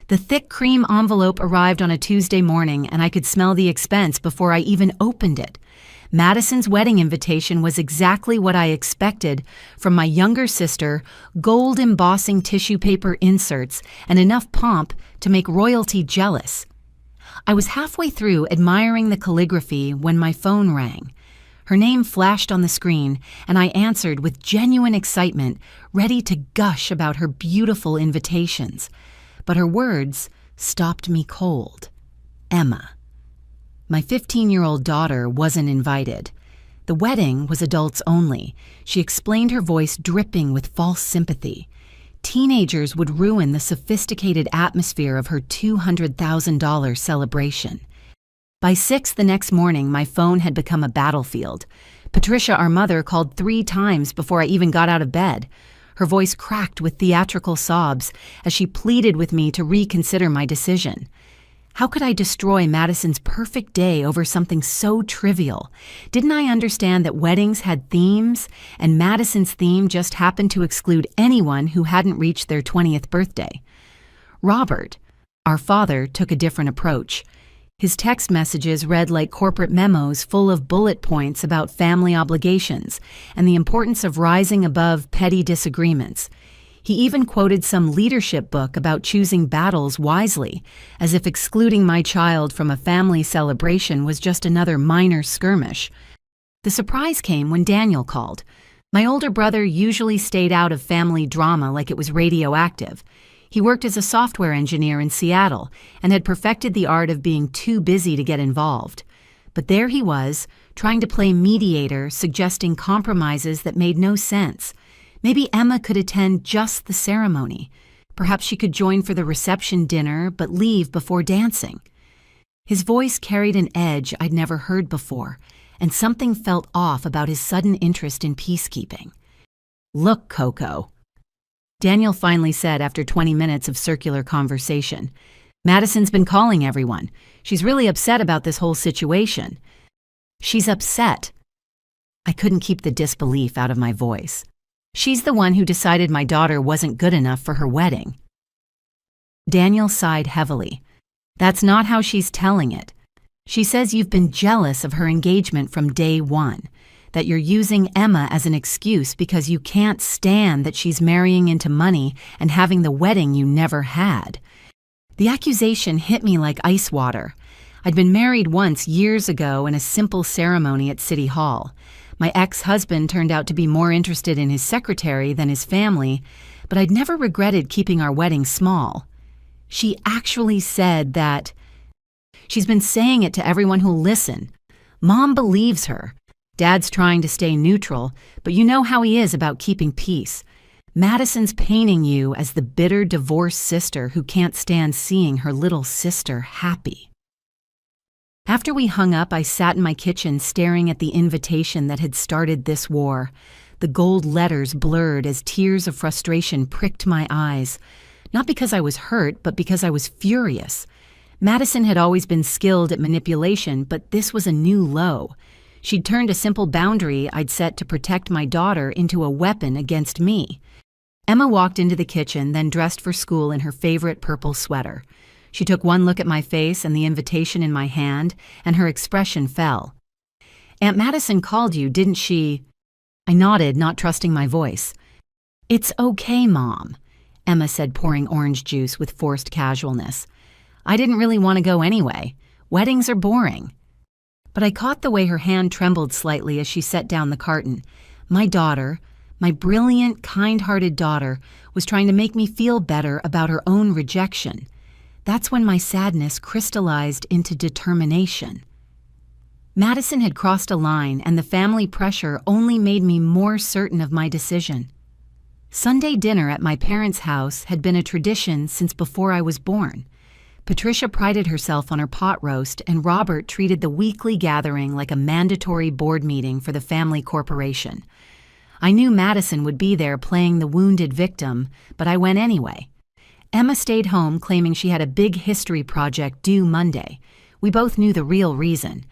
The thick cream envelope arrived on a Tuesday morning, and I could smell the expense before I even opened it. Madison's wedding invitation was exactly what I expected from my younger sister, gold embossing tissue paper inserts, and enough pomp to make royalty jealous. I was halfway through admiring the calligraphy when my phone rang. Her name flashed on the screen, and I answered with genuine excitement, ready to gush about her beautiful invitations. But her words stopped me cold. Emma. My 15-year-old daughter wasn't invited. The wedding was adults only. She explained, her voice dripping with false sympathy. Teenagers would ruin the sophisticated atmosphere of her $200,000 celebration. By 6 the next morning, my phone had become a battlefield. Patricia, our mother, called 3 times before I even got out of bed. Her voice cracked with theatrical sobs as she pleaded with me to reconsider my decision. How could I destroy Madison's perfect day over something so trivial? Didn't I understand that weddings had themes, and Madison's theme just happened to exclude anyone who hadn't reached their 20th birthday? Robert, our father, took a different approach. His text messages read like corporate memos full of bullet points about family obligations and the importance of rising above petty disagreements. He even quoted some leadership book about choosing battles wisely, as if excluding my child from a family celebration was just another minor skirmish. The surprise came when Daniel called. My older brother usually stayed out of family drama like it was radioactive. He worked as a software engineer in Seattle and had perfected the art of being too busy to get involved. But there he was, trying to play mediator, suggesting compromises that made no sense. Maybe Emma could attend just the ceremony. Perhaps she could join for the reception dinner, but leave before dancing. His voice carried an edge I'd never heard before, and something felt off about his sudden interest in peacekeeping. "Look, Coco," Daniel finally said after 20 minutes of circular conversation. "Madison's been calling everyone. She's really upset about this whole situation." "She's upset." I couldn't keep the disbelief out of my voice. "She's the one who decided my daughter wasn't good enough for her wedding." Daniel sighed heavily. "That's not how she's telling it. She says you've been jealous of her engagement from day one, that you're using Emma as an excuse because you can't stand that she's marrying into money and having the wedding you never had." The accusation hit me like ice water. I'd been married once years ago in a simple ceremony at City Hall. My ex-husband turned out to be more interested in his secretary than his family, but I'd never regretted keeping our wedding small. She actually said that. She's been saying it to everyone who'll listen. Mom believes her. Dad's trying to stay neutral, but you know how he is about keeping peace. Madison's painting you as the bitter divorced sister who can't stand seeing her little sister happy. After we hung up, I sat in my kitchen staring at the invitation that had started this war. The gold letters blurred as tears of frustration pricked my eyes. Not because I was hurt, but because I was furious. Madison had always been skilled at manipulation, but this was a new low. She'd turned a simple boundary I'd set to protect my daughter into a weapon against me. Emma walked into the kitchen, then dressed for school in her favorite purple sweater. She took one look at my face and the invitation in my hand, and her expression fell. "Aunt Madison called you, didn't she?" I nodded, not trusting my voice. "It's okay, Mom," Emma said, pouring orange juice with forced casualness. "I didn't really want to go anyway. Weddings are boring." But I caught the way her hand trembled slightly as she set down the carton. My daughter, my brilliant, kind-hearted daughter, was trying to make me feel better about her own rejection. That's when my sadness crystallized into determination. Madison had crossed a line, and the family pressure only made me more certain of my decision. Sunday dinner at my parents' house had been a tradition since before I was born. Patricia prided herself on her pot roast, and Robert treated the weekly gathering like a mandatory board meeting for the family corporation. I knew Madison would be there playing the wounded victim, but I went anyway. Emma stayed home claiming she had a big history project due Monday. We both knew the real reason.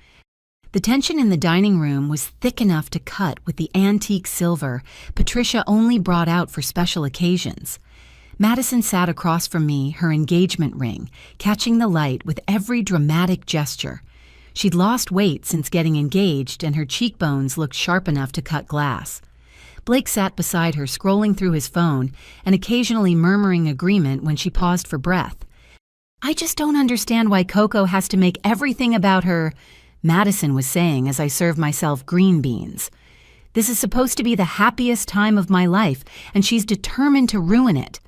The tension in the dining room was thick enough to cut with the antique silver Patricia only brought out for special occasions. Madison sat across from me, her engagement ring, catching the light with every dramatic gesture. She'd lost weight since getting engaged, and her cheekbones looked sharp enough to cut glass. Blake sat beside her, scrolling through his phone and occasionally murmuring agreement when she paused for breath. "I just don't understand why Coco has to make everything about her," Madison was saying as I served myself green beans. "This is supposed to be the happiest time of my life, and she's determined to ruin it."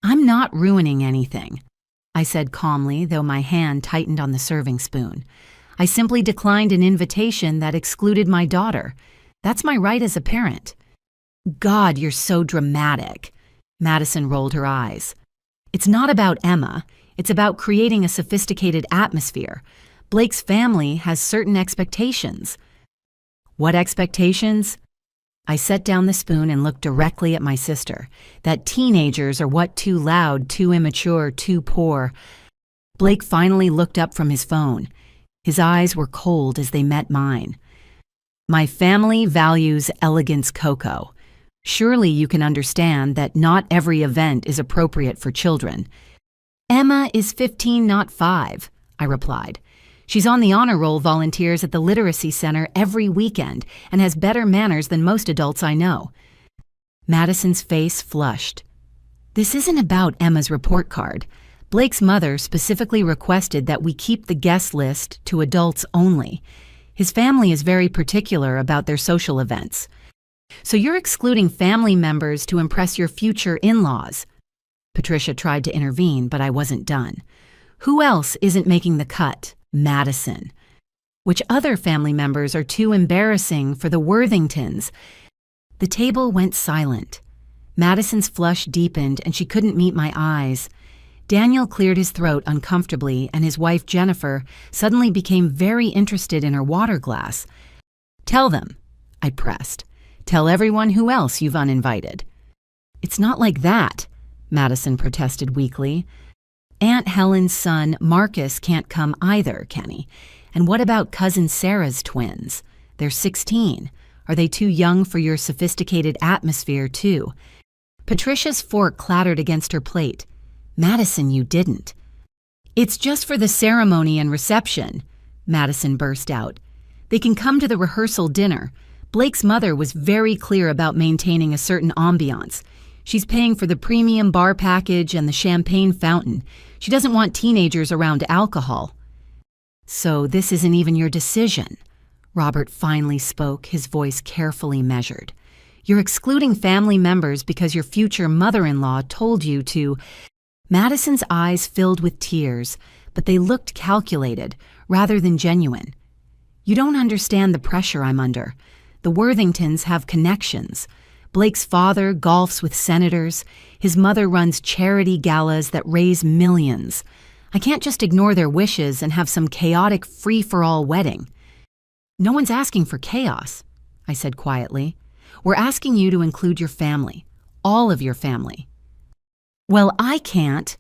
"I'm not ruining anything," I said calmly, though my hand tightened on the serving spoon. "I simply declined an invitation that excluded my daughter. That's my right as a parent." "God, you're so dramatic." Madison rolled her eyes. "It's not about Emma. It's about creating a sophisticated atmosphere. Blake's family has certain expectations." "What expectations?" I set down the spoon and looked directly at my sister. "That teenagers are what, too loud, too immature, too poor." Blake finally looked up from his phone. His eyes were cold as they met mine. "My family values elegance, Coco. Surely you can understand that not every event is appropriate for children." "Emma is 15, not 5, I replied. "She's on the honor roll, volunteers at the Literacy Center every weekend, and has better manners than most adults I know." Madison's face flushed. "This isn't about Emma's report card. Blake's mother specifically requested that we keep the guest list to adults only. His family is very particular about their social events. So you're excluding family members to impress your future in-laws." Patricia tried to intervene, but I wasn't done. "Who else isn't making the cut? Madison. Which other family members are too embarrassing for the Worthingtons?" The table went silent. Madison's flush deepened, and she couldn't meet my eyes. Daniel cleared his throat uncomfortably, and his wife, Jennifer, suddenly became very interested in her water glass. "Tell them," I pressed. "Tell everyone who else you've uninvited." "It's not like that," Madison protested weakly. "Aunt Helen's son, Marcus, can't come either, Kenny. And what about Cousin Sarah's twins? They're 16. Are they too young for your sophisticated atmosphere, too?" Patricia's fork clattered against her plate. "Madison, you didn't." "It's just for the ceremony and reception," Madison burst out. "They can come to the rehearsal dinner. Blake's mother was very clear about maintaining a certain ambiance. She's paying for the premium bar package and the champagne fountain. She doesn't want teenagers around alcohol." "So this isn't even your decision," Robert finally spoke, his voice carefully measured. "You're excluding family members because your future mother-in-law told you to." Madison's eyes filled with tears, but they looked calculated rather than genuine. "You don't understand the pressure I'm under. The Worthingtons have connections. Blake's father golfs with senators. His mother runs charity galas that raise millions. I can't just ignore their wishes and have some chaotic free-for-all wedding." "No one's asking for chaos," I said quietly. "We're asking you to include your family, all of your family." "Well, I can't."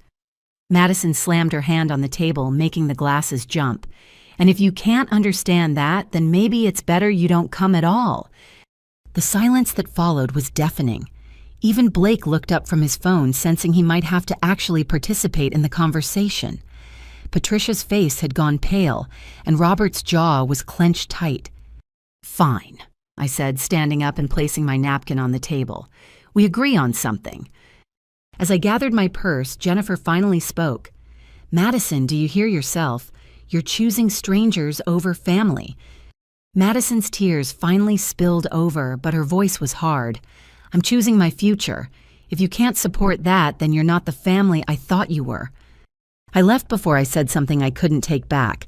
Madison slammed her hand on the table, making the glasses jump. "And if you can't understand that, then maybe it's better you don't come at all." The silence that followed was deafening. Even Blake looked up from his phone, sensing he might have to actually participate in the conversation. Patricia's face had gone pale, and Robert's jaw was clenched tight. "Fine," I said, standing up and placing my napkin on the table. "We agree on something." As I gathered my purse, Jennifer finally spoke. "Madison, do you hear yourself? You're choosing strangers over family." Madison's tears finally spilled over, but her voice was hard. "I'm choosing my future. If you can't support that, then you're not the family I thought you were." I left before I said something I couldn't take back,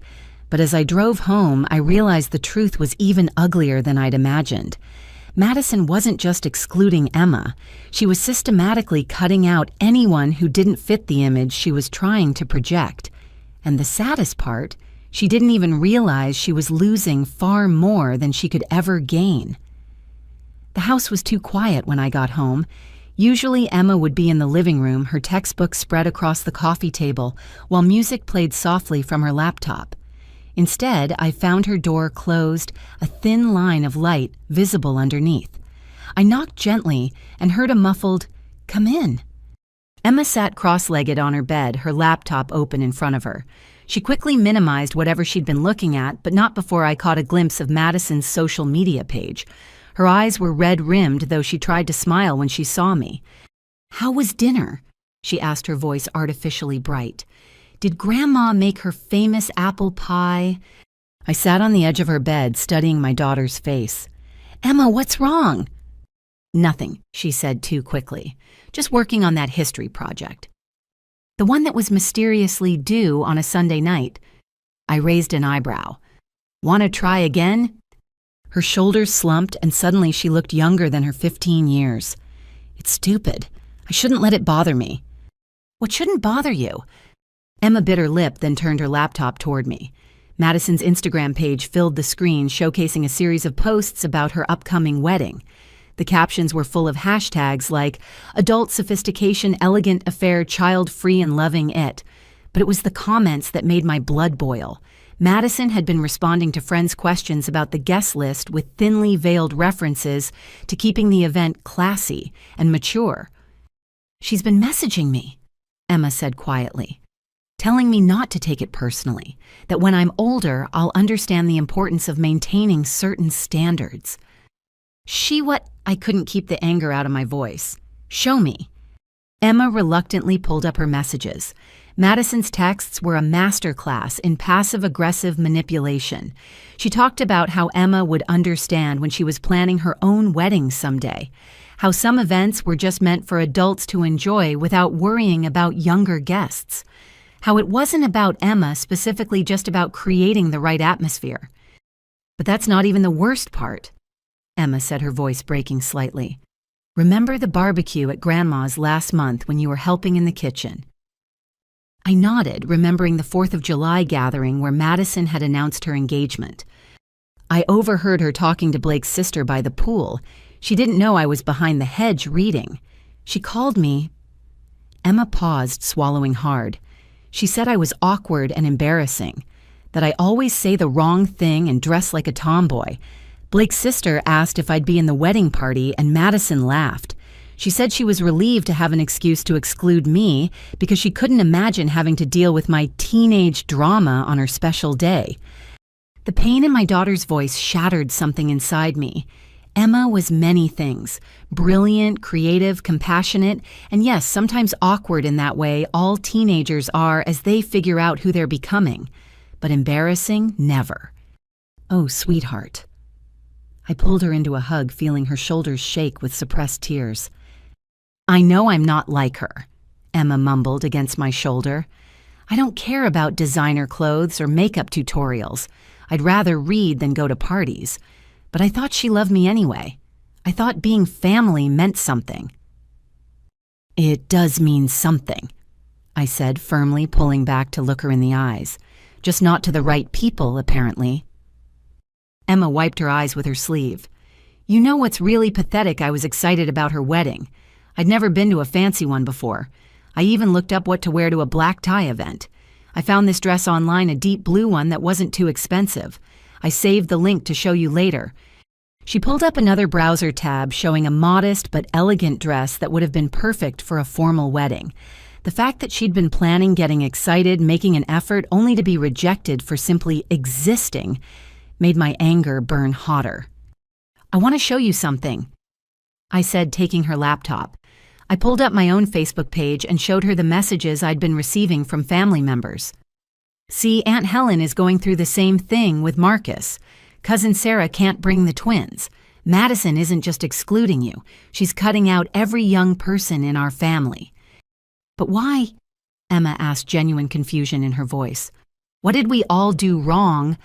but as I drove home, I realized the truth was even uglier than I'd imagined. Madison wasn't just excluding Emma. She was systematically cutting out anyone who didn't fit the image she was trying to project. And the saddest part, she didn't even realize she was losing far more than she could ever gain. The house was too quiet when I got home. Usually Emma would be in the living room, her textbook spread across the coffee table, while music played softly from her laptop. Instead, I found her door closed, a thin line of light visible underneath. I knocked gently and heard a muffled, "Come in." Emma sat cross-legged on her bed, her laptop open in front of her. She quickly minimized whatever she'd been looking at, but not before I caught a glimpse of Madison's social media page. Her eyes were red-rimmed, though she tried to smile when she saw me. "How was dinner?" she asked, her voice artificially bright. "Did Grandma make her famous apple pie?" I sat on the edge of her bed, studying my daughter's face. "Emma, what's wrong?" "Nothing," she said too quickly. "Just working on that history project." "The one that was mysteriously due on a Sunday night." I raised an eyebrow. "Want to try again?" Her shoulders slumped, and suddenly she looked younger than her 15 years. "It's stupid. I shouldn't let it bother me." "What shouldn't bother you?" Emma bit her lip, then turned her laptop toward me. Madison's Instagram page filled the screen, showcasing a series of posts about her upcoming wedding. The captions were full of hashtags like adult sophistication, elegant affair, child-free and loving it. But it was the comments that made my blood boil. Madison had been responding to friends' questions about the guest list with thinly veiled references to keeping the event classy and mature. "She's been messaging me," Emma said quietly, "telling me not to take it personally, that when I'm older, I'll understand the importance of maintaining certain standards." "She what?" I couldn't keep the anger out of my voice. "Show me." Emma reluctantly pulled up her messages. Madison's texts were a masterclass in passive-aggressive manipulation. She talked about how Emma would understand when she was planning her own wedding someday, how some events were just meant for adults to enjoy without worrying about younger guests, how it wasn't about Emma specifically, just about creating the right atmosphere. "But that's not even the worst part," Emma said, her voice breaking slightly. "Remember the barbecue at Grandma's last month when you were helping in the kitchen?" I nodded, remembering the 4th of July gathering where Madison had announced her engagement. I overheard her talking to Blake's sister by the pool. She didn't know I was behind the hedge reading. She called me. Emma paused, swallowing hard. She said I was awkward and embarrassing, that I always say the wrong thing and dress like a tomboy. Blake's sister asked if I'd be in the wedding party, and Madison laughed. She said she was relieved to have an excuse to exclude me because she couldn't imagine having to deal with my teenage drama on her special day. The pain in my daughter's voice shattered something inside me. Emma was many things: brilliant, creative, compassionate, and yes, sometimes awkward in that way all teenagers are as they figure out who they're becoming. But embarrassing, never. "Oh, sweetheart." I pulled her into a hug, feeling her shoulders shake with suppressed tears. "I know I'm not like her," Emma mumbled against my shoulder. "I don't care about designer clothes or makeup tutorials. I'd rather read than go to parties. But I thought she loved me anyway. I thought being family meant something." "It does mean something," I said, firmly pulling back to look her in the eyes. "Just not to the right people, apparently." Emma wiped her eyes with her sleeve. "You know what's really pathetic? I was excited about her wedding. I'd never been to a fancy one before. I even looked up what to wear to a black tie event. I found this dress online, a deep blue one that wasn't too expensive. I saved the link to show you later." She pulled up another browser tab showing a modest but elegant dress that would have been perfect for a formal wedding. The fact that she'd been planning, getting excited, making an effort, only to be rejected for simply existing, made my anger burn hotter. "I want to show you something," I said, taking her laptop. I pulled up my own Facebook page and showed her the messages I'd been receiving from family members. "See, Aunt Helen is going through the same thing with Marcus. Cousin Sarah can't bring the twins. Madison isn't just excluding you. She's cutting out every young person in our family." "But why?" Emma asked, genuine confusion in her voice. "What did we all do wrong?"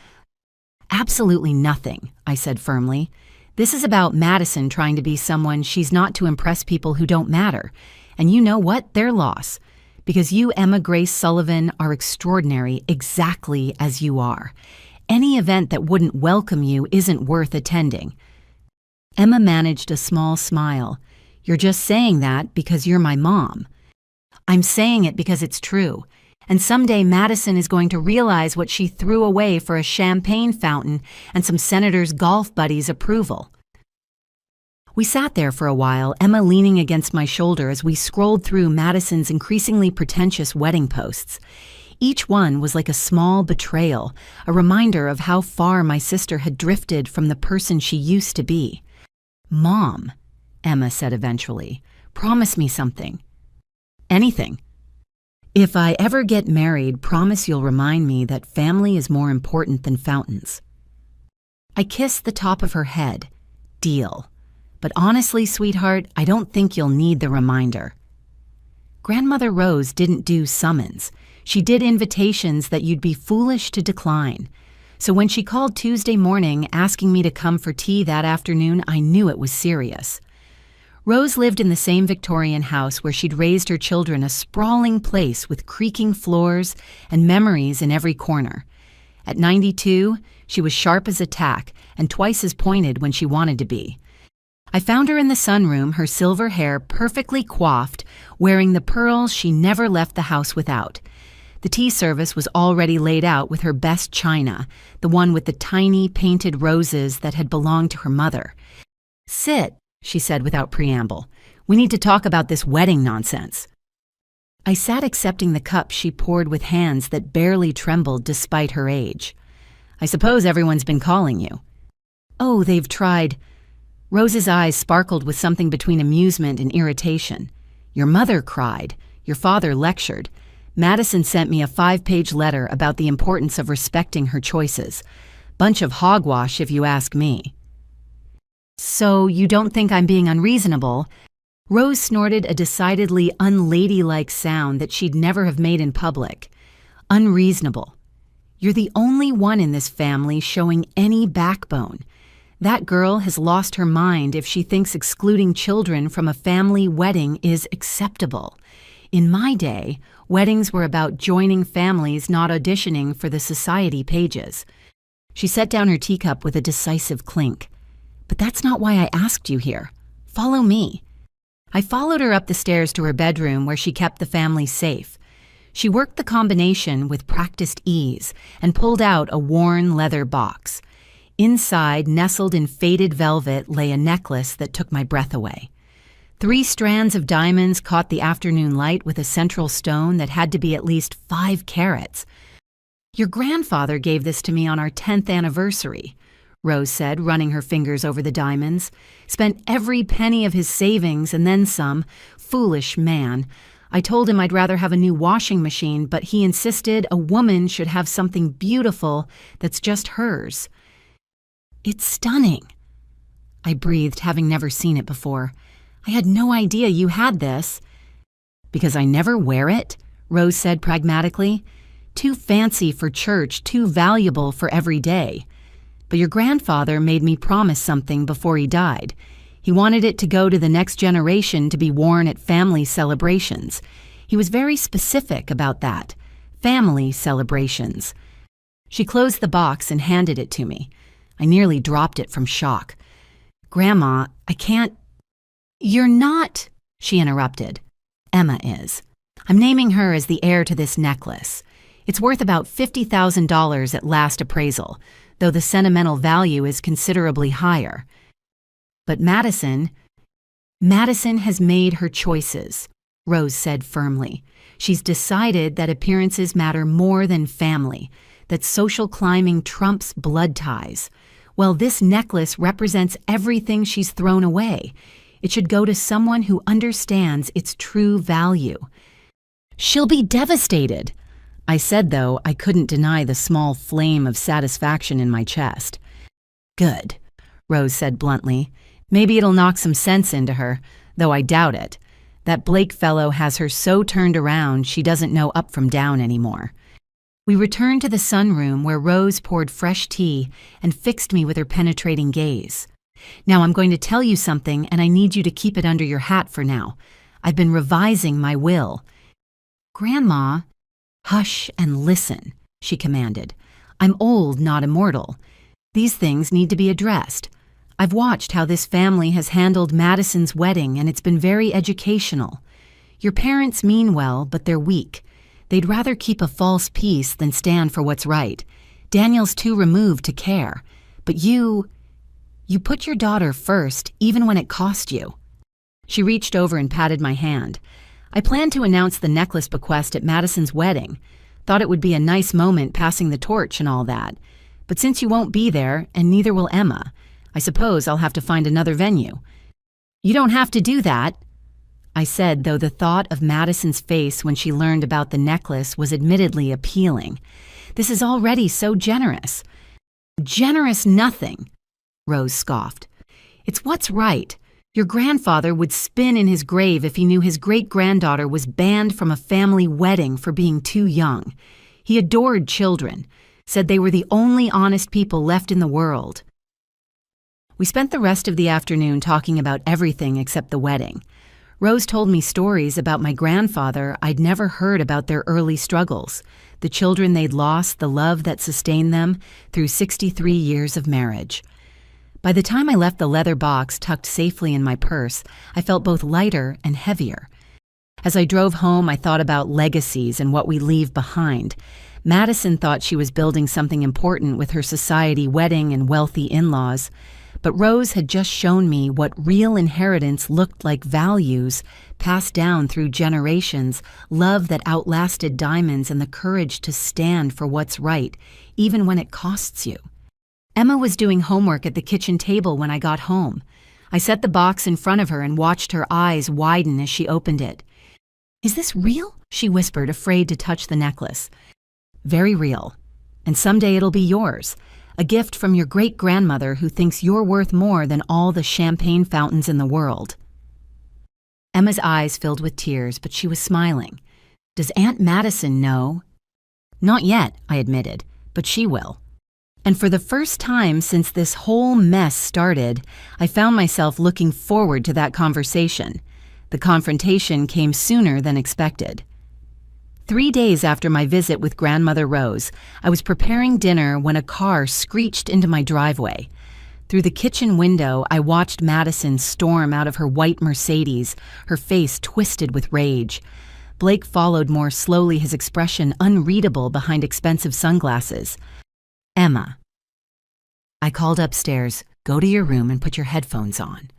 "Absolutely nothing," I said firmly. "This is about Madison trying to be someone she's not to impress people who don't matter. And you know what? Their loss. Because you, Emma Grace Sullivan, are extraordinary exactly as you are. Any event that wouldn't welcome you isn't worth attending." Emma managed a small smile. "You're just saying that because you're my mom." "I'm saying it because it's true. And someday Madison is going to realize what she threw away for a champagne fountain and some senator's golf buddies' approval." We sat there for a while, Emma leaning against my shoulder as we scrolled through Madison's increasingly pretentious wedding posts. Each one was like a small betrayal, a reminder of how far my sister had drifted from the person she used to be. "Mom," Emma said eventually, "promise me something." "Anything." "If I ever get married, promise you'll remind me that family is more important than fountains." I kissed the top of her head. "Deal. But honestly, sweetheart, I don't think you'll need the reminder." Grandmother Rose didn't do summons. She did invitations that you'd be foolish to decline. So when she called Tuesday morning asking me to come for tea that afternoon, I knew it was serious. Rose lived in the same Victorian house where she'd raised her children, a sprawling place with creaking floors and memories in every corner. At 92, she was sharp as a tack and twice as pointed when she wanted to be. I found her in the sunroom, her silver hair perfectly coiffed, wearing the pearls she never left the house without. The tea service was already laid out with her best china, the one with the tiny painted roses that had belonged to her mother. "Sit," she said without preamble. "We need to talk about this wedding nonsense." I sat accepting the cup she poured with hands that barely trembled despite her age. "I suppose everyone's been calling you." "Oh, they've tried." Rose's eyes sparkled with something between amusement and irritation. "Your mother cried. Your father lectured. Madison sent me a 5-page letter about the importance of respecting her choices. Bunch of hogwash, if you ask me." "So you don't think I'm being unreasonable?" Rose snorted a decidedly unladylike sound that she'd never have made in public. "Unreasonable. You're the only one in this family showing any backbone. That girl has lost her mind if she thinks excluding children from a family wedding is acceptable. In my day, weddings were about joining families, not auditioning for the society pages." She set down her teacup with a decisive clink. "But that's not why I asked you here. Follow me." I followed her up the stairs to her bedroom where she kept the family safe. She worked the combination with practiced ease and pulled out a worn leather box. Inside, nestled in faded velvet, lay a necklace that took my breath away. 3 strands of diamonds caught the afternoon light with a central stone that had to be at least 5 carats. "Your grandfather gave this to me on our 10th anniversary," Rose said, running her fingers over the diamonds. "Spent every penny of his savings and then some. Foolish man. I told him I'd rather have a new washing machine, but he insisted a woman should have something beautiful that's just hers." "It's stunning." I breathed, having never seen it before. "I had no idea you had this." "Because I never wear it," Rose said pragmatically. "Too fancy for church, too valuable for every day. But your grandfather made me promise something before he died. He wanted it to go to the next generation to be worn at family celebrations. He was very specific about that. Family celebrations." She closed the box and handed it to me. I nearly dropped it from shock. "Grandma, I can't—" "You're not," she interrupted. "Emma is. I'm naming her as the heir to this necklace. It's worth about $50,000 at last appraisal, though the sentimental value is considerably higher. But Madison has made her choices," Rose said firmly. "She's decided that appearances matter more than family, that social climbing trumps blood ties. Well, this necklace represents everything she's thrown away. It should go to someone who understands its true value." "She'll be devastated," I said, though I couldn't deny the small flame of satisfaction in my chest. "Good," Rose said bluntly. "Maybe it'll knock some sense into her, though I doubt it. That Blake fellow has her so turned around she doesn't know up from down anymore." We returned to the sunroom where Rose poured fresh tea and fixed me with her penetrating gaze. "Now I'm going to tell you something, and I need you to keep it under your hat for now. I've been revising my will." "Grandma—" "Hush and listen," she commanded. "I'm old, not immortal. These things need to be addressed. I've watched how this family has handled Madison's wedding, and it's been very educational. Your parents mean well, but they're weak. They'd rather keep a false peace than stand for what's right. Daniel's too removed to care. But you You put your daughter first, even when it cost you. She reached over and patted my hand. I planned to announce the necklace bequest at Madison's wedding. Thought it would be a nice moment passing the torch and all that. But since you won't be there, and neither will Emma, I suppose I'll have to find another venue. You don't have to do that, I said, though the thought of Madison's face when she learned about the necklace was admittedly appealing. This is already so generous. Generous nothing, Rose scoffed. It's what's right. Your grandfather would spin in his grave if he knew his great-granddaughter was banned from a family wedding for being too young. He adored children, said they were the only honest people left in the world. We spent the rest of the afternoon talking about everything except the wedding. Rose told me stories about my grandfather I'd never heard about their early struggles, the children they'd lost, the love that sustained them through 63 years of marriage. By the time I left the leather box tucked safely in my purse, I felt both lighter and heavier. As I drove home, I thought about legacies and what we leave behind. Madison thought she was building something important with her society wedding and wealthy in-laws, but Rose had just shown me what real inheritance looked like: values passed down through generations, love that outlasted diamonds, and the courage to stand for what's right, even when it costs you. Emma was doing homework at the kitchen table when I got home. I set the box in front of her and watched her eyes widen as she opened it. "Is this real?" she whispered, afraid to touch the necklace. "Very real. And someday it'll be yours. A gift from your great-grandmother who thinks you're worth more than all the champagne fountains in the world." Emma's eyes filled with tears, but she was smiling. "Does Aunt Madison know?" "Not yet," I admitted, "but she will." And for the first time since this whole mess started, I found myself looking forward to that conversation. The confrontation came sooner than expected. 3 days after my visit with Grandmother Rose, I was preparing dinner when a car screeched into my driveway. Through the kitchen window, I watched Madison storm out of her white Mercedes, her face twisted with rage. Blake followed more slowly, his expression unreadable behind expensive sunglasses. "Emma." I called upstairs. "Go to your room and put your headphones on."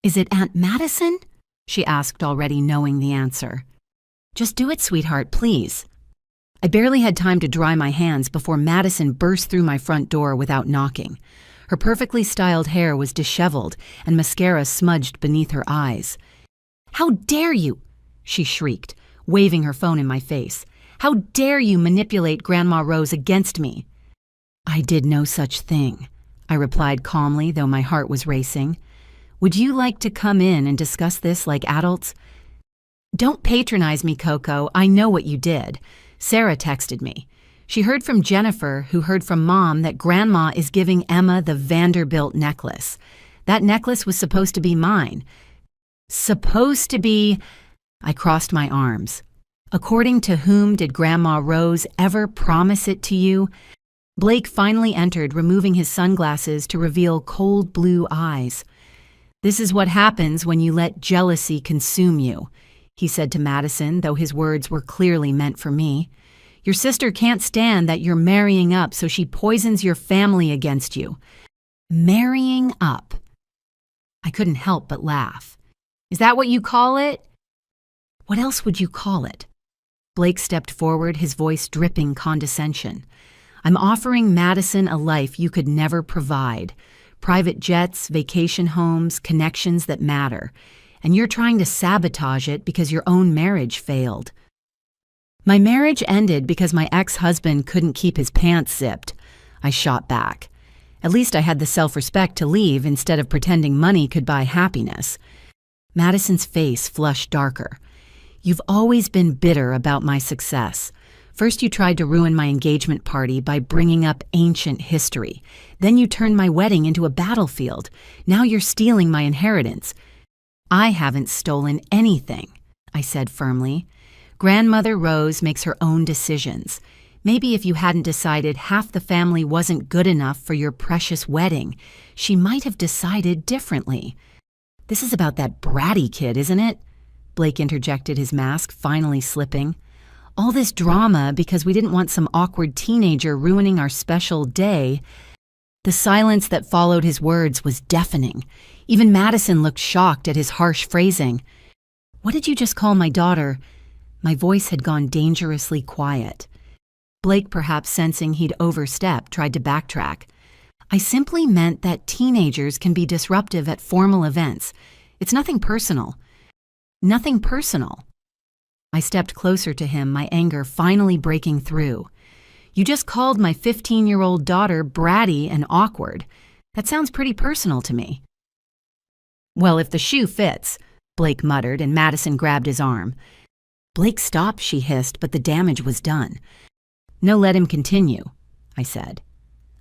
"Is it Aunt Madison?" she asked, already knowing the answer. "Just do it, sweetheart, please." I barely had time to dry my hands before Madison burst through my front door without knocking. Her perfectly styled hair was disheveled and mascara smudged beneath her eyes. "How dare you!" she shrieked, waving her phone in my face. "How dare you manipulate Grandma Rose against me?" "I did no such thing," I replied calmly, though my heart was racing. "Would you like to come in and discuss this like adults?" "Don't patronize me, Coco. I know what you did. Sarah texted me. She heard from Jennifer, who heard from Mom, that Grandma is giving Emma the Vanderbilt necklace. That necklace was supposed to be mine." "Supposed to be—" I crossed my arms. "According to whom did Grandma Rose ever promise it to you?" Blake finally entered, removing his sunglasses to reveal cold blue eyes. "This is what happens when you let jealousy consume you," he said to Madison, though his words were clearly meant for me. "Your sister can't stand that you're marrying up, so she poisons your family against you." Marrying up. I couldn't help but laugh. "Is that what you call it?" "What else would you call it?" Blake stepped forward, his voice dripping condescension. "I'm offering Madison a life you could never provide. Private jets, vacation homes, connections that matter. And you're trying to sabotage it because your own marriage failed." "My marriage ended because my ex-husband couldn't keep his pants zipped," I shot back. At least I had the self-respect to leave instead of pretending money could buy happiness. Madison's face flushed darker. "You've always been bitter about my success. First you tried to ruin my engagement party by bringing up ancient history. Then you turned my wedding into a battlefield. Now you're stealing my inheritance." "I haven't stolen anything," I said firmly. "Grandmother Rose makes her own decisions. Maybe if you hadn't decided half the family wasn't good enough for your precious wedding, she might have decided differently." "This is about that bratty kid, isn't it?" Blake interjected, his mask finally slipping. "All this drama because we didn't want some awkward teenager ruining our special day. The silence that followed his words was deafening. Even Madison looked shocked at his harsh phrasing. "What did you just call my daughter?" My voice had gone dangerously quiet. Blake, perhaps sensing he'd overstepped, tried to backtrack. "I simply meant that teenagers can be disruptive at formal events. It's nothing personal." "Nothing personal." I stepped closer to him, my anger finally breaking through. "You just called my 15-year-old daughter bratty and awkward. That sounds pretty personal to me." "Well, if the shoe fits," Blake muttered, and Madison grabbed his arm. "Blake, stop," she hissed, but the damage was done. "No, let him continue," I said.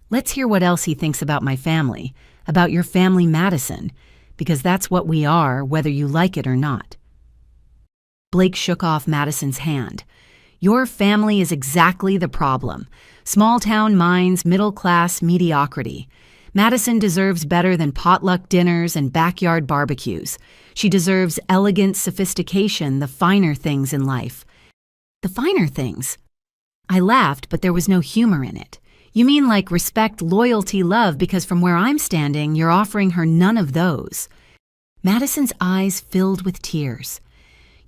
"Let's hear what else he thinks about my family, about your family, Madison, because that's what we are, whether you like it or not." Blake shook off Madison's hand. "Your family is exactly the problem. Small-town minds, middle-class mediocrity. Madison deserves better than potluck dinners and backyard barbecues. She deserves elegant sophistication, the finer things in life." "The finer things?" I laughed, but there was no humor in it. "You mean like respect, loyalty, love, because from where I'm standing, you're offering her none of those." Madison's eyes filled with tears.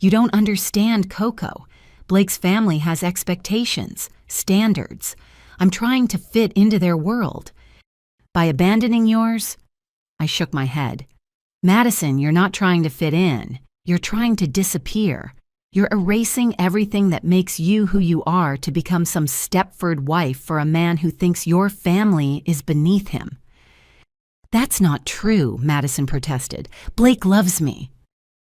"You don't understand Coco. Blake's family has expectations, standards. I'm trying to fit into their world. By abandoning yours?" I shook my head. "Madison, you're not trying to fit in. You're trying to disappear. You're erasing everything that makes you who you are to become some Stepford wife for a man who thinks your family is beneath him." "That's not true," Madison protested. "Blake loves me."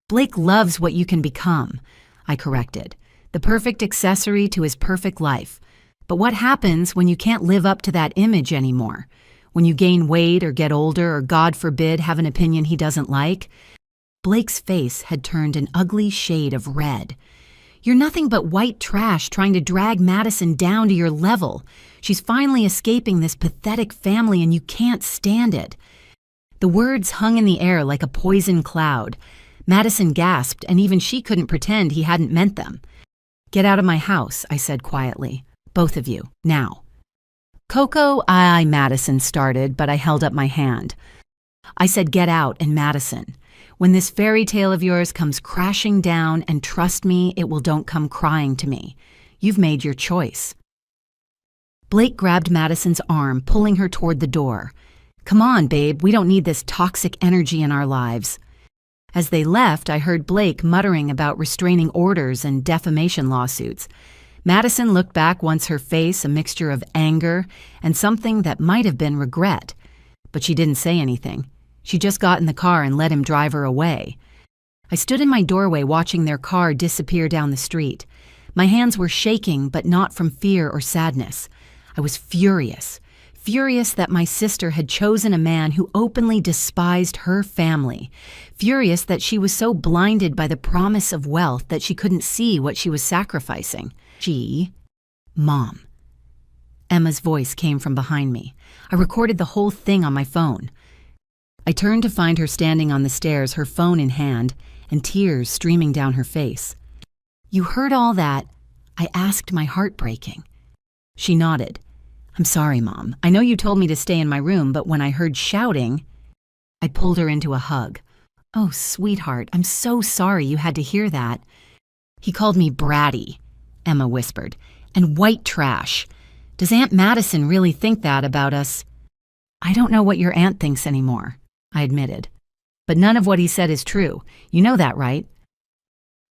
"Blake loves what you can become," I corrected. "The perfect accessory to his perfect life. But what happens when you can't live up to that image anymore? When you gain weight or get older or, God forbid, have an opinion he doesn't like?" Blake's face had turned an ugly shade of red. "You're nothing but white trash trying to drag Madison down to your level. She's finally escaping this pathetic family and you can't stand it." The words hung in the air like a poison cloud. Madison gasped, and even she couldn't pretend he hadn't meant them. "Get out of my house," I said quietly. "Both of you, now." "Coco, Madison started, but I held up my hand. I said get out, and Madison, when this fairy tale of yours comes crashing down, and trust me, it will don't come crying to me. You've made your choice." Blake grabbed Madison's arm, pulling her toward the door. "Come on, babe, we don't need this toxic energy in our lives." As they left, I heard Blake muttering about restraining orders and defamation lawsuits. Madison looked back once, her face a mixture of anger and something that might have been regret. But she didn't say anything. She just got in the car and let him drive her away. I stood in my doorway watching their car disappear down the street. My hands were shaking, but not from fear or sadness. I was furious. Furious that my sister had chosen a man who openly despised her family. Furious that she was so blinded by the promise of wealth that she couldn't see what she was sacrificing. Mom. Emma's voice came from behind me. I recorded the whole thing on my phone. I turned to find her standing on the stairs, her phone in hand, and tears streaming down her face. "You heard all that?" I asked, my heart breaking. She nodded. "I'm sorry, Mom. I know you told me to stay in my room, but when I heard shouting..." I pulled her into a hug. "Oh, sweetheart, I'm so sorry you had to hear that." "He called me bratty," Emma whispered, "and white trash. Does Aunt Madison really think that about us?" "I don't know what your aunt thinks anymore," I admitted. "But none of what he said is true. You know that, right?"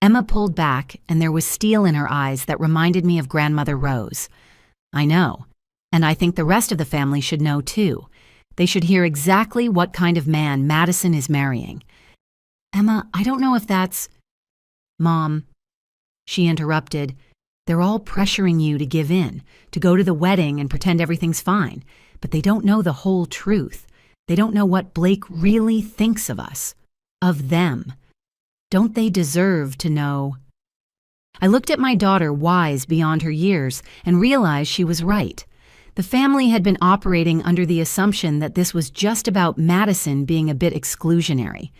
Emma pulled back, and there was steel in her eyes that reminded me of Grandmother Rose. "I know. And I think the rest of the family should know, too. They should hear exactly what kind of man Madison is marrying." "Emma, I don't know if that's..." "Mom," she interrupted, "they're all pressuring you to give in, to go to the wedding and pretend everything's fine. But they don't know the whole truth. They don't know what Blake really thinks of us. Of them. Don't they deserve to know?" I looked at my daughter, wise beyond her years, and realized she was right. The family had been operating under the assumption that this was just about Madison being a bit exclusionary.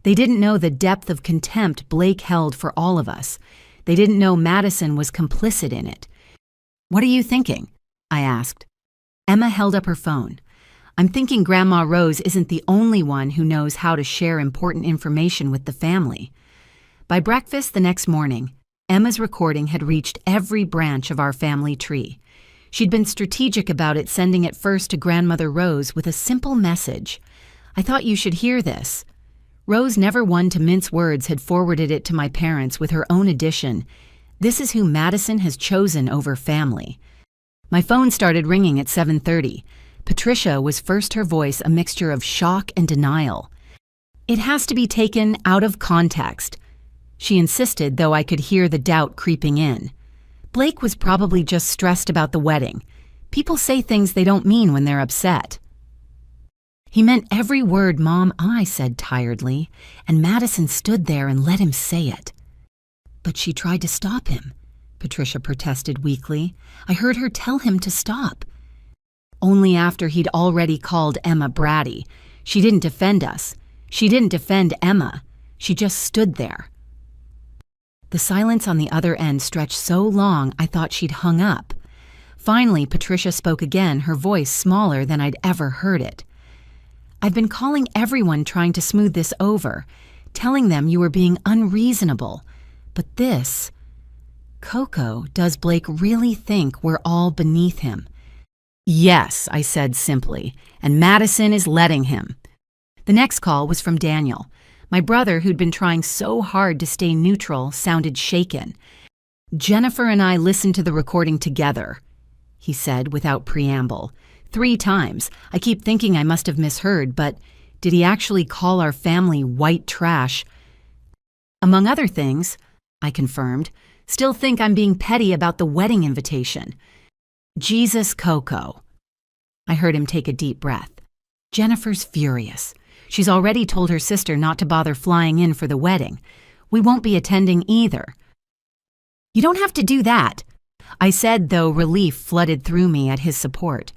They didn't know the depth of contempt Blake held for all of us. They didn't know Madison was complicit in it. "What are you thinking?" I asked. Emma held up her phone. I'm thinking Grandma Rose isn't the only one who knows how to share important information with the family. By breakfast the next morning, Emma's recording had reached every branch of our family tree. She'd been strategic about it, sending it first to Grandmother Rose with a simple message. "I thought you should hear this." Rose, never one to mince words, had forwarded it to my parents with her own addition. "This is who Madison has chosen over family." My phone started ringing at 7:30. Patricia was first, her voice a mixture of shock and denial. "It has to be taken out of context," she insisted, though I could hear the doubt creeping in. Blake was probably just stressed about the wedding. People say things they don't mean when they're upset. "He meant every word, Mom," I said tiredly, and Madison stood there and let him say it. "But she tried to stop him," Patricia protested weakly. "I heard her tell him to stop." "Only after he'd already called Emma bratty. She didn't defend us. She didn't defend Emma. She just stood there." The silence on the other end stretched so long I thought she'd hung up. Finally, Patricia spoke again, her voice smaller than I'd ever heard it. "I've been calling everyone trying to smooth this over, telling them you were being unreasonable. But this... Coco, does Blake really think we're all beneath him?" "Yes," I said simply, "and Madison is letting him." The next call was from Daniel. My brother, who'd been trying so hard to stay neutral, sounded shaken. "Jennifer and I listened to the recording together," he said without preamble. 3 times. I keep thinking I must have misheard, but did he actually call our family white trash? "Among other things," I confirmed. "Still think I'm being petty about the wedding invitation." "Jesus, Coco." I heard him take a deep breath. "Jennifer's furious. She's already told her sister not to bother flying in for the wedding. We won't be attending either." "You don't have to do that," I said, though relief flooded through me at his support.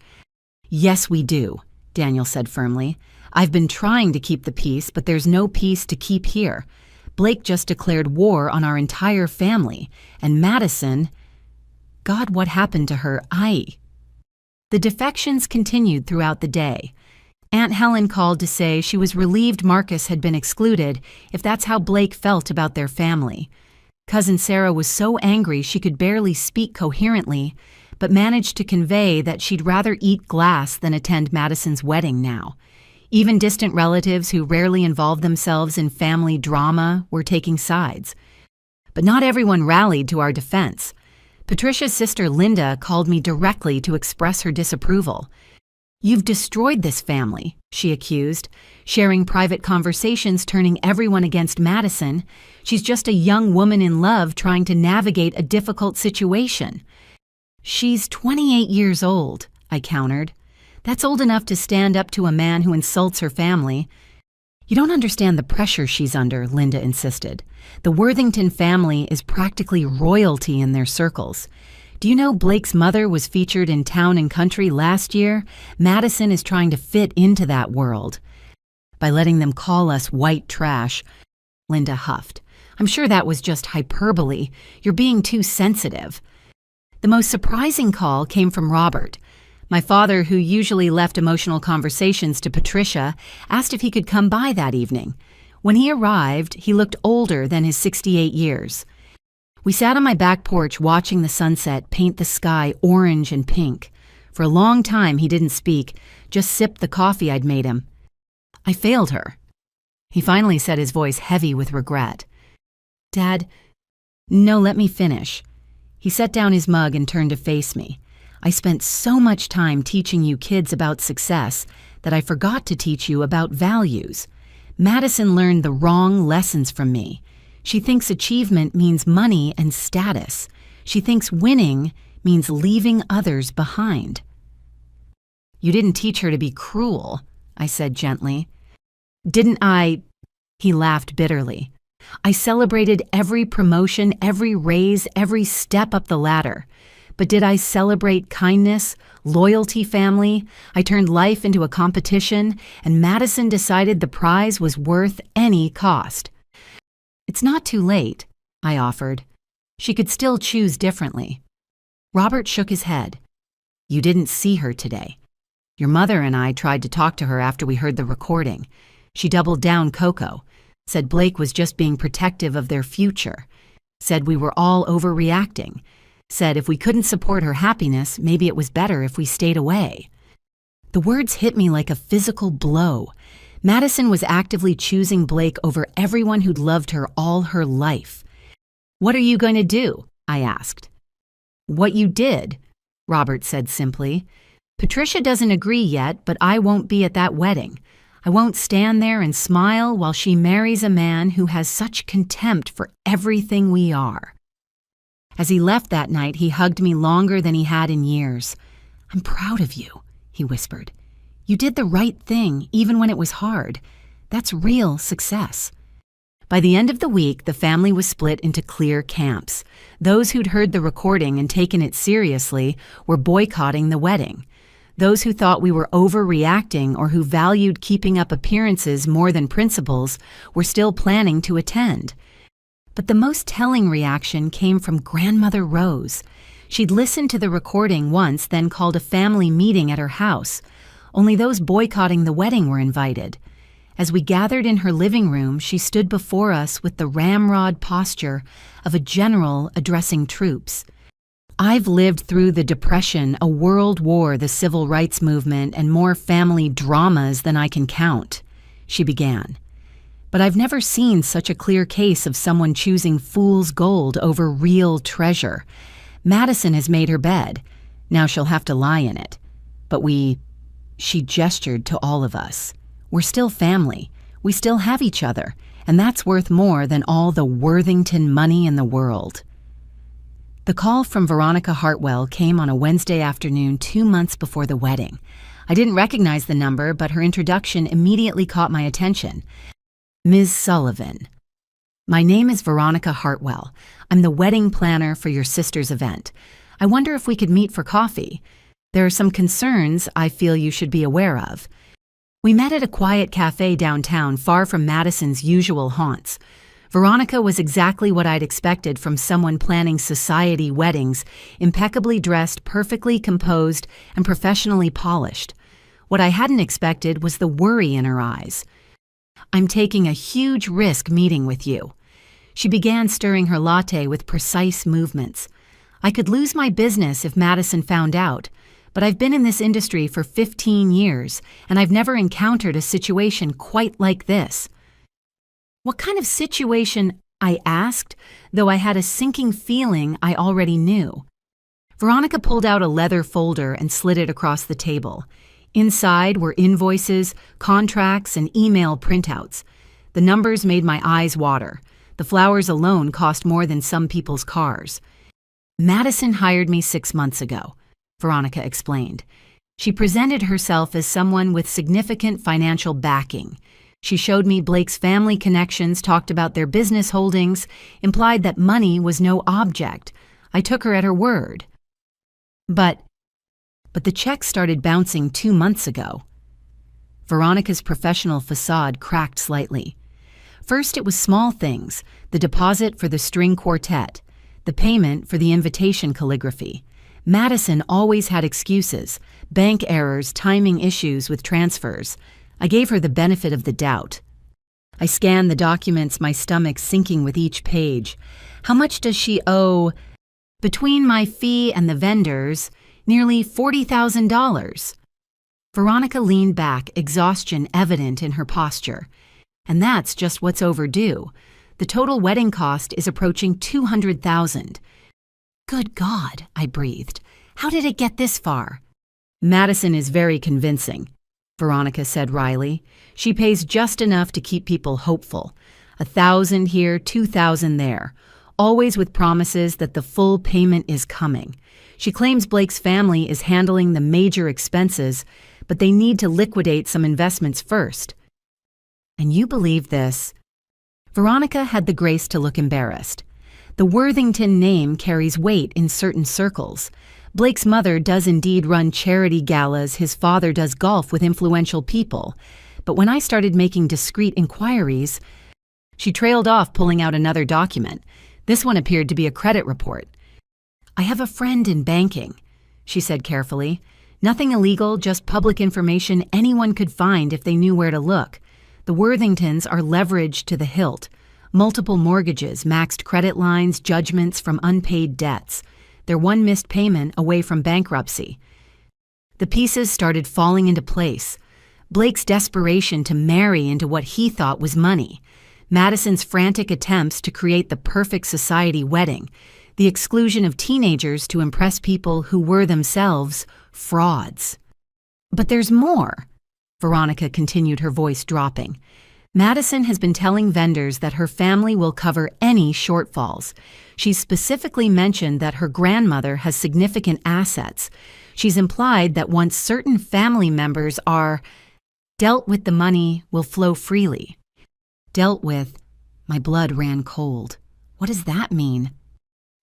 "Yes, we do," Daniel said firmly. "I've been trying to keep the peace, but there's no peace to keep here. Blake just declared war on our entire family, and Madison... God, what happened to her? The defections continued throughout the day. Aunt Helen called to say she was relieved Marcus had been excluded, if that's how Blake felt about their family. Cousin Sarah was so angry she could barely speak coherently, but managed to convey that she'd rather eat glass than attend Madison's wedding now. Even distant relatives who rarely involved themselves in family drama were taking sides. But not everyone rallied to our defense. Patricia's sister Linda called me directly to express her disapproval. "You've destroyed this family," she accused, sharing private conversations turning everyone against Madison. "She's just a young woman in love trying to navigate a difficult situation." "She's 28 years old," I countered. "That's old enough to stand up to a man who insults her family." "You don't understand the pressure she's under," Linda insisted. "The Worthington family is practically royalty in their circles. Do you know Blake's mother was featured in Town and Country last year? Madison is trying to fit into that world." "By letting them call us white trash," Linda huffed. "I'm sure that was just hyperbole. You're being too sensitive." The most surprising call came from Robert. My father, who usually left emotional conversations to Patricia, asked if he could come by that evening. When he arrived, he looked older than his 68 years. We sat on my back porch watching the sunset paint the sky orange and pink. For a long time he didn't speak, just sipped the coffee I'd made him. "I failed her." He finally said, his voice heavy with regret. "Dad, no, let me finish." He set down his mug and turned to face me. "I spent so much time teaching you kids about success that I forgot to teach you about values. Madison learned the wrong lessons from me. She thinks achievement means money and status. She thinks winning means leaving others behind." "You didn't teach her to be cruel," I said gently. "Didn't I?" He laughed bitterly. "I celebrated every promotion, every raise, every step up the ladder. But did I celebrate kindness, loyalty, family? I turned life into a competition, and Madison decided the prize was worth any cost." "It's not too late," I offered. "She could still choose differently." Robert shook his head. "You didn't see her today. Your mother and I tried to talk to her after we heard the recording. She doubled down Coco, said Blake was just being protective of their future, said we were all overreacting, said if we couldn't support her happiness, maybe it was better if we stayed away. The words hit me like a physical blow. Madison was actively choosing Blake over everyone who'd loved her all her life. "What are you going to do?" I asked. "What you did," Robert said simply. "Patricia doesn't agree yet, but I won't be at that wedding. I won't stand there and smile while she marries a man who has such contempt for everything we are." As he left that night, he hugged me longer than he had in years. "I'm proud of you," he whispered. "You did the right thing, even when it was hard. That's real success." By the end of the week, the family was split into clear camps. Those who'd heard the recording and taken it seriously were boycotting the wedding. Those who thought we were overreacting or who valued keeping up appearances more than principles were still planning to attend. But the most telling reaction came from Grandmother Rose. She'd listened to the recording once, then called a family meeting at her house. Only those boycotting the wedding were invited. As we gathered in her living room, she stood before us with the ramrod posture of a general addressing troops. "I've lived through the Depression, a world war, the civil rights movement, and more family dramas than I can count," she began. "But I've never seen such a clear case of someone choosing fool's gold over real treasure. Madison has made her bed. Now she'll have to lie in it. But she gestured to all of us. We're still family. We still have each other, and that's worth more than all the Worthington money in the world." The call from Veronica Hartwell came on a Wednesday afternoon 2 months before the wedding. I didn't recognize the number, but her introduction immediately caught my attention. "Ms. Sullivan. My name is Veronica Hartwell. I'm the wedding planner for your sister's event. I wonder if we could meet for coffee. There are some concerns I feel you should be aware of." We met at a quiet cafe downtown, far from Madison's usual haunts. Veronica was exactly what I'd expected from someone planning society weddings, impeccably dressed, perfectly composed, and professionally polished. What I hadn't expected was the worry in her eyes. "I'm taking a huge risk meeting with you." She began stirring her latte with precise movements. "I could lose my business if Madison found out, but I've been in this industry for 15 years, and I've never encountered a situation quite like this." "What kind of situation?" I asked, though I had a sinking feeling I already knew. Veronica pulled out a leather folder and slid it across the table. Inside were invoices, contracts, and email printouts. The numbers made my eyes water. The flowers alone cost more than some people's cars. "Madison hired me 6 months ago," Veronica explained. She presented herself as someone with significant financial backing. She showed me Blake's family connections, talked about their business holdings, implied that money was no object. I took her at her word. But the check started bouncing 2 months ago." Veronica's professional facade cracked slightly. "First, it was small things: the deposit for the string quartet, the payment for the invitation calligraphy. Madison always had excuses: bank errors, timing issues with transfers. I gave her the benefit of the doubt. I scanned the documents, my stomach sinking with each page. How much does she owe? Between my fee and the vendors, nearly $40,000. Veronica leaned back, exhaustion evident in her posture. "And that's just what's overdue. The total wedding cost is approaching $200,000. "Good God," I breathed. "How did it get this far?" "Madison is very convincing," Veronica said wryly. "She pays just enough to keep people hopeful. 1,000 here, 2,000 there, always with promises that the full payment is coming. She claims Blake's family is handling the major expenses, but they need to liquidate some investments first." "And you believe this?" Veronica had the grace to look embarrassed. "The Worthington name carries weight in certain circles. Blake's mother does indeed run charity galas, his father does golf with influential people. But when I started making discreet inquiries..." She trailed off, pulling out another document. This one appeared to be a credit report. "I have a friend in banking," she said carefully. Nothing illegal, just public information anyone could find if they knew where to look. The Worthingtons are leveraged to the hilt. Multiple mortgages, maxed credit lines, judgments from unpaid debts. They're one missed payment away from bankruptcy. The pieces started falling into place. Blake's desperation to marry into what he thought was money. Madison's frantic attempts to create the perfect society wedding. The exclusion of teenagers to impress people who were themselves frauds. But there's more. Veronica continued, her voice dropping. Madison has been telling vendors that her family will cover any shortfalls. She's specifically mentioned that her grandmother has significant assets. She's implied that once certain family members are dealt with, the money will flow freely. Dealt with. My blood ran cold. What does that mean?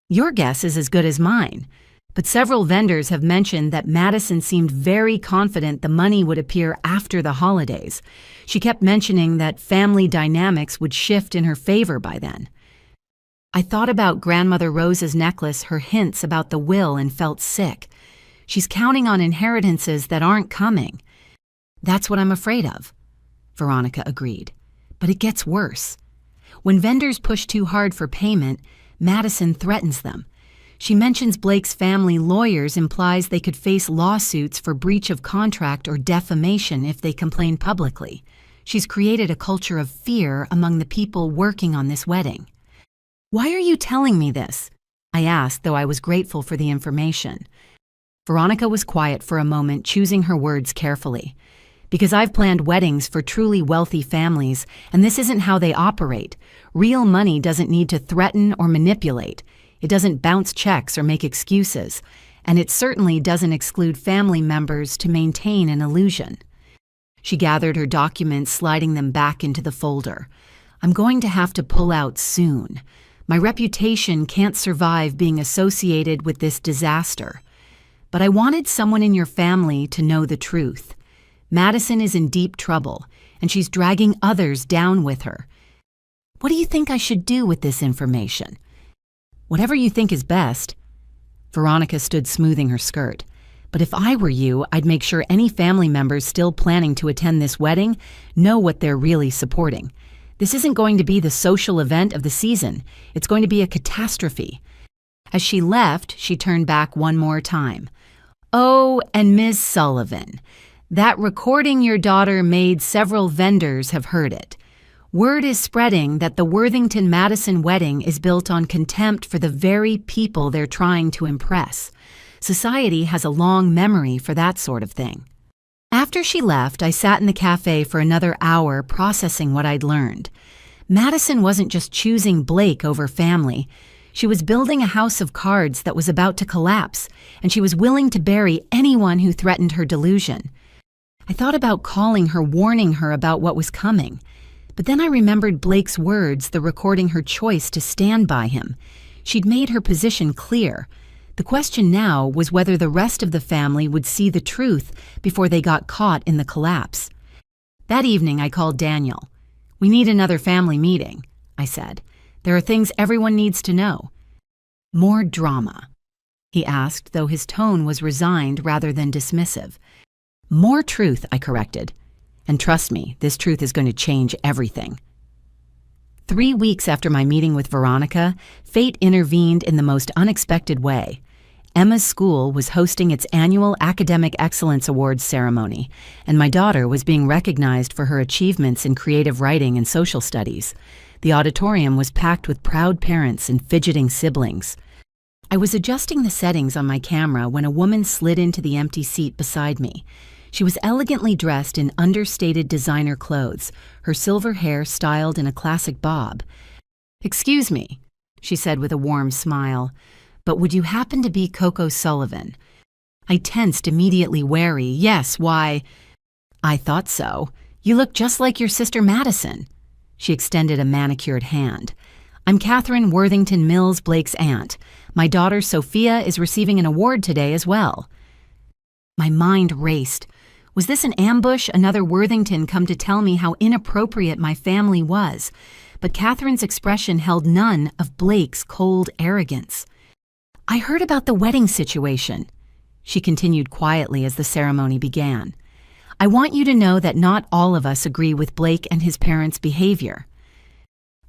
Your guess is as good as mine. But several vendors have mentioned that Madison seemed very confident the money would appear after the holidays. She kept mentioning that family dynamics would shift in her favor by then. I thought about Grandmother Rose's necklace, her hints about the will, and felt sick. She's counting on inheritances that aren't coming. That's what I'm afraid of, Veronica agreed. But it gets worse. When vendors push too hard for payment, Madison threatens them. She mentions Blake's family lawyers, implies they could face lawsuits for breach of contract or defamation if they complain publicly. She's created a culture of fear among the people working on this wedding. Why are you telling me this? I asked, though I was grateful for the information. Veronica was quiet for a moment, choosing her words carefully. Because I've planned weddings for truly wealthy families, and this isn't how they operate. Real money doesn't need to threaten or manipulate. It doesn't bounce checks or make excuses, and it certainly doesn't exclude family members to maintain an illusion. She gathered her documents, sliding them back into the folder. I'm going to have to pull out soon. My reputation can't survive being associated with this disaster. But I wanted someone in your family to know the truth. Madison is in deep trouble, and she's dragging others down with her. What do you think I should do with this information? Whatever you think is best. Veronica stood smoothing her skirt. But if I were you, I'd make sure any family members still planning to attend this wedding know what they're really supporting. This isn't going to be the social event of the season. It's going to be a catastrophe. As she left, she turned back one more time. Oh, and Ms. Sullivan, that recording your daughter made, several vendors have heard it. Word is spreading that the Worthington-Madison wedding is built on contempt for the very people they're trying to impress. Society has a long memory for that sort of thing. After she left, I sat in the cafe for another hour processing what I'd learned. Madison wasn't just choosing Blake over family. She was building a house of cards that was about to collapse, and she was willing to bury anyone who threatened her delusion. I thought about calling her, warning her about what was coming. But then I remembered Blake's words, the recording her choice to stand by him. She'd made her position clear. The question now was whether the rest of the family would see the truth before they got caught in the collapse. That evening, I called Daniel. "We need another family meeting," I said. "There are things everyone needs to know." "More drama?" he asked, though his tone was resigned rather than dismissive. "More truth," I corrected. "And trust me, this truth is going to change everything." 3 weeks after my meeting with Veronica, fate intervened in the most unexpected way. Emma's school was hosting its annual Academic Excellence Awards ceremony, and my daughter was being recognized for her achievements in creative writing and social studies. The auditorium was packed with proud parents and fidgeting siblings. I was adjusting the settings on my camera when a woman slid into the empty seat beside me. She was elegantly dressed in understated designer clothes, her silver hair styled in a classic bob. "Excuse me," she said with a warm smile, "but would you happen to be Coco Sullivan?" I tensed, immediately wary. "Yes, why?" "I thought so. You look just like your sister Madison." She extended a manicured hand. "I'm Catherine Worthington Mills, Blake's aunt. My daughter Sophia is receiving an award today as well." My mind raced. Was this an ambush, another Worthington come to tell me how inappropriate my family was? But Catherine's expression held none of Blake's cold arrogance. "I heard about the wedding situation," she continued quietly as the ceremony began. "I want you to know that not all of us agree with Blake and his parents' behavior."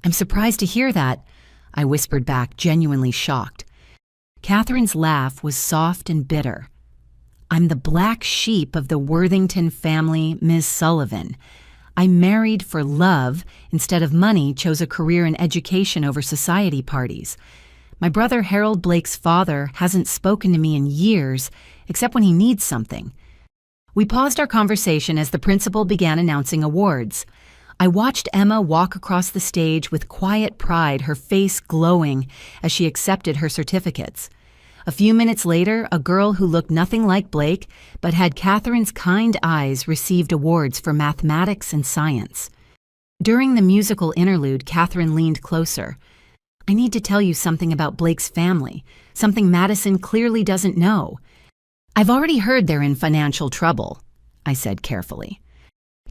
"I'm surprised to hear that," I whispered back, genuinely shocked. Catherine's laugh was soft and bitter. "I'm the black sheep of the Worthington family, Ms. Sullivan. I married for love instead of money, chose a career in education over society parties. My brother Harold Blake's father hasn't spoken to me in years, except when he needs something." We paused our conversation as the principal began announcing awards. I watched Emma walk across the stage with quiet pride, her face glowing as she accepted her certificates. A few minutes later, a girl who looked nothing like Blake but had Catherine's kind eyes received awards for mathematics and science. During the musical interlude, Catherine leaned closer. "I need to tell you something about Blake's family, something Madison clearly doesn't know." "I've already heard they're in financial trouble," I said carefully.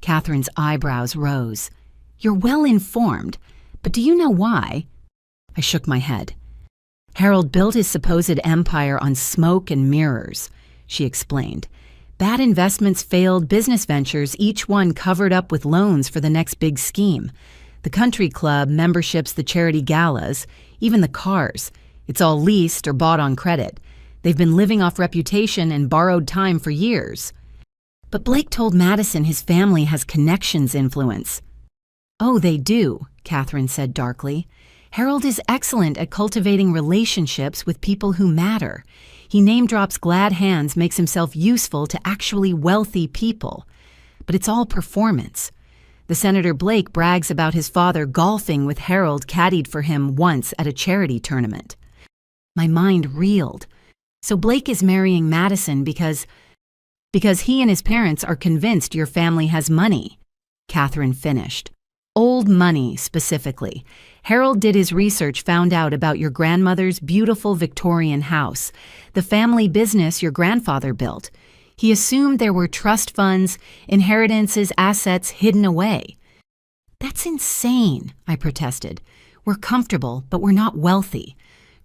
Catherine's eyebrows rose. "You're well informed, but do you know why?" I shook my head. "Harold built his supposed empire on smoke and mirrors," she explained. "Bad investments, failed business ventures, each one covered up with loans for the next big scheme. The country club, memberships, the charity galas, even the cars. It's all leased or bought on credit. They've been living off reputation and borrowed time for years." "But Blake told Madison his family has connections influence." "Oh, they do," Catherine said darkly. "Harold is excellent at cultivating relationships with people who matter. He name-drops glad hands, makes himself useful to actually wealthy people. But it's all performance. The Senator Blake brags about his father golfing with Harold, caddied for him once at a charity tournament." My mind reeled. "So Blake is marrying Madison because he and his parents are convinced your family has money," Catherine finished. "Old money, specifically. Harold did his research, found out about your grandmother's beautiful Victorian house, the family business your grandfather built. He assumed there were trust funds, inheritances, assets hidden away." "That's insane," I protested. "We're comfortable, but we're not wealthy.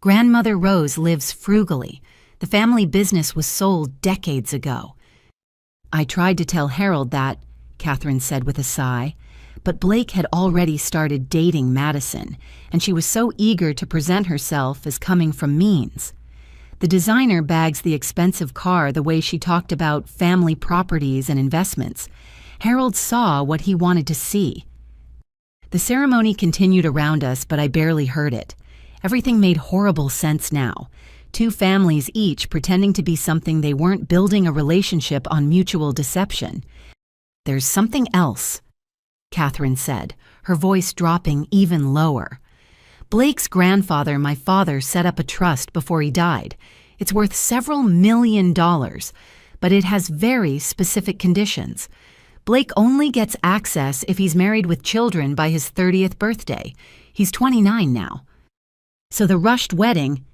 Grandmother Rose lives frugally. The family business was sold decades ago." "I tried to tell Harold that," Catherine said with a sigh, "but Blake had already started dating Madison, and she was so eager to present herself as coming from means. The designer bags the expensive car the way she talked about family properties and investments. Harold saw what he wanted to see." The ceremony continued around us, but I barely heard it. Everything made horrible sense now. Two families each pretending to be something they weren't, building a relationship on mutual deception. "There's something else," Catherine said, her voice dropping even lower. "Blake's grandfather, my father, set up a trust before he died. It's worth several $million, but it has very specific conditions. Blake only gets access if he's married with children by his 30th birthday. He's 29 now. So the rushed wedding—"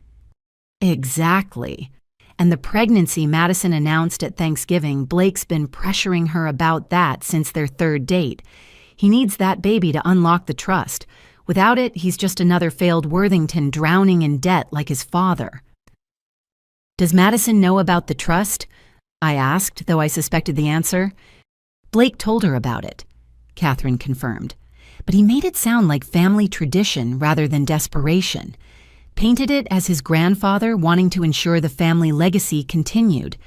"Exactly. And the pregnancy Madison announced at Thanksgiving, Blake's been pressuring her about that since their third date. He needs that baby to unlock the trust. Without it, he's just another failed Worthington drowning in debt like his father." "Does Madison know about the trust?" I asked, though I suspected the answer. "Blake told her about it," Catherine confirmed. "But he made it sound like family tradition rather than desperation. Painted it as his grandfather wanting to ensure the family legacy continued.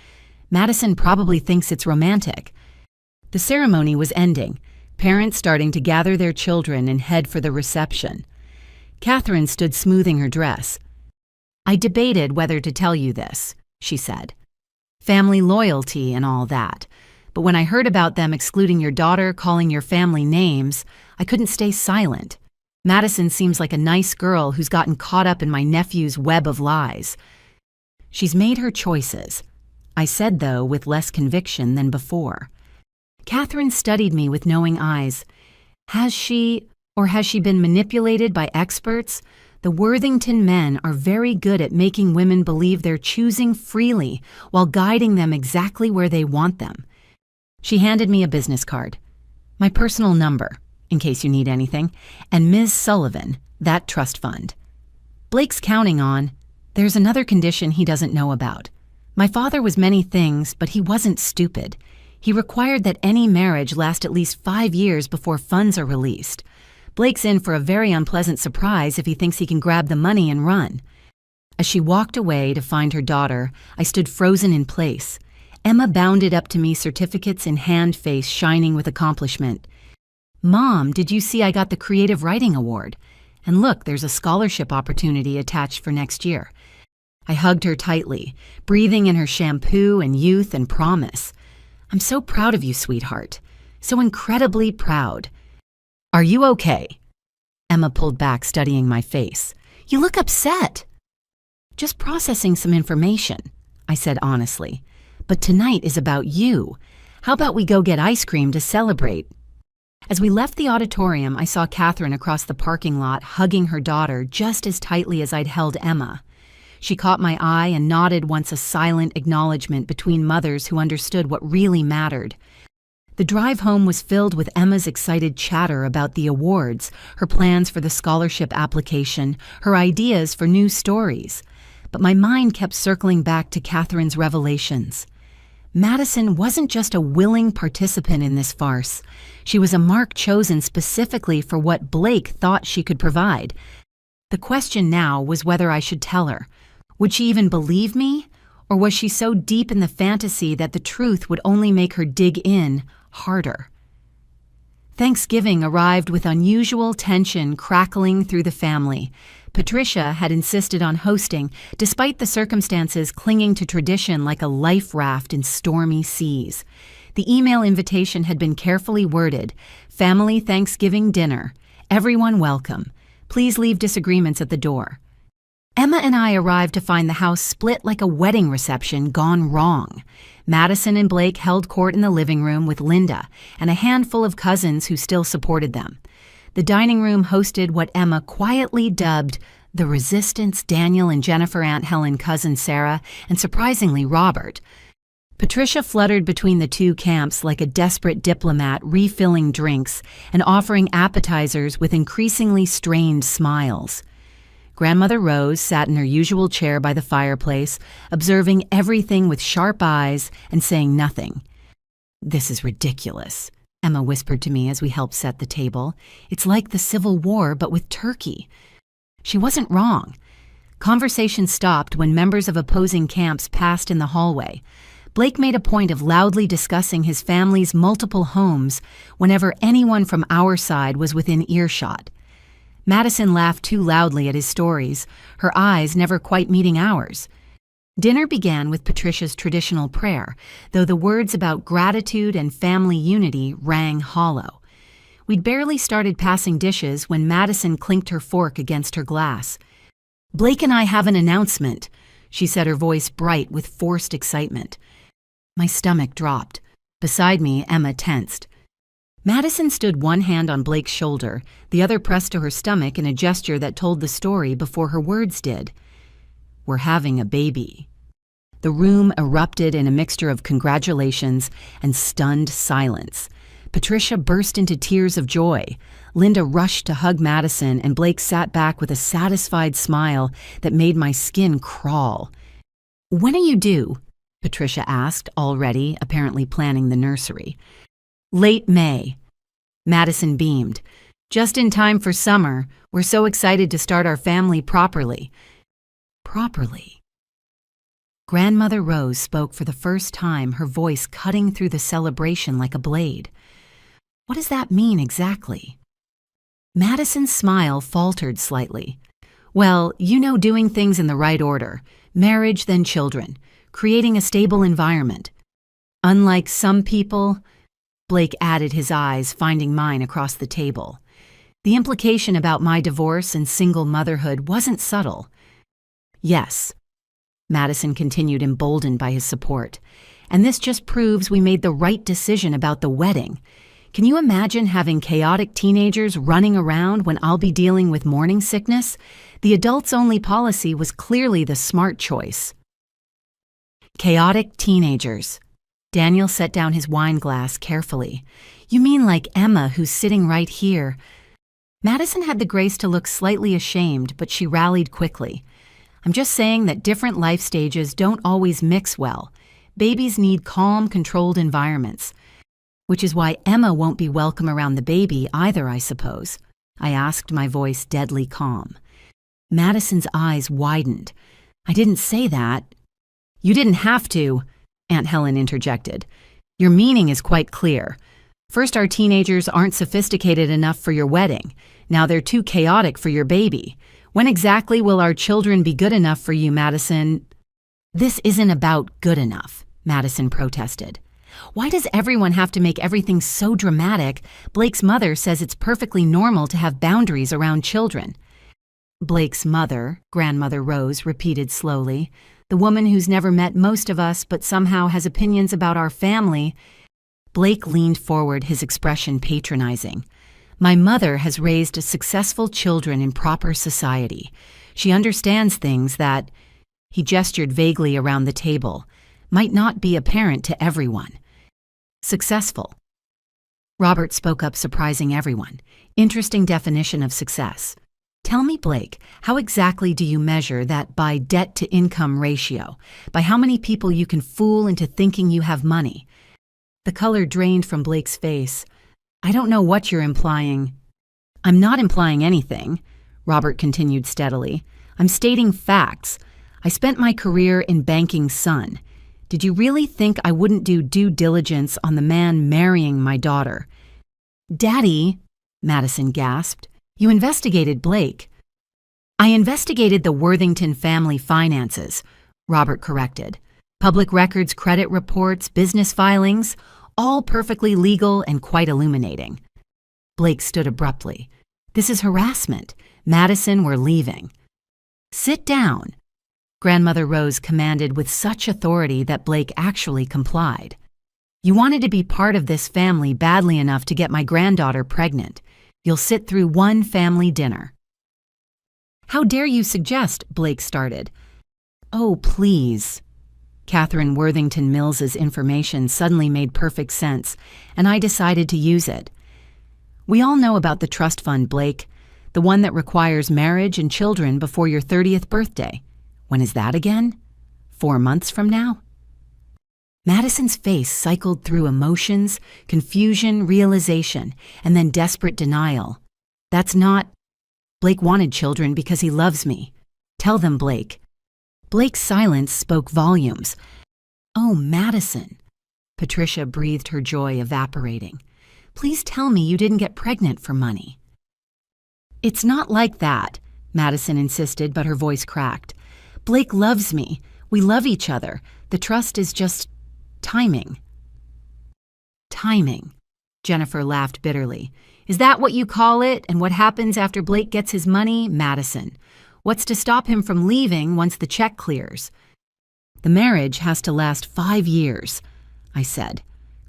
Madison probably thinks it's romantic." The ceremony was ending, parents starting to gather their children and head for the reception. Catherine stood smoothing her dress. "I debated whether to tell you this," she said. "Family loyalty and all that. But when I heard about them excluding your daughter, calling your family names, I couldn't stay silent. Madison seems like a nice girl who's gotten caught up in my nephew's web of lies. She's made her choices," I said, though, with less conviction than before. Catherine studied me with knowing eyes. Has she been manipulated by experts? The Worthington men are very good at making women believe they're choosing freely while guiding them exactly where they want them. She handed me a business card. "My personal number, in case you need anything, and Ms. Sullivan, that trust fund. Blake's counting on—" "There's another condition he doesn't know about. My father was many things, but he wasn't stupid. He required that any marriage last at least 5 years before funds are released. Blake's in for a very unpleasant surprise if he thinks he can grab the money and run. As she walked away to find her daughter, I stood frozen in place. Emma bounded up to me, certificates in hand, face shining with accomplishment. "Mom, did you see I got the Creative Writing Award? And look, there's a scholarship opportunity attached for next year." I hugged her tightly, breathing in her shampoo and youth and promise. "I'm so proud of you, sweetheart. So incredibly proud." "Are you okay?" Emma pulled back, studying my face. "You look upset." "Just processing some information," I said honestly. "But tonight is about you. How about we go get ice cream to celebrate?" As we left the auditorium, I saw Catherine across the parking lot hugging her daughter just as tightly as I'd held Emma. She caught my eye and nodded once, a silent acknowledgement between mothers who understood what really mattered. The drive home was filled with Emma's excited chatter about the awards, her plans for the scholarship application, her ideas for new stories. But my mind kept circling back to Catherine's revelations. Madison wasn't just a willing participant in this farce. She was a mark chosen specifically for what Blake thought she could provide. The question now was whether I should tell her. Would she even believe me? Or was she so deep in the fantasy that the truth would only make her dig in harder? Thanksgiving arrived with unusual tension crackling through the family. Patricia had insisted on hosting, despite the circumstances clinging to tradition like a life raft in stormy seas. The email invitation had been carefully worded: "Family Thanksgiving dinner. Everyone welcome. Please leave disagreements at the door." Emma and I arrived to find the house split like a wedding reception gone wrong. Madison and Blake held court in the living room with Linda and a handful of cousins who still supported them. The dining room hosted what Emma quietly dubbed the Resistance: Daniel and Jennifer, Aunt Helen, cousin Sarah, and surprisingly Robert. Patricia fluttered between the two camps like a desperate diplomat, refilling drinks and offering appetizers with increasingly strained smiles. Grandmother Rose sat in her usual chair by the fireplace, observing everything with sharp eyes and saying nothing. "This is ridiculous," Emma whispered to me as we helped set the table. "It's like the Civil War, but with turkey." She wasn't wrong. Conversation stopped when members of opposing camps passed in the hallway. Blake made a point of loudly discussing his family's multiple homes whenever anyone from our side was within earshot. Madison laughed too loudly at his stories, her eyes never quite meeting ours. Dinner began with Patricia's traditional prayer, though the words about gratitude and family unity rang hollow. We'd barely started passing dishes when Madison clinked her fork against her glass. "Blake and I have an announcement," she said, her voice bright with forced excitement. My stomach dropped. Beside me, Emma tensed. Madison stood one hand on Blake's shoulder, the other pressed to her stomach in a gesture that told the story before her words did. "We're having a baby." The room erupted in a mixture of congratulations and stunned silence. Patricia burst into tears of joy. Linda rushed to hug Madison, and Blake sat back with a satisfied smile that made my skin crawl. "When are you due?" Patricia asked, already apparently planning the nursery. "Late May." Madison beamed. "Just in time for summer. We're so excited to start our family properly." Properly. Grandmother Rose spoke for the first time, her voice cutting through the celebration like a blade. "What does that mean exactly?" Madison's smile faltered slightly. "Well, you know, doing things in the right order. Marriage, then children. Creating a stable environment. Unlike some people," Blake added, his eyes finding mine across the table. The implication about my divorce and single motherhood wasn't subtle. "Yes," Madison continued, emboldened by his support. "And this just proves we made the right decision about the wedding. Can you imagine having chaotic teenagers running around when I'll be dealing with morning sickness? The adults-only policy was clearly the smart choice." Chaotic teenagers. Daniel set down his wine glass carefully. "You mean like Emma, who's sitting right here?" Madison had the grace to look slightly ashamed, but she rallied quickly. I'm just saying that different life stages don't always mix well. Babies need calm, controlled environments. Which is why Emma won't be welcome around the baby either, I suppose. I asked, my voice deadly calm. Madison's eyes widened. I didn't say that. You didn't have to, Aunt Helen interjected. Your meaning is quite clear. First, our teenagers aren't sophisticated enough for your wedding. Now they're too chaotic for your baby. When exactly will our children be good enough for you, Madison? This isn't about good enough, Madison protested. Why does everyone have to make everything so dramatic? Blake's mother says it's perfectly normal to have boundaries around children. Blake's mother, Grandmother Rose repeated slowly, the woman who's never met most of us but somehow has opinions about our family. Blake leaned forward, his expression patronizing. My mother has raised successful children in proper society. She understands things that, he gestured vaguely around the table, might not be apparent to everyone. Successful. Robert spoke up, surprising everyone. Interesting definition of success. Tell me, Blake, how exactly do you measure that by debt-to-income ratio? By how many people you can fool into thinking you have money? The color drained from Blake's face. I don't know what you're implying. I'm not implying anything, Robert continued steadily. I'm stating facts. I spent my career in banking, son. Did you really think I wouldn't do due diligence on the man marrying my daughter? Daddy, Madison gasped, you investigated Blake. I investigated the Worthington family finances, Robert corrected. Public records, credit reports, business filings, all perfectly legal and quite illuminating. Blake stood abruptly. This is harassment. Madison, we're leaving. Sit down, Grandmother Rose commanded with such authority that Blake actually complied. You wanted to be part of this family badly enough to get my granddaughter pregnant. You'll sit through one family dinner. How dare you suggest, Blake started. Oh, please. Catherine Worthington Mills's information suddenly made perfect sense, and I decided to use it. We all know about the trust fund, Blake, the one that requires marriage and children before your 30th birthday. When is that again? 4 months from now? Madison's face cycled through emotions, confusion, realization, and then desperate denial. That's not... Blake wanted children because he loves me. Tell them, Blake. Blake's silence spoke volumes. Oh, Madison. Patricia breathed, her joy evaporating. Please tell me you didn't get pregnant for money. It's not like that, Madison insisted, but her voice cracked. Blake loves me. We love each other. The trust is just timing. Timing, Jennifer laughed bitterly. Is that what you call it? And what happens after Blake gets his money? Madison. What's to stop him from leaving once the check clears? The marriage has to last 5 years, I said,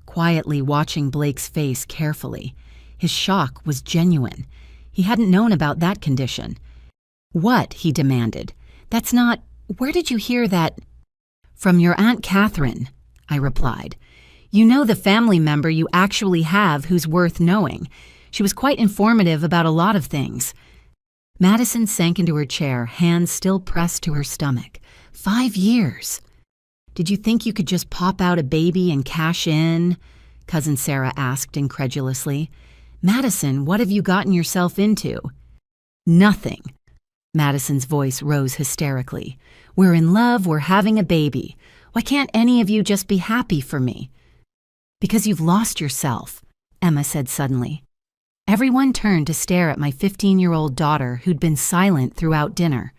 quietly watching Blake's face carefully. His shock was genuine. He hadn't known about that condition. What? He demanded. That's not... Where did you hear that? From your Aunt Catherine, I replied. You know the family member you actually have who's worth knowing. She was quite informative about a lot of things. Madison sank into her chair, hands still pressed to her stomach. 5 years. Did you think you could just pop out a baby and cash in? Cousin Sarah asked incredulously. Madison, what have you gotten yourself into? Nothing. Madison's voice rose hysterically. We're in love, we're having a baby. Why can't any of you just be happy for me? Because you've lost yourself, Emma said suddenly. Everyone turned to stare at my 15-year-old daughter who'd been silent throughout dinner.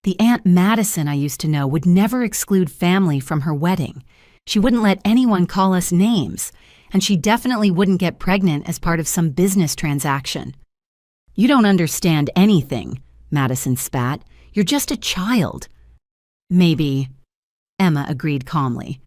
The Aunt Madison I used to know would never exclude family from her wedding. She wouldn't let anyone call us names, and she definitely wouldn't get pregnant as part of some business transaction. You don't understand anything, Madison spat. You're just a child. Maybe, Emma agreed calmly.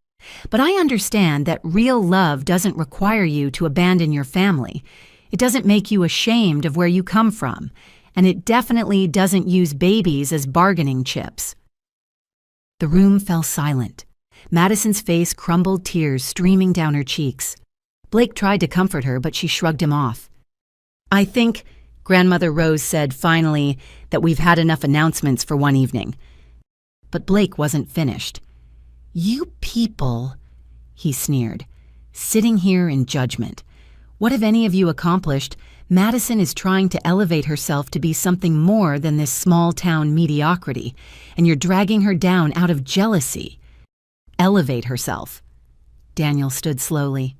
But I understand that real love doesn't require you to abandon your family. It doesn't make you ashamed of where you come from, and it definitely doesn't use babies as bargaining chips. The room fell silent. Madison's face crumbled, tears streaming down her cheeks. Blake tried to comfort her, but she shrugged him off. I think, Grandmother Rose said finally, that we've had enough announcements for one evening. But Blake wasn't finished. "You people," he sneered, "sitting here in judgment. What have any of you accomplished? Madison is trying to elevate herself to be something more than this small-town mediocrity, and you're dragging her down out of jealousy." Elevate herself. Daniel stood slowly.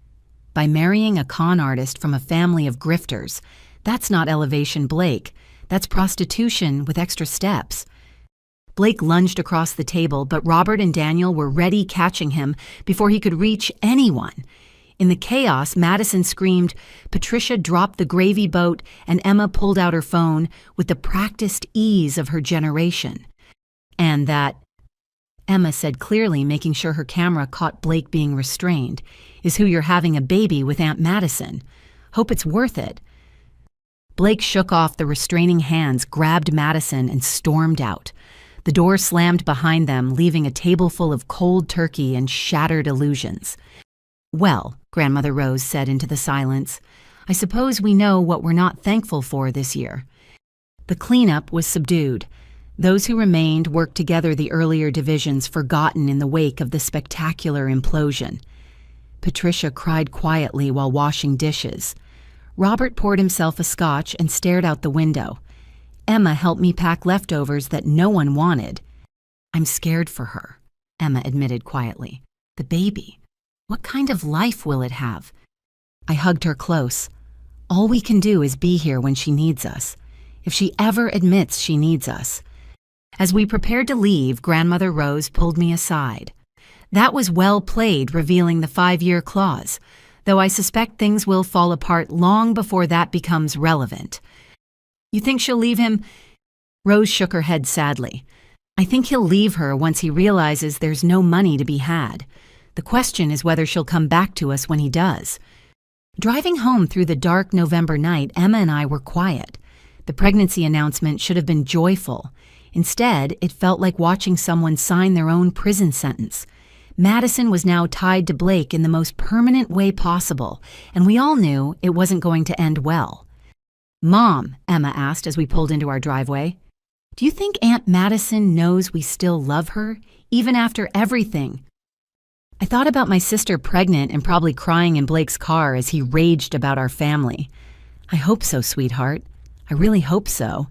By marrying a con artist from a family of grifters. That's not elevation, Blake. That's prostitution with extra steps. Blake lunged across the table, but Robert and Daniel were ready, catching him before he could reach anyone. In the chaos, Madison screamed, Patricia dropped the gravy boat, and Emma pulled out her phone with the practiced ease of her generation. "And that," Emma said clearly, making sure her camera caught Blake being restrained, "is who you're having a baby with Aunt Madison. Hope it's worth it." Blake shook off the restraining hands, grabbed Madison, and stormed out. The door slammed behind them, leaving a table full of cold turkey and shattered illusions. "Well," Grandmother Rose said into the silence, "I suppose we know what we're not thankful for this year." The cleanup was subdued. Those who remained worked together the earlier divisions forgotten in the wake of the spectacular implosion. Patricia cried quietly while washing dishes. Robert poured himself a scotch and stared out the window. Emma helped me pack leftovers that no one wanted. "I'm scared for her," Emma admitted quietly. "The baby. What kind of life will it have?" I hugged her close. "All we can do is be here when she needs us, if she ever admits she needs us." As we prepared to leave, Grandmother Rose pulled me aside. "That was well played, revealing the 5-year clause, though I suspect things will fall apart long before that becomes relevant." "You think she'll leave him?" Rose shook her head sadly. "I think he'll leave her once he realizes there's no money to be had. The question is whether she'll come back to us when he does." Driving home through the dark November night, Emma and I were quiet. The pregnancy announcement should have been joyful. Instead, it felt like watching someone sign their own prison sentence. Madison was now tied to Blake in the most permanent way possible, and we all knew it wasn't going to end well. "Mom," Emma asked as we pulled into our driveway, "do you think Aunt Madison knows we still love her, even after everything?" I thought about my sister pregnant and probably crying in Blake's car as he raged about our family. "I hope so, sweetheart. I really hope so."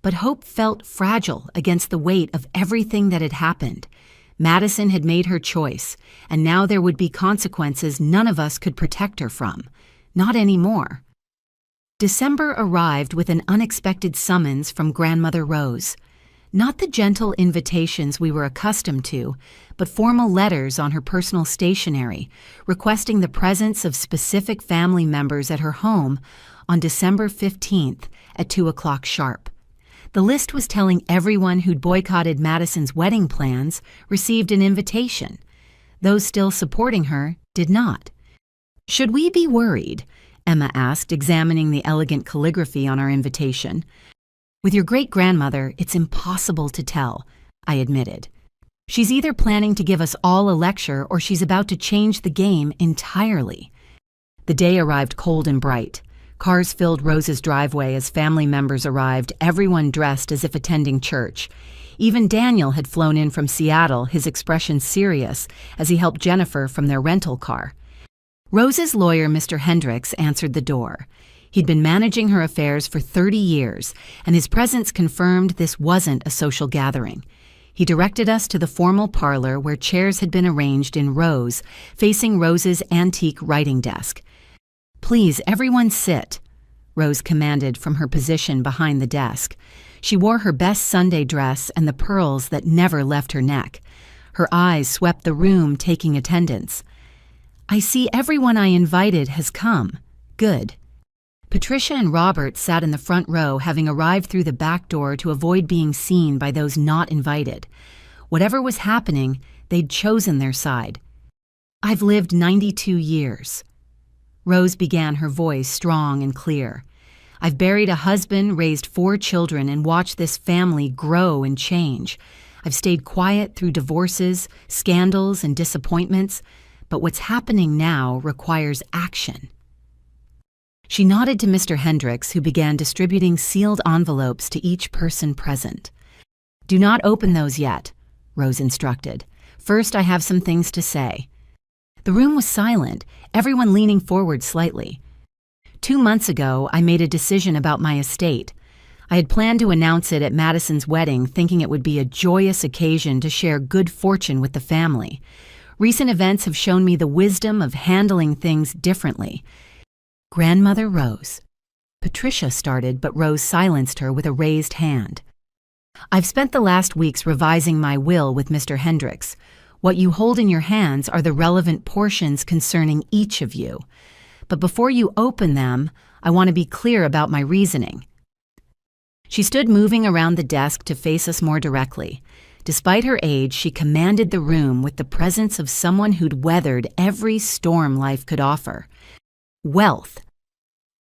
But hope felt fragile against the weight of everything that had happened. Madison had made her choice, and now there would be consequences none of us could protect her from. Not anymore. December arrived with an unexpected summons from Grandmother Rose. Not the gentle invitations we were accustomed to, but formal letters on her personal stationery, requesting the presence of specific family members at her home on December 15th at 2 o'clock sharp. The list was telling everyone who'd boycotted Madison's wedding plans received an invitation. Those still supporting her did not. "Should we be worried?" Emma asked, examining the elegant calligraphy on our invitation. "With your great-grandmother, it's impossible to tell," I admitted. "She's either planning to give us all a lecture or she's about to change the game entirely." The day arrived cold and bright. Cars filled Rose's driveway as family members arrived, everyone dressed as if attending church. Even Daniel had flown in from Seattle, his expression serious, as he helped Jennifer from their rental car. Rose's lawyer, Mr. Hendricks, answered the door. He'd been managing her affairs for 30 years, and his presence confirmed this wasn't a social gathering. He directed us to the formal parlor where chairs had been arranged in rows, facing Rose's antique writing desk. "Please, everyone sit," Rose commanded from her position behind the desk. She wore her best Sunday dress and the pearls that never left her neck. Her eyes swept the room, taking attendance. "I see everyone I invited has come. Good." Patricia and Robert sat in the front row, having arrived through the back door to avoid being seen by those not invited. Whatever was happening, they'd chosen their side. "I've lived 92 years. Rose began, her voice strong and clear. "I've buried a husband, raised 4 children, and watched this family grow and change. I've stayed quiet through divorces, scandals, and disappointments, but what's happening now requires action." She nodded to Mr. Hendricks, who began distributing sealed envelopes to each person present. "Do not open those yet," Rose instructed. "First, I have some things to say." The room was silent, everyone leaning forward slightly. 2 months ago, I made a decision about my estate. I had planned to announce it at Madison's wedding, thinking it would be a joyous occasion to share good fortune with the family. Recent events have shown me the wisdom of handling things differently. Grandmother Rose. Patricia started, but Rose silenced her with a raised hand. "I've spent the last weeks revising my will with Mr. Hendricks. What you hold in your hands are the relevant portions concerning each of you. But before you open them, I want to be clear about my reasoning." She stood moving around the desk to face us more directly. Despite her age, she commanded the room with the presence of someone who'd weathered every storm life could offer. "Wealth,"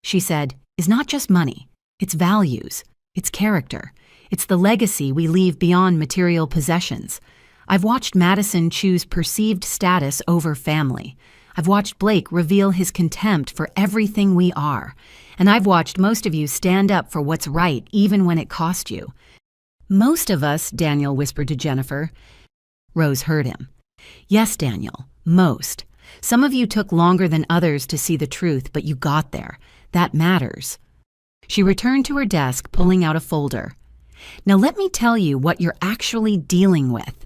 she said, "is not just money. It's values. It's character. It's the legacy we leave beyond material possessions. I've watched Madison choose perceived status over family. I've watched Blake reveal his contempt for everything we are. And I've watched most of you stand up for what's right, even when it cost you." "Most of us," Daniel whispered to Jennifer. Rose heard him. "Yes, Daniel, most. Some of you took longer than others to see the truth, but you got there. That matters." She returned to her desk, pulling out a folder. "Now let me tell you what you're actually dealing with.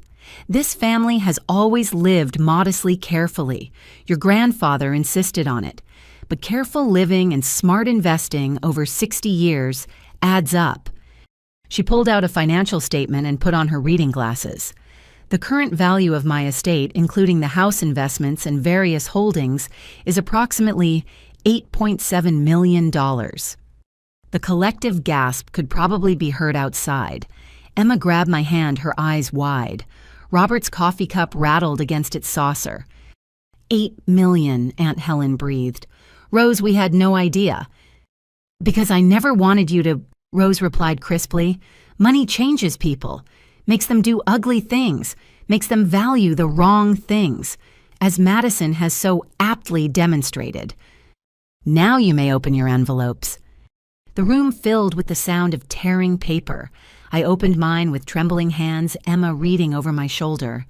This family has always lived modestly carefully. Your grandfather insisted on it. But careful living and smart investing over 60 years adds up." She pulled out a financial statement and put on her reading glasses. "The current value of my estate, including the house investments and various holdings, is approximately $8.7 million. The collective gasp could probably be heard outside. Emma grabbed my hand, her eyes wide. Robert's coffee cup rattled against its saucer. "8 million, Aunt Helen breathed. "Rose, we had no idea." "Because I never wanted you to," Rose replied crisply. "Money changes people, makes them do ugly things, makes them value the wrong things, as Madison has so aptly demonstrated. Now you may open your envelopes." The room filled with the sound of tearing paper. I opened mine with trembling hands, Emma reading over my shoulder.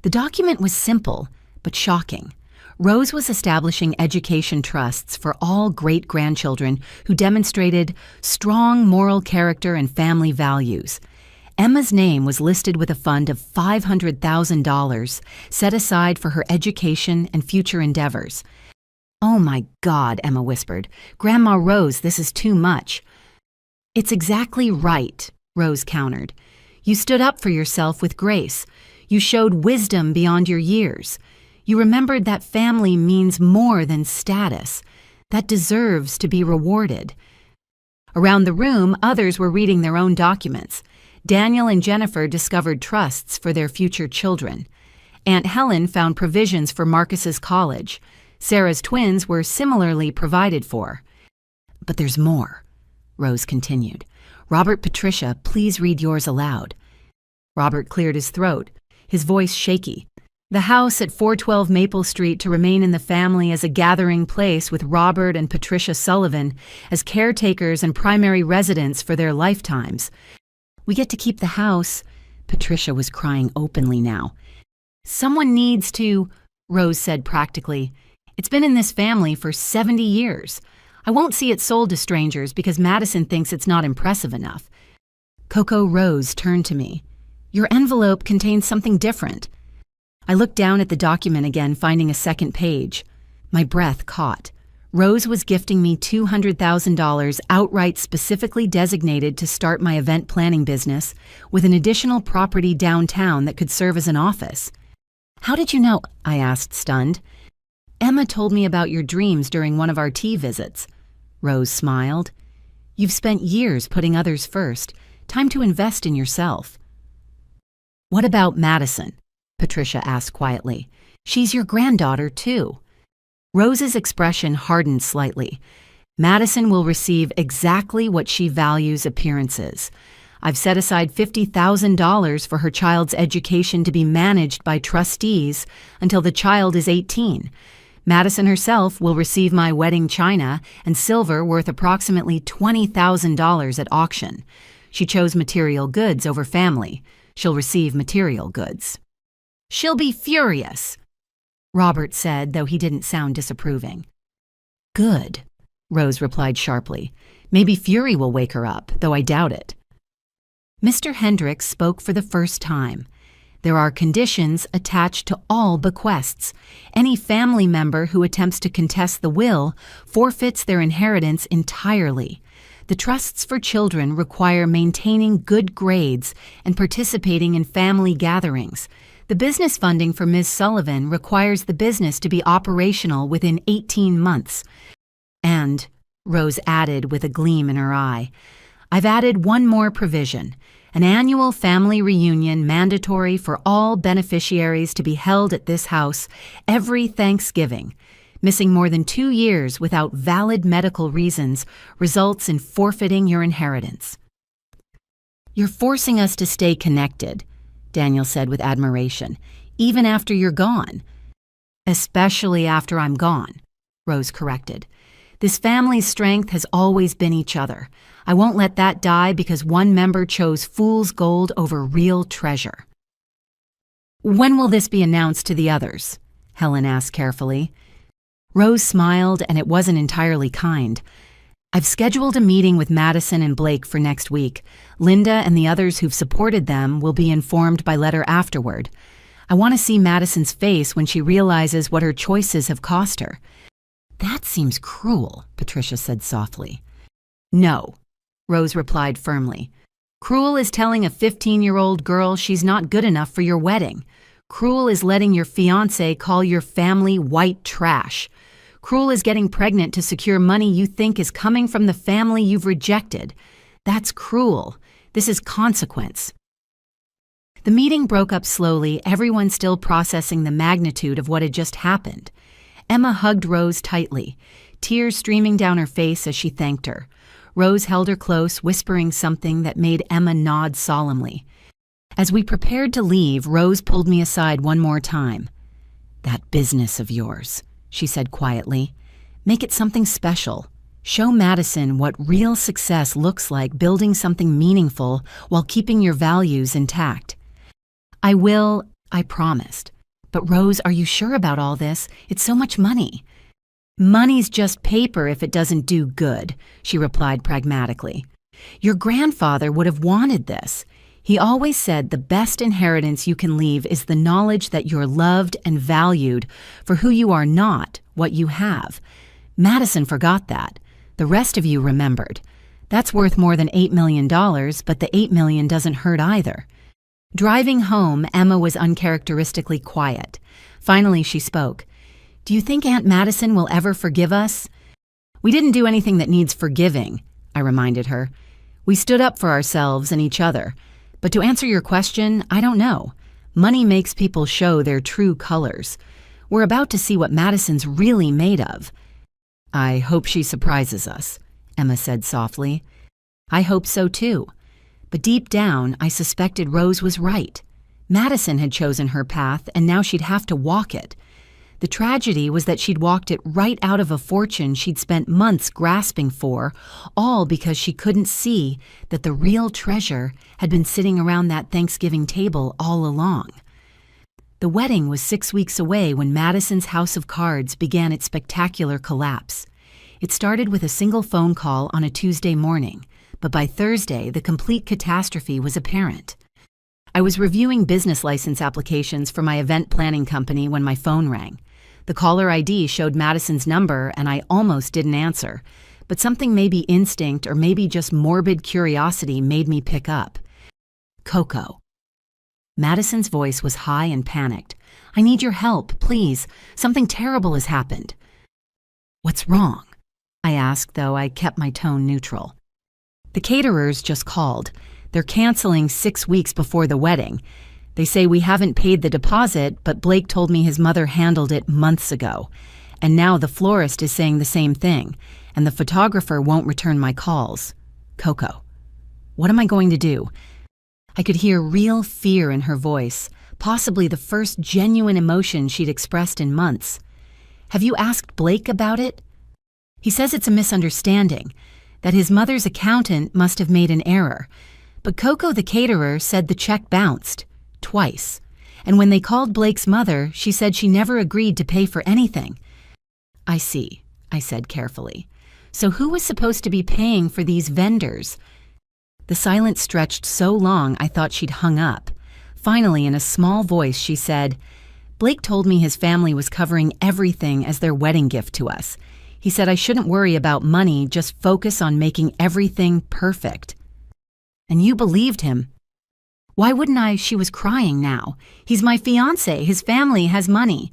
The document was simple, but shocking. Rose was establishing education trusts for all great-grandchildren who demonstrated strong moral character and family values. Emma's name was listed with a fund of $500,000 set aside for her education and future endeavors. "Oh my God," Emma whispered. "Grandma Rose, this is too much." "It's exactly right," Rose countered. "You stood up for yourself with grace. You showed wisdom beyond your years. You remembered that family means more than status. That deserves to be rewarded." Around the room, others were reading their own documents. Daniel and Jennifer discovered trusts for their future children. Aunt Helen found provisions for Marcus's college. Sarah's twins were similarly provided for. "But there's more," Rose continued. "Robert, Patricia, please read yours aloud." Robert cleared his throat, his voice shaky. "The house at 412 Maple Street to remain in the family as a gathering place with Robert and Patricia Sullivan as caretakers and primary residents for their lifetimes. We get to keep the house." Patricia was crying openly now. "Someone needs to," Rose said practically. "It's been in this family for 70 years. I won't see it sold to strangers because Madison thinks it's not impressive enough." Coco Rose turned to me. "Your envelope contains something different." I looked down at the document again, finding a second page. My breath caught. Rose was gifting me $200,000 outright specifically designated to start my event planning business, with an additional property downtown that could serve as an office. "How did you know?" I asked, stunned. "Emma told me about your dreams during one of our tea visits." Rose smiled. "You've spent years putting others first. Time to invest in yourself." "What about Madison?" Patricia asked quietly. "She's your granddaughter, too." Rose's expression hardened slightly. "Madison will receive exactly what she values appearances. I've set aside $50,000 for her child's education to be managed by trustees until the child is 18. Madison herself will receive my wedding china and silver worth approximately $20,000 at auction. She chose material goods over family. She'll receive material goods. She'll be furious, Robert said, though he didn't sound disapproving. Good, Rose replied sharply. Maybe fury will wake her up, though I doubt it. Mr. Hendricks spoke for the first time. There are conditions attached to all bequests. Any family member who attempts to contest the will forfeits their inheritance entirely. The trusts for children require maintaining good grades and participating in family gatherings. The business funding for Ms. Sullivan requires the business to be operational within 18 months. And, Rose added with a gleam in her eye, I've added one more provision. An annual family reunion mandatory for all beneficiaries to be held at this house every Thanksgiving. Missing more than 2 years without valid medical reasons results in forfeiting your inheritance. You're forcing us to stay connected, Daniel said with admiration, even after you're gone. Especially after I'm gone, Rose corrected. This family's strength has always been each other. I won't let that die because one member chose fool's gold over real treasure. When will this be announced to the others? Helen asked carefully. Rose smiled, and it wasn't entirely kind. I've scheduled a meeting with Madison and Blake for next week. Linda and the others who've supported them will be informed by letter afterward. I want to see Madison's face when she realizes what her choices have cost her. That seems cruel, Patricia said softly. No, Rose replied firmly. Cruel is telling a 15-year-old girl she's not good enough for your wedding. Cruel is letting your fiancé call your family white trash. Cruel is getting pregnant to secure money you think is coming from the family you've rejected. That's cruel. This is consequence. The meeting broke up slowly, everyone still processing the magnitude of what had just happened. Emma hugged Rose tightly, tears streaming down her face as she thanked her. Rose held her close, whispering something that made Emma nod solemnly. As we prepared to leave, Rose pulled me aside one more time. That business of yours, she said quietly. Make it something special. Show Madison what real success looks like, building something meaningful while keeping your values intact. I will, I promised. But Rose, are you sure about all this? It's so much money. Money's just paper if it doesn't do good, she replied pragmatically. Your grandfather would have wanted this. He always said the best inheritance you can leave is the knowledge that you're loved and valued for who you are, not what you have. Madison forgot that. The rest of you remembered. That's worth more than $8 million, but the $8 million doesn't hurt either. Driving home, Emma was uncharacteristically quiet. Finally, she spoke. Do you think Aunt Madison will ever forgive us? We didn't do anything that needs forgiving, I reminded her. We stood up for ourselves and each other. But to answer your question, I don't know. Money makes people show their true colors. We're about to see what Madison's really made of. I hope she surprises us, Emma said softly. I hope so too. But deep down, I suspected Rose was right. Madison had chosen her path, and now she'd have to walk it. The tragedy was that she'd walked it right out of a fortune she'd spent months grasping for, all because she couldn't see that the real treasure had been sitting around that Thanksgiving table all along. The wedding was 6 weeks away when Madison's house of cards began its spectacular collapse. It started with a single phone call on a Tuesday morning. But by Thursday, the complete catastrophe was apparent. I was reviewing business license applications for my event planning company when my phone rang. The caller ID showed Madison's number, and I almost didn't answer. But something, maybe instinct or maybe just morbid curiosity, made me pick up. Coco. Madison's voice was high and panicked. I need your help, please. Something terrible has happened. What's wrong? I asked, though I kept my tone neutral. The caterers just called. They're canceling 6 weeks before the wedding. They say we haven't paid the deposit, but Blake told me his mother handled it months ago. And now the florist is saying the same thing, and the photographer won't return my calls. Coco, what am I going to do? I could hear real fear in her voice, possibly the first genuine emotion she'd expressed in months. Have you asked Blake about it? He says it's a misunderstanding, that his mother's accountant must have made an error, But Coco the caterer said the check bounced, twice. And when they called Blake's mother, she said she never agreed to pay for anything. I see, I said carefully. So who was supposed to be paying for these vendors? The silence stretched so long I thought she'd hung up. Finally, in a small voice, she said, Blake told me his family was covering everything as their wedding gift to us. He said I shouldn't worry about money, just focus on making everything perfect. And you believed him. Why wouldn't I? She was crying now. He's my fiancé. His family has money.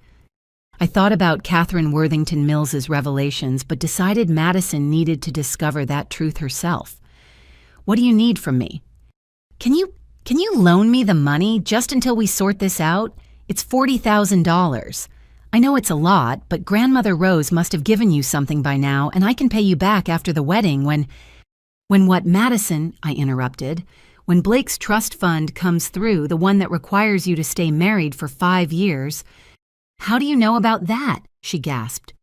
I thought about Catherine Worthington Mills's revelations, but decided Madison needed to discover that truth herself. What do you need from me? Can you loan me the money just until we sort this out? It's $40,000. I know it's a lot, but Grandmother Rose must have given you something by now, and I can pay you back after the wedding when what, Madison, I interrupted. When Blake's trust fund comes through, the one that requires you to stay married for 5 years. How do you know about that? She gasped.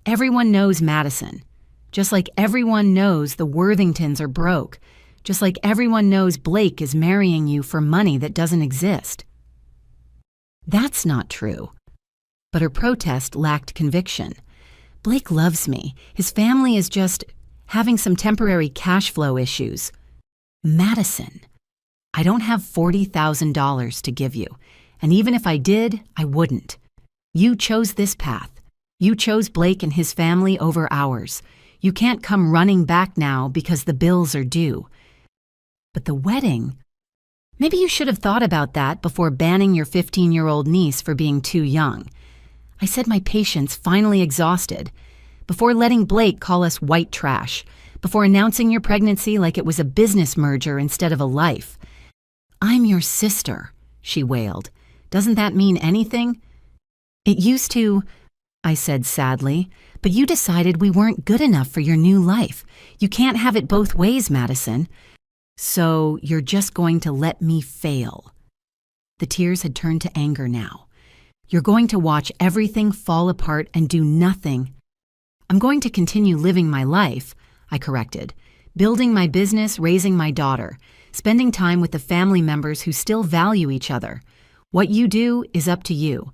Everyone knows Madison. Just like everyone knows the Worthingtons are broke. Just like everyone knows Blake is marrying you for money that doesn't exist. That's not true. But her protest lacked conviction. Blake loves me. His family is just having some temporary cash flow issues. Madison, I don't have $40,000 to give you. And even if I did, I wouldn't. You chose this path. You chose Blake and his family over ours. You can't come running back now because the bills are due. But the wedding? Maybe you should have thought about that before banning your 15-year-old niece for being too young. I said my patience finally exhausted. Before letting Blake call us white trash. Before announcing your pregnancy like it was a business merger instead of a life. I'm your sister, she wailed. Doesn't that mean anything? It used to, I said sadly, but you decided we weren't good enough for your new life. You can't have it both ways, Madison. So you're just going to let me fail. The tears had turned to anger now. You're going to watch everything fall apart and do nothing. I'm going to continue living my life, I corrected, building my business, raising my daughter, spending time with the family members who still value each other. What you do is up to you.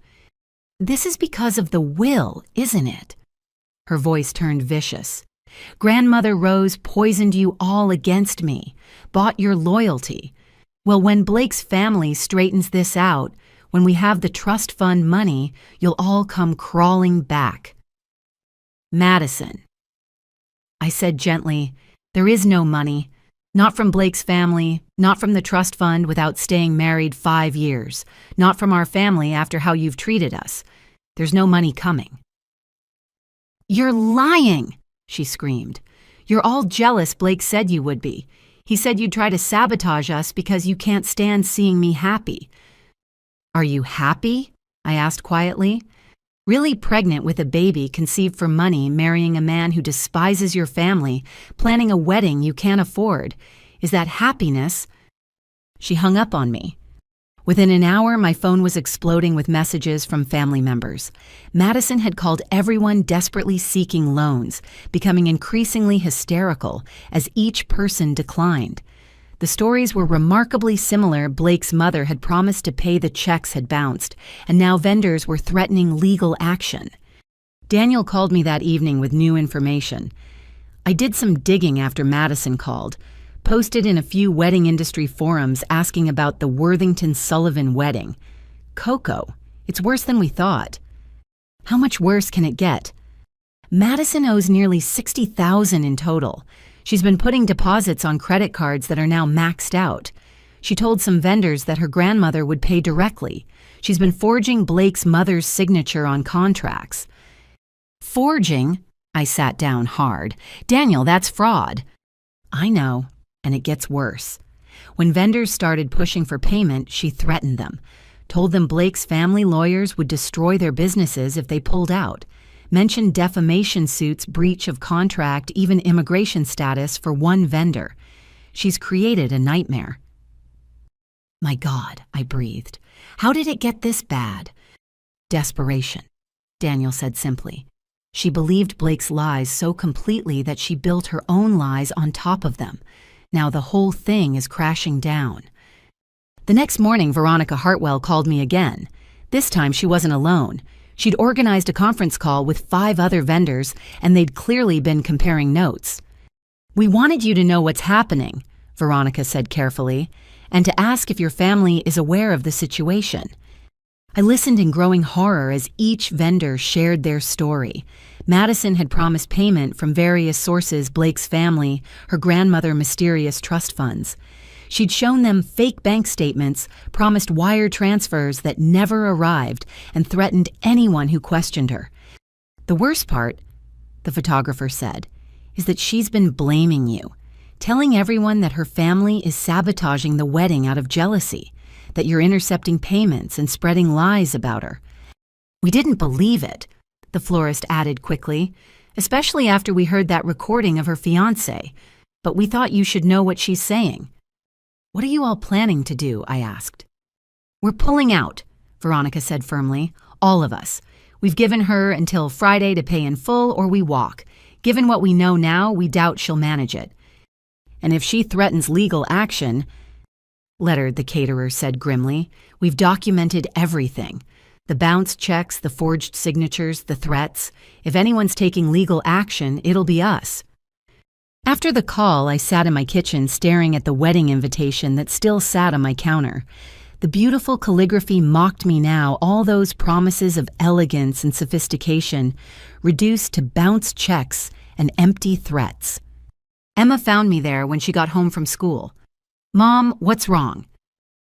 This is because of the will, isn't it? Her voice turned vicious. Grandmother Rose poisoned you all against me, bought your loyalty. Well, when Blake's family straightens this out, when we have the trust fund money, you'll all come crawling back. Madison. I said gently, there is no money. Not from Blake's family, not from the trust fund without staying married 5 years, not from our family after how you've treated us. There's no money coming. You're lying, she screamed. You're all jealous Blake said you would be. He said you'd try to sabotage us because you can't stand seeing me happy. Are you happy? I asked quietly. Really pregnant with a baby conceived for money, marrying a man who despises your family, planning a wedding you can't afford. Is that happiness? She hung up on me. Within an hour, my phone was exploding with messages from family members. Madison had called everyone desperately seeking loans, becoming increasingly hysterical as each person declined. The stories were remarkably similar. Blake's mother had promised to pay, the checks had bounced, and now vendors were threatening legal action. Daniel called me that evening with new information. I did some digging after Madison called, posted in a few wedding industry forums asking about the Worthington-Sullivan wedding. Coco, it's worse than we thought. How much worse can it get? Madison owes nearly $60,000 in total. She's been putting deposits on credit cards that are now maxed out. She told some vendors that her grandmother would pay directly. She's been forging Blake's mother's signature on contracts. Forging? I sat down hard. Daniel, that's fraud. I know, and it gets worse. When vendors started pushing for payment, she threatened them, told them Blake's family lawyers would destroy their businesses if they pulled out. Mentioned defamation suits, breach of contract, even immigration status for one vendor. She's created a nightmare. My God, I breathed. How did it get this bad? Desperation, Daniel said simply. She believed Blake's lies so completely that she built her own lies on top of them. Now the whole thing is crashing down. The next morning, Veronica Hartwell called me again. This time she wasn't alone. She'd organized a conference call with 5 other vendors, and they'd clearly been comparing notes. "We wanted you to know what's happening," Veronica said carefully, "and to ask if your family is aware of the situation." I listened in growing horror as each vendor shared their story. Madison had promised payment from various sources: Blake's family, her grandmother, mysterious trust funds. She'd shown them fake bank statements, promised wire transfers that never arrived, and threatened anyone who questioned her. "The worst part," the photographer said, "is that she's been blaming you, telling everyone that her family is sabotaging the wedding out of jealousy, that you're intercepting payments and spreading lies about her." "We didn't believe it," the florist added quickly, "especially after we heard that recording of her fiancé. But we thought you should know what she's saying." "What are you all planning to do?" I asked. "We're pulling out," Veronica said firmly. "All of us. We've given her until Friday to pay in full or we walk. Given what we know now, we doubt she'll manage it. And if she threatens legal action," Leonard, the caterer, said grimly, "we've documented everything. The bounce checks, the forged signatures, the threats. If anyone's taking legal action, it'll be us." After the call, I sat in my kitchen staring at the wedding invitation that still sat on my counter. The beautiful calligraphy mocked me now, all those promises of elegance and sophistication, reduced to bounce checks and empty threats. Emma found me there when she got home from school. "Mom, what's wrong?"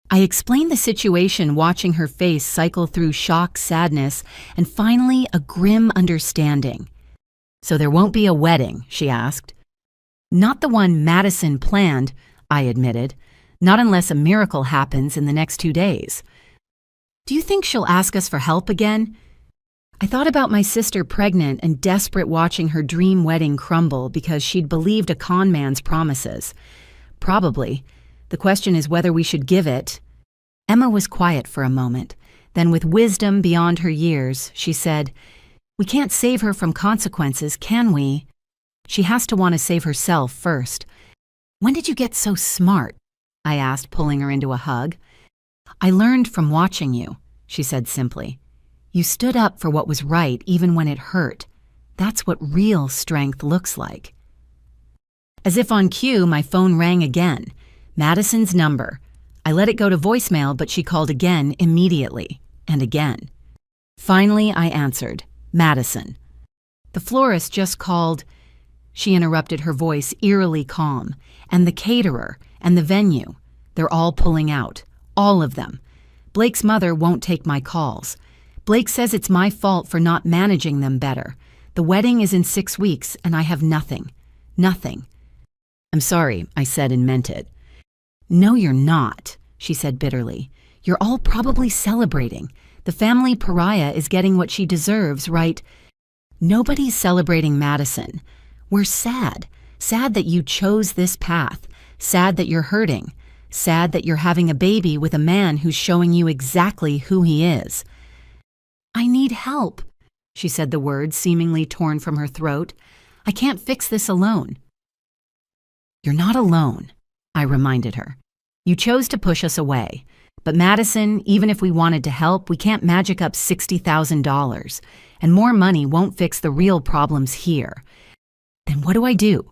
I explained the situation, watching her face cycle through shock, sadness, and finally a grim understanding. "So there won't be a wedding?" she asked. "Not the one Madison planned," I admitted. "Not unless a miracle happens in the next 2 days." "Do you think she'll ask us for help again?" I thought about my sister pregnant and desperate, watching her dream wedding crumble because she'd believed a con man's promises. Probably. The question is whether we should give it. Emma was quiet for a moment. Then, with wisdom beyond her years, she said, "We can't save her from consequences, can we? She has to want to save herself first." "When did you get so smart?" I asked, pulling her into a hug. "I learned from watching you," she said simply. "You stood up for what was right even when it hurt. That's what real strength looks like." As if on cue, my phone rang again. Madison's number. I let it go to voicemail, but she called again immediately, and again. Finally, I answered. "Madison." "The florist just called," she interrupted, her voice eerily calm. "And the caterer, and the venue. They're all pulling out. All of them. Blake's mother won't take my calls. Blake says it's my fault for not managing them better. The wedding is in 6 weeks, and I have nothing. Nothing." "I'm sorry," I said and meant it. "No, you're not," she said bitterly. "You're all probably celebrating. The family pariah is getting what she deserves, right?" "Nobody's celebrating Madison. We're sad. Sad that you chose this path. Sad that you're hurting. Sad that you're having a baby with a man who's showing you exactly who he is." "I need help," she said, the words seemingly torn from her throat. "I can't fix this alone." "You're not alone," I reminded her. "You chose to push us away. But Madison, even if we wanted to help, we can't magic up $60,000. And more money won't fix the real problems here. Then what do I do?"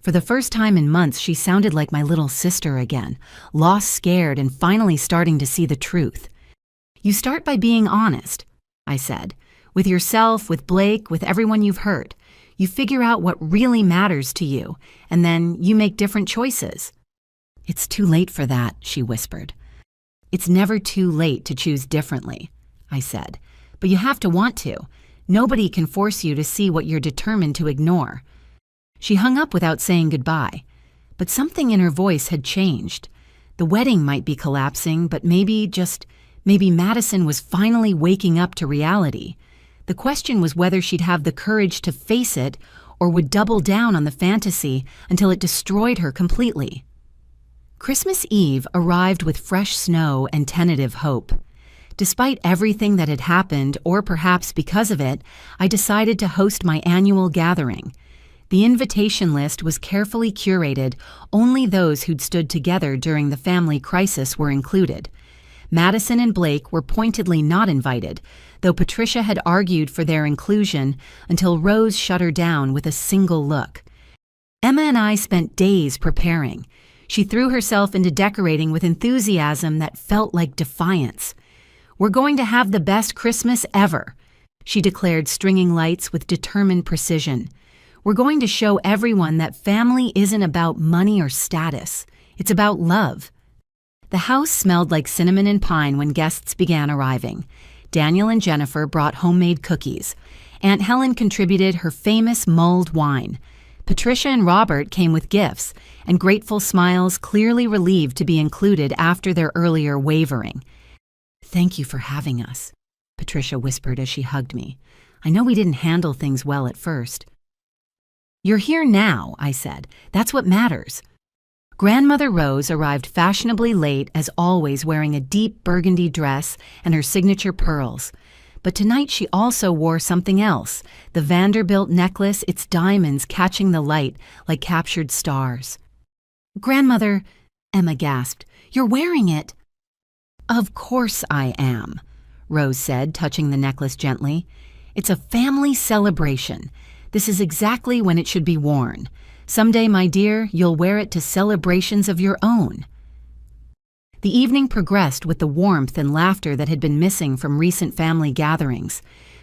For the first time in months, she sounded like my little sister again, lost, scared, and finally starting to see the truth. "You start by being honest," I said, "with yourself, with Blake, with everyone you've hurt. You figure out what really matters to you, and then you make different choices." "It's too late for that," she whispered. "It's never too late to choose differently," I said, "but you have to want to. Nobody can force you to see what you're determined to ignore." She hung up without saying goodbye, but something in her voice had changed. The wedding might be collapsing, but maybe Madison was finally waking up to reality. The question was whether she'd have the courage to face it or would double down on the fantasy until it destroyed her completely. Christmas Eve arrived with fresh snow and tentative hope. Despite everything that had happened, or perhaps because of it, I decided to host my annual gathering. The invitation list was carefully curated. Only those who'd stood together during the family crisis were included. Madison and Blake were pointedly not invited, though Patricia had argued for their inclusion until Rose shut her down with a single look. Emma and I spent days preparing. She threw herself into decorating with enthusiasm that felt like defiance. "We're going to have the best Christmas ever," she declared, stringing lights with determined precision. "We're going to show everyone that family isn't about money or status. It's about love." The house smelled like cinnamon and pine when guests began arriving. Daniel and Jennifer brought homemade cookies. Aunt Helen contributed her famous mulled wine. Patricia and Robert came with gifts, and grateful smiles, clearly relieved to be included after their earlier wavering. "Thank you for having us," Patricia whispered as she hugged me. "I know we didn't handle things well at first." "You're here now," I said. "That's what matters." Grandmother Rose arrived fashionably late, as always, wearing a deep burgundy dress and her signature pearls. But tonight she also wore something else, the Vanderbilt necklace, its diamonds catching the light like captured stars. "Grandmother," Emma gasped, "you're wearing it." "Of course I am," Rose said, touching the necklace gently. "It's a family celebration. This is exactly when it should be worn. Someday, my dear, you'll wear it to celebrations of your own." The evening progressed with the warmth and laughter that had been missing from recent family gatherings.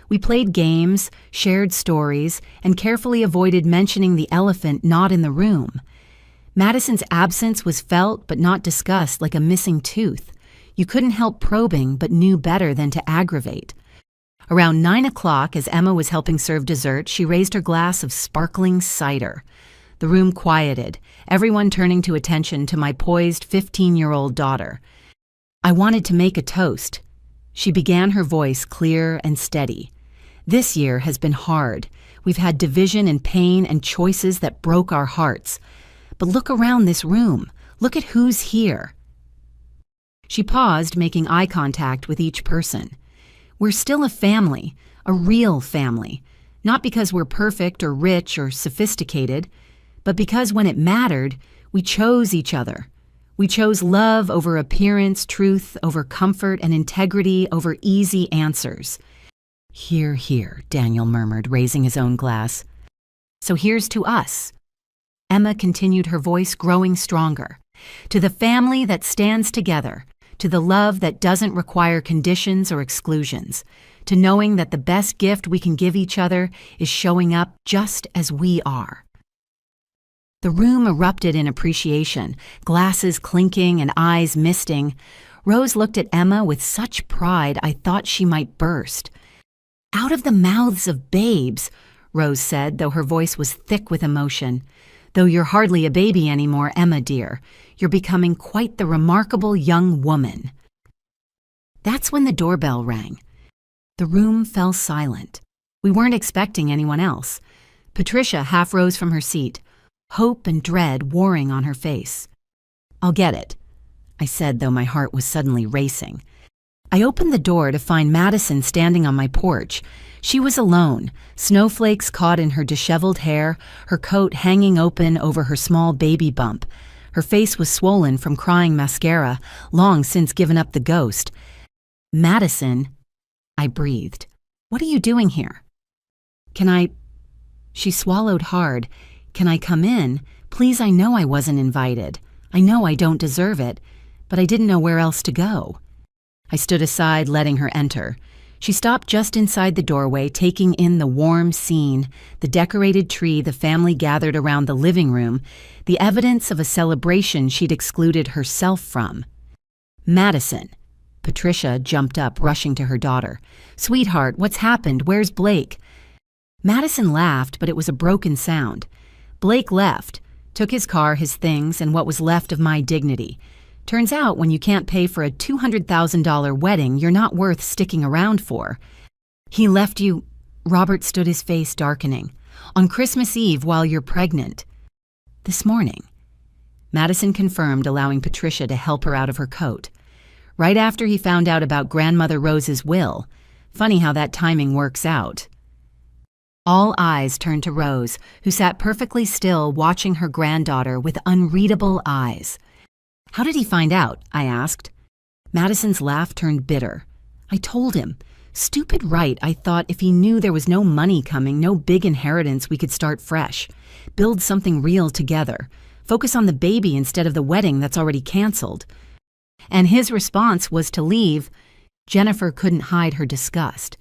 We played games, shared stories, and carefully avoided mentioning the elephant not in the room. Madison's absence was felt but not discussed, like a missing tooth. You couldn't help probing but knew better than to aggravate. Around 9 o'clock, as Emma was helping serve dessert, she raised her glass of sparkling cider. The room quieted, everyone turning to attention to my poised 15-year-old daughter. "I wanted to make a toast." She began, her voice clear and steady. "This year has been hard. We've had division and pain and choices that broke our hearts. But look around this room. Look at who's here." She paused, making eye contact with each person. "We're still a family, a real family. Not because we're perfect or rich or sophisticated, but because when it mattered, we chose each other. We chose love over appearance, truth over comfort, and integrity over easy answers." "Hear, hear," Daniel murmured, raising his own glass. "So here's to us." Emma continued, her voice growing stronger. "To the family that stands together, to the love that doesn't require conditions or exclusions, to knowing that the best gift we can give each other is showing up just as we are." The room erupted in appreciation, glasses clinking and eyes misting. Rose looked at Emma with such pride I thought she might burst. "Out of the mouths of babes," Rose said, though her voice was thick with emotion. "Though you're hardly a baby anymore, Emma dear, you're becoming quite the remarkable young woman." That's when the doorbell rang. The room fell silent. We weren't expecting anyone else. Patricia half rose from her seat, hope and dread warring on her face. "I'll get it," I said, though my heart was suddenly racing. I opened the door to find Madison standing on my porch. She was alone, snowflakes caught in her disheveled hair, her coat hanging open over her small baby bump. Her face was swollen from crying mascara, long since given up the ghost. "Madison," I breathed. "What are you doing here?" "Can I—" She swallowed hard. "Can I come in? Please, I know I wasn't invited. I know I don't deserve it, but I didn't know where else to go." I stood aside, letting her enter. She stopped just inside the doorway, taking in the warm scene, the decorated tree the family gathered around the living room, the evidence of a celebration she'd excluded herself from. "Madison." Patricia jumped up, rushing to her daughter. "Sweetheart, what's happened? Where's Blake?" Madison laughed, but it was a broken sound. "Blake left, took his car, his things, and what was left of my dignity. Turns out when you can't pay for a $200,000 wedding, you're not worth sticking around for." "He left you—" Robert stood, his face darkening. "On Christmas Eve while you're pregnant." "This morning," Madison confirmed, allowing Patricia to help her out of her coat. "Right after he found out about Grandmother Rose's will. Funny how that timing works out." All eyes turned to Rose, who sat perfectly still watching her granddaughter with unreadable eyes. "How did he find out?" I asked. Madison's laugh turned bitter. "I told him. Stupid right, I thought if he knew there was no money coming, no big inheritance, we could start fresh. Build something real together. Focus on the baby instead of the wedding that's already canceled." And his response was to leave. Jennifer couldn't hide her disgust.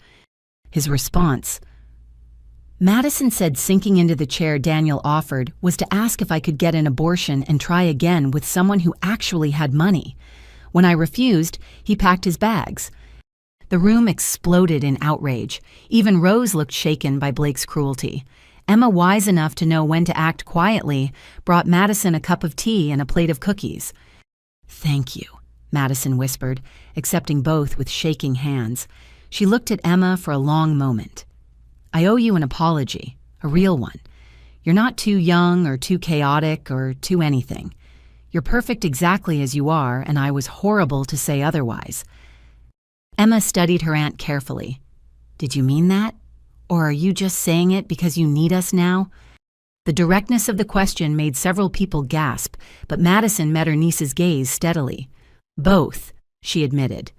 His response. Madison said sinking into the chair Daniel offered was to ask if I could get an abortion and try again with someone who actually had money. When I refused, he packed his bags. The room exploded in outrage. Even Rose looked shaken by Blake's cruelty. Emma, wise enough to know when to act quietly, brought Madison a cup of tea and a plate of cookies. "Thank you," Madison whispered, accepting both with shaking hands. She looked at Emma for a long moment. "I owe you an apology, a real one. You're not too young or too chaotic or too anything. You're perfect exactly as you are, and I was horrible to say otherwise." Emma studied her aunt carefully. "Did you mean that? Or are you just saying it because you need us now?" The directness of the question made several people gasp, but Madison met her niece's gaze steadily. "Both," she admitted.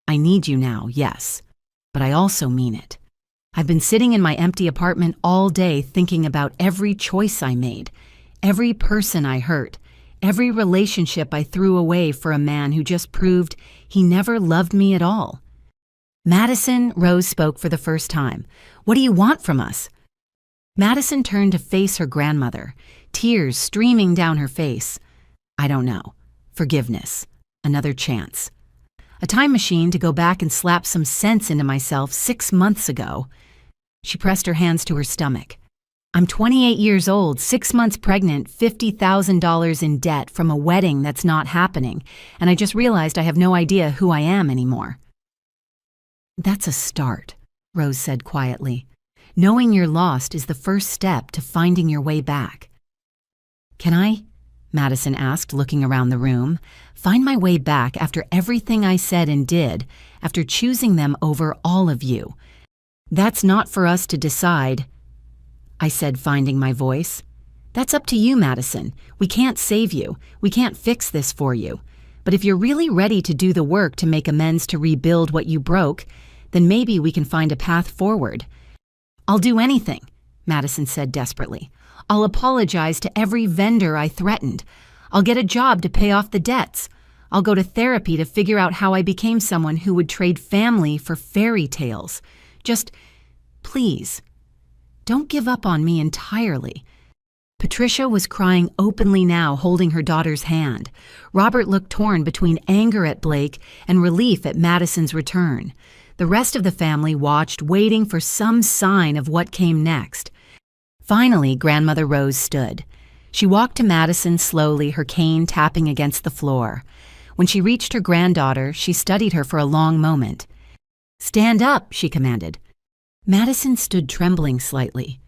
"I need you now, yes. But I also mean it. I've been sitting in my empty apartment all day thinking about every choice I made, every person I hurt, every relationship I threw away for a man who just proved he never loved me at all." "Madison," Rose spoke for the first time. "What do you want from us?" Madison turned to face her grandmother, tears streaming down her face. "I don't know. Forgiveness. Another chance. A time machine to go back and slap some sense into myself 6 months ago." She pressed her hands to her stomach. "I'm 28 years old, 6 months pregnant, $50,000 in debt from a wedding that's not happening, and I just realized I have no idea who I am anymore." "That's a start," Rose said quietly. "Knowing you're lost is the first step to finding your way back." "Can I?" Madison asked, looking around the room. "Find my way back after everything I said and did, after choosing them over all of you. That's not for us to decide," I said, finding my voice. "That's up to you, Madison. We can't save you. We can't fix this for you. But if you're really ready to do the work to make amends to rebuild what you broke, then maybe we can find a path forward." "I'll do anything," Madison said desperately. "I'll apologize to every vendor I threatened. I'll get a job to pay off the debts. I'll go to therapy to figure out how I became someone who would trade family for fairy tales. Just, please, don't give up on me entirely." Patricia was crying openly now, holding her daughter's hand. Robert looked torn between anger at Blake and relief at Madison's return. The rest of the family watched, waiting for some sign of what came next. Finally, Grandmother Rose stood. She walked to Madison slowly, her cane tapping against the floor. When she reached her granddaughter, she studied her for a long moment. "Stand up," she commanded. Madison stood trembling slightly.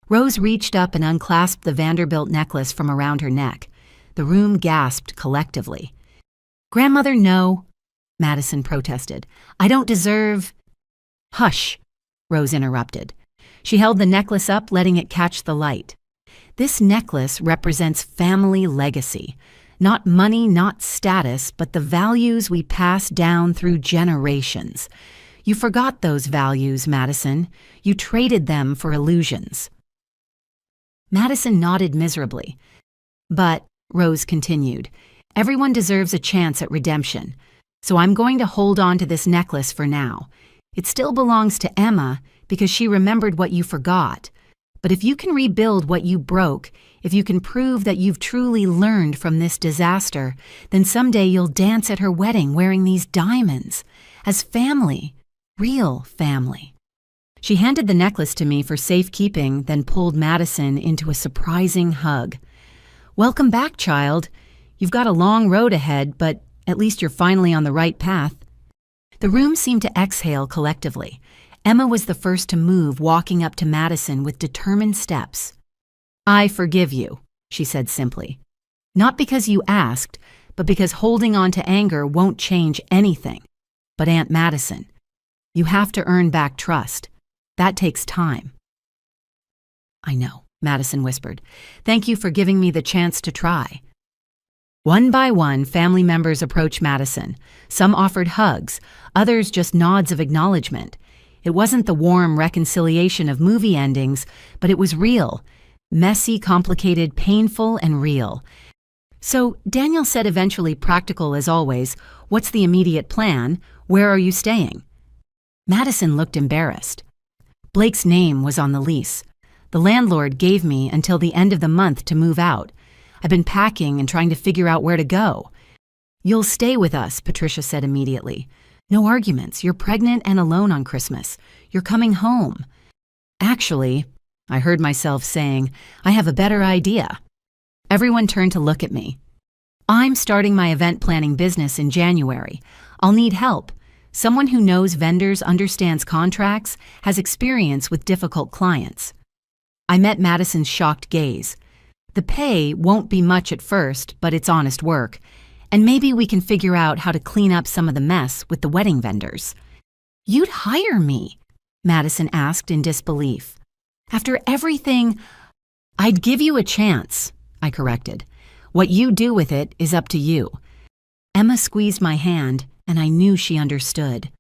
Rose reached up and unclasped the Vanderbilt necklace from around her neck. The room gasped collectively. "Grandmother, no," Madison protested. "I don't deserve—" "Hush," Rose interrupted. She held the necklace up, letting it catch the light. "This necklace represents family legacy. Not money, not status, but the values we pass down through generations. You forgot those values, Madison. You traded them for illusions." Madison nodded miserably. "But," Rose continued, "everyone deserves a chance at redemption. So I'm going to hold on to this necklace for now. It still belongs to Emma because she remembered what you forgot. But if you can rebuild what you broke, if you can prove that you've truly learned from this disaster, then someday you'll dance at her wedding wearing these diamonds. As family. Real family." She handed the necklace to me for safekeeping, then pulled Madison into a surprising hug. "Welcome back, child. You've got a long road ahead, but at least you're finally on the right path." The room seemed to exhale collectively. Emma was the first to move, walking up to Madison with determined steps. "I forgive you," she said simply. "Not because you asked, but because holding on to anger won't change anything. But Aunt Madison, you have to earn back trust. That takes time." I know, Madison whispered. Thank you for giving me the chance to try. One by one, family members approached Madison. Some offered hugs, others just nods of acknowledgement. It wasn't the warm reconciliation of movie endings, but it was real. Messy, complicated, painful, and real. So, Daniel said eventually, practical as always, what's the immediate plan? Where are you staying? Madison looked embarrassed. Blake's name was on the lease. The landlord gave me until the end of the month to move out. I've been packing and trying to figure out where to go. You'll stay with us, Patricia said immediately. No arguments. You're pregnant and alone on Christmas. You're coming home. Actually, I heard myself saying, I have a better idea. Everyone turned to look at me. I'm starting my event planning business in January. I'll need help. Someone who knows vendors, understands contracts, has experience with difficult clients. I met Madison's shocked gaze. The pay won't be much at first, but it's honest work. And maybe we can figure out how to clean up some of the mess with the wedding vendors. You'd hire me? Madison asked in disbelief. After everything, I'd give you a chance, I corrected. What you do with it is up to you. Emma squeezed my hand, and I knew she understood.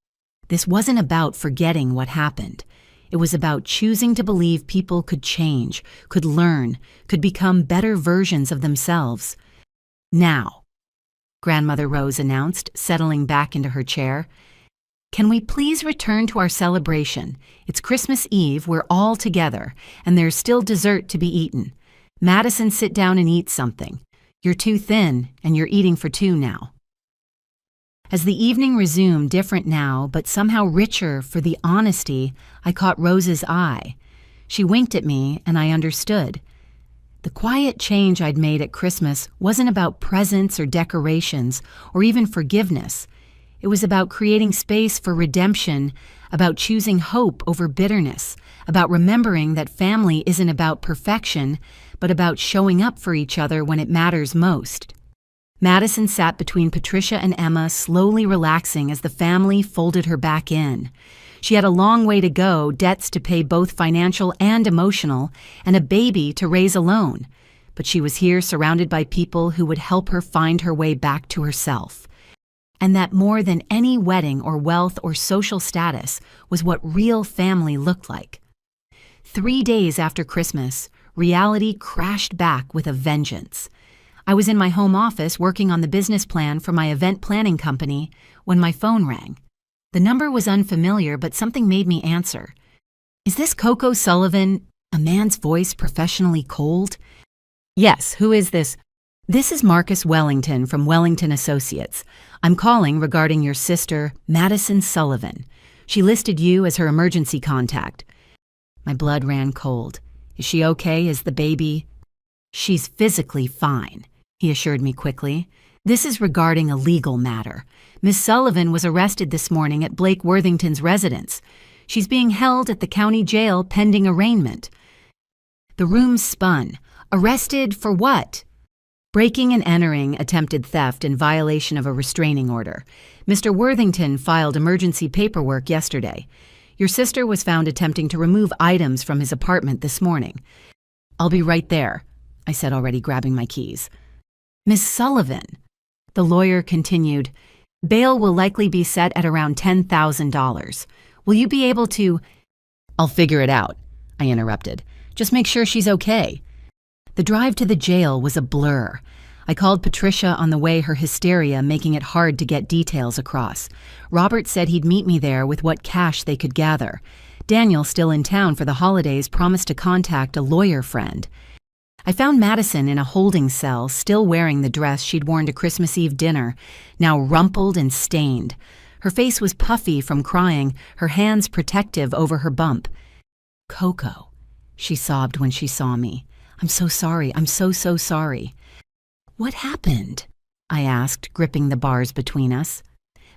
This wasn't about forgetting what happened. It was about choosing to believe people could change, could learn, could become better versions of themselves. Now, Grandmother Rose announced, settling back into her chair, can we please return to our celebration? It's Christmas Eve, we're all together, and there's still dessert to be eaten. Madison, sit down and eat something. You're too thin, and you're eating for two now. As the evening resumed, different now, but somehow richer for the honesty, I caught Rose's eye. She winked at me, and I understood. The quiet change I'd made at Christmas wasn't about presents or decorations, or even forgiveness. It was about creating space for redemption, about choosing hope over bitterness, about remembering that family isn't about perfection, but about showing up for each other when it matters most. Madison sat between Patricia and Emma, slowly relaxing as the family folded her back in. She had a long way to go, debts to pay both financial and emotional, and a baby to raise alone. But she was here surrounded by people who would help her find her way back to herself. And that more than any wedding or wealth or social status was what real family looked like. 3 days after Christmas, reality crashed back with a vengeance. I was in my home office working on the business plan for my event planning company when my phone rang. The number was unfamiliar, but something made me answer. Is this Coco Sullivan, a man's voice professionally cold? Yes, who is this? This is Marcus Wellington from Wellington Associates. I'm calling regarding your sister, Madison Sullivan. She listed you as her emergency contact. My blood ran cold. Is she okay? Is the baby? She's physically fine, he assured me quickly. This is regarding a legal matter. Miss Sullivan was arrested this morning at Blake Worthington's residence. She's being held at the county jail pending arraignment. The room spun. Arrested for what? Breaking and entering attempted theft in violation of a restraining order. Mr. Worthington filed emergency paperwork yesterday. Your sister was found attempting to remove items from his apartment this morning. I'll be right there, I said, already grabbing my keys. Miss Sullivan, the lawyer continued, bail will likely be set at around $10,000. Will you be able to— I'll figure it out, I interrupted. Just make sure she's okay. The drive to the jail was a blur. I called Patricia on the way, her hysteria making it hard to get details across. Robert said he'd meet me there with what cash they could gather. Daniel, still in town for the holidays, promised to contact a lawyer friend. I found Madison in a holding cell, still wearing the dress she'd worn to Christmas Eve dinner, now rumpled and stained. Her face was puffy from crying, her hands protective over her bump. Coco, she sobbed when she saw me. I'm so sorry. I'm so sorry. What happened? I asked, gripping the bars between us.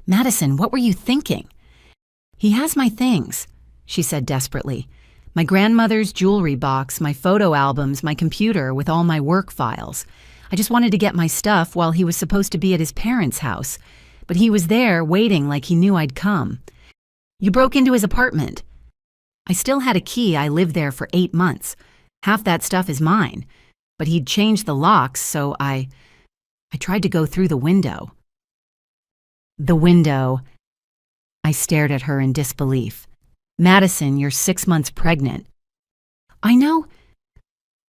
Madison, what were you thinking? He has my things, she said desperately. My grandmother's jewelry box, my photo albums, my computer with all my work files. I just wanted to get my stuff while he was supposed to be at his parents' house. But he was there, waiting like he knew I'd come. You broke into his apartment. I still had a key. I lived there for 8 months. Half that stuff is mine, but he'd changed the locks, so I tried to go through the window. The window. I stared at her in disbelief. Madison, you're 6 months pregnant. I know.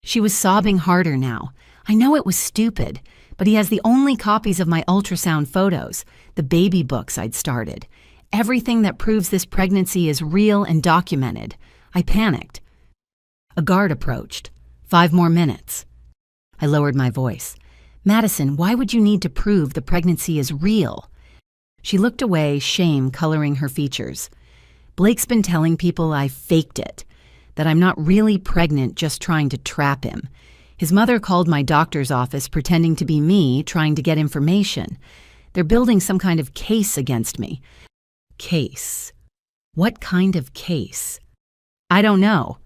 She was sobbing harder now. I know it was stupid, but he has the only copies of my ultrasound photos, the baby books I'd started. Everything that proves this pregnancy is real and documented. I panicked. A guard approached. 5 more minutes. I lowered my voice. Madison, why would you need to prove the pregnancy is real? She looked away, shame coloring her features. Blake's been telling people I faked it, that I'm not really pregnant, just trying to trap him. His mother called my doctor's office pretending to be me, trying to get information. They're building some kind of case against me. Case? What kind of case? I don't know.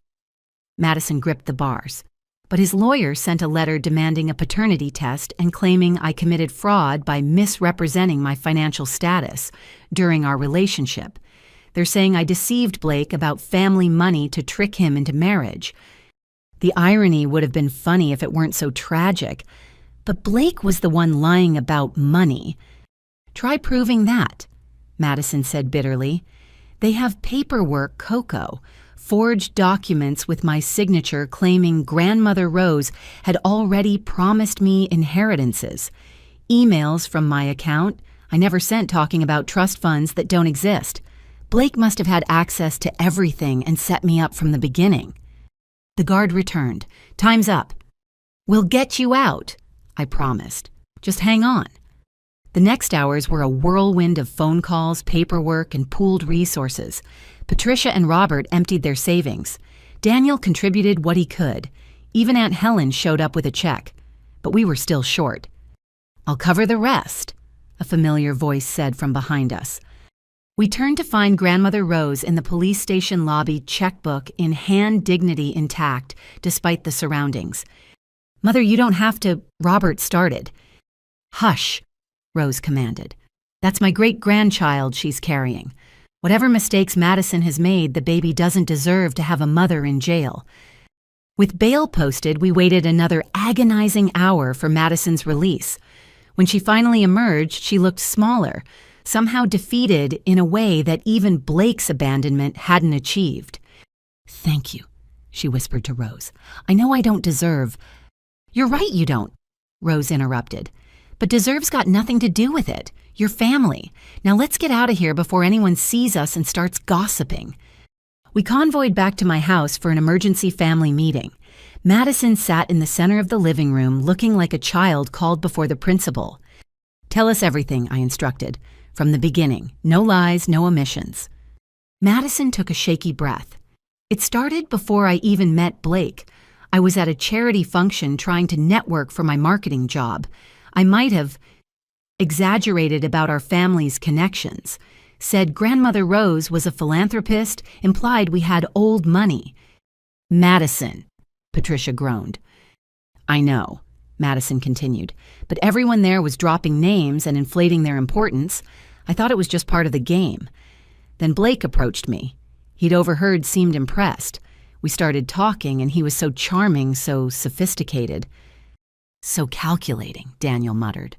Madison gripped the bars. But his lawyer sent a letter demanding a paternity test and claiming I committed fraud by misrepresenting my financial status during our relationship. They're saying I deceived Blake about family money to trick him into marriage. The irony would have been funny if it weren't so tragic, but Blake was the one lying about money. Try proving that, Madison said bitterly. They have paperwork, Coco. Forged documents with my signature claiming Grandmother Rose had already promised me inheritances. Emails from my account I never sent talking about trust funds that don't exist. Blake must have had access to everything and set me up from the beginning. The guard returned. Time's up. We'll get you out, I promised. Just hang on. The next hours were a whirlwind of phone calls, paperwork, and pooled resources. Patricia and Robert emptied their savings. Daniel contributed what he could. Even Aunt Helen showed up with a check. But we were still short. I'll cover the rest, a familiar voice said from behind us. We turned to find Grandmother Rose in the police station lobby, checkbook in hand, dignity intact, despite the surroundings. Mother, you don't have to, Robert started. Hush, Rose commanded. That's my great-grandchild she's carrying. Whatever mistakes Madison has made, the baby doesn't deserve to have a mother in jail. With bail posted, we waited another agonizing hour for Madison's release. When she finally emerged, she looked smaller, somehow defeated in a way that even Blake's abandonment hadn't achieved. Thank you, she whispered to Rose. I know I don't deserve. You're right you don't, Rose interrupted. But deserve's got nothing to do with it. Your family. Now let's get out of here before anyone sees us and starts gossiping. We convoyed back to my house for an emergency family meeting. Madison sat in the center of the living room looking like a child called before the principal. Tell us everything, I instructed. From the beginning. No lies, no omissions. Madison took a shaky breath. It started before I even met Blake. I was at a charity function trying to network for my marketing job. I might have exaggerated about our family's connections, said Grandmother Rose was a philanthropist, implied we had old money. Madison, Patricia groaned. I know, Madison continued, but everyone there was dropping names and inflating their importance. I thought it was just part of the game. Then Blake approached me. He'd overheard, seemed impressed. We started talking, and he was so charming, so sophisticated. So calculating, Daniel muttered.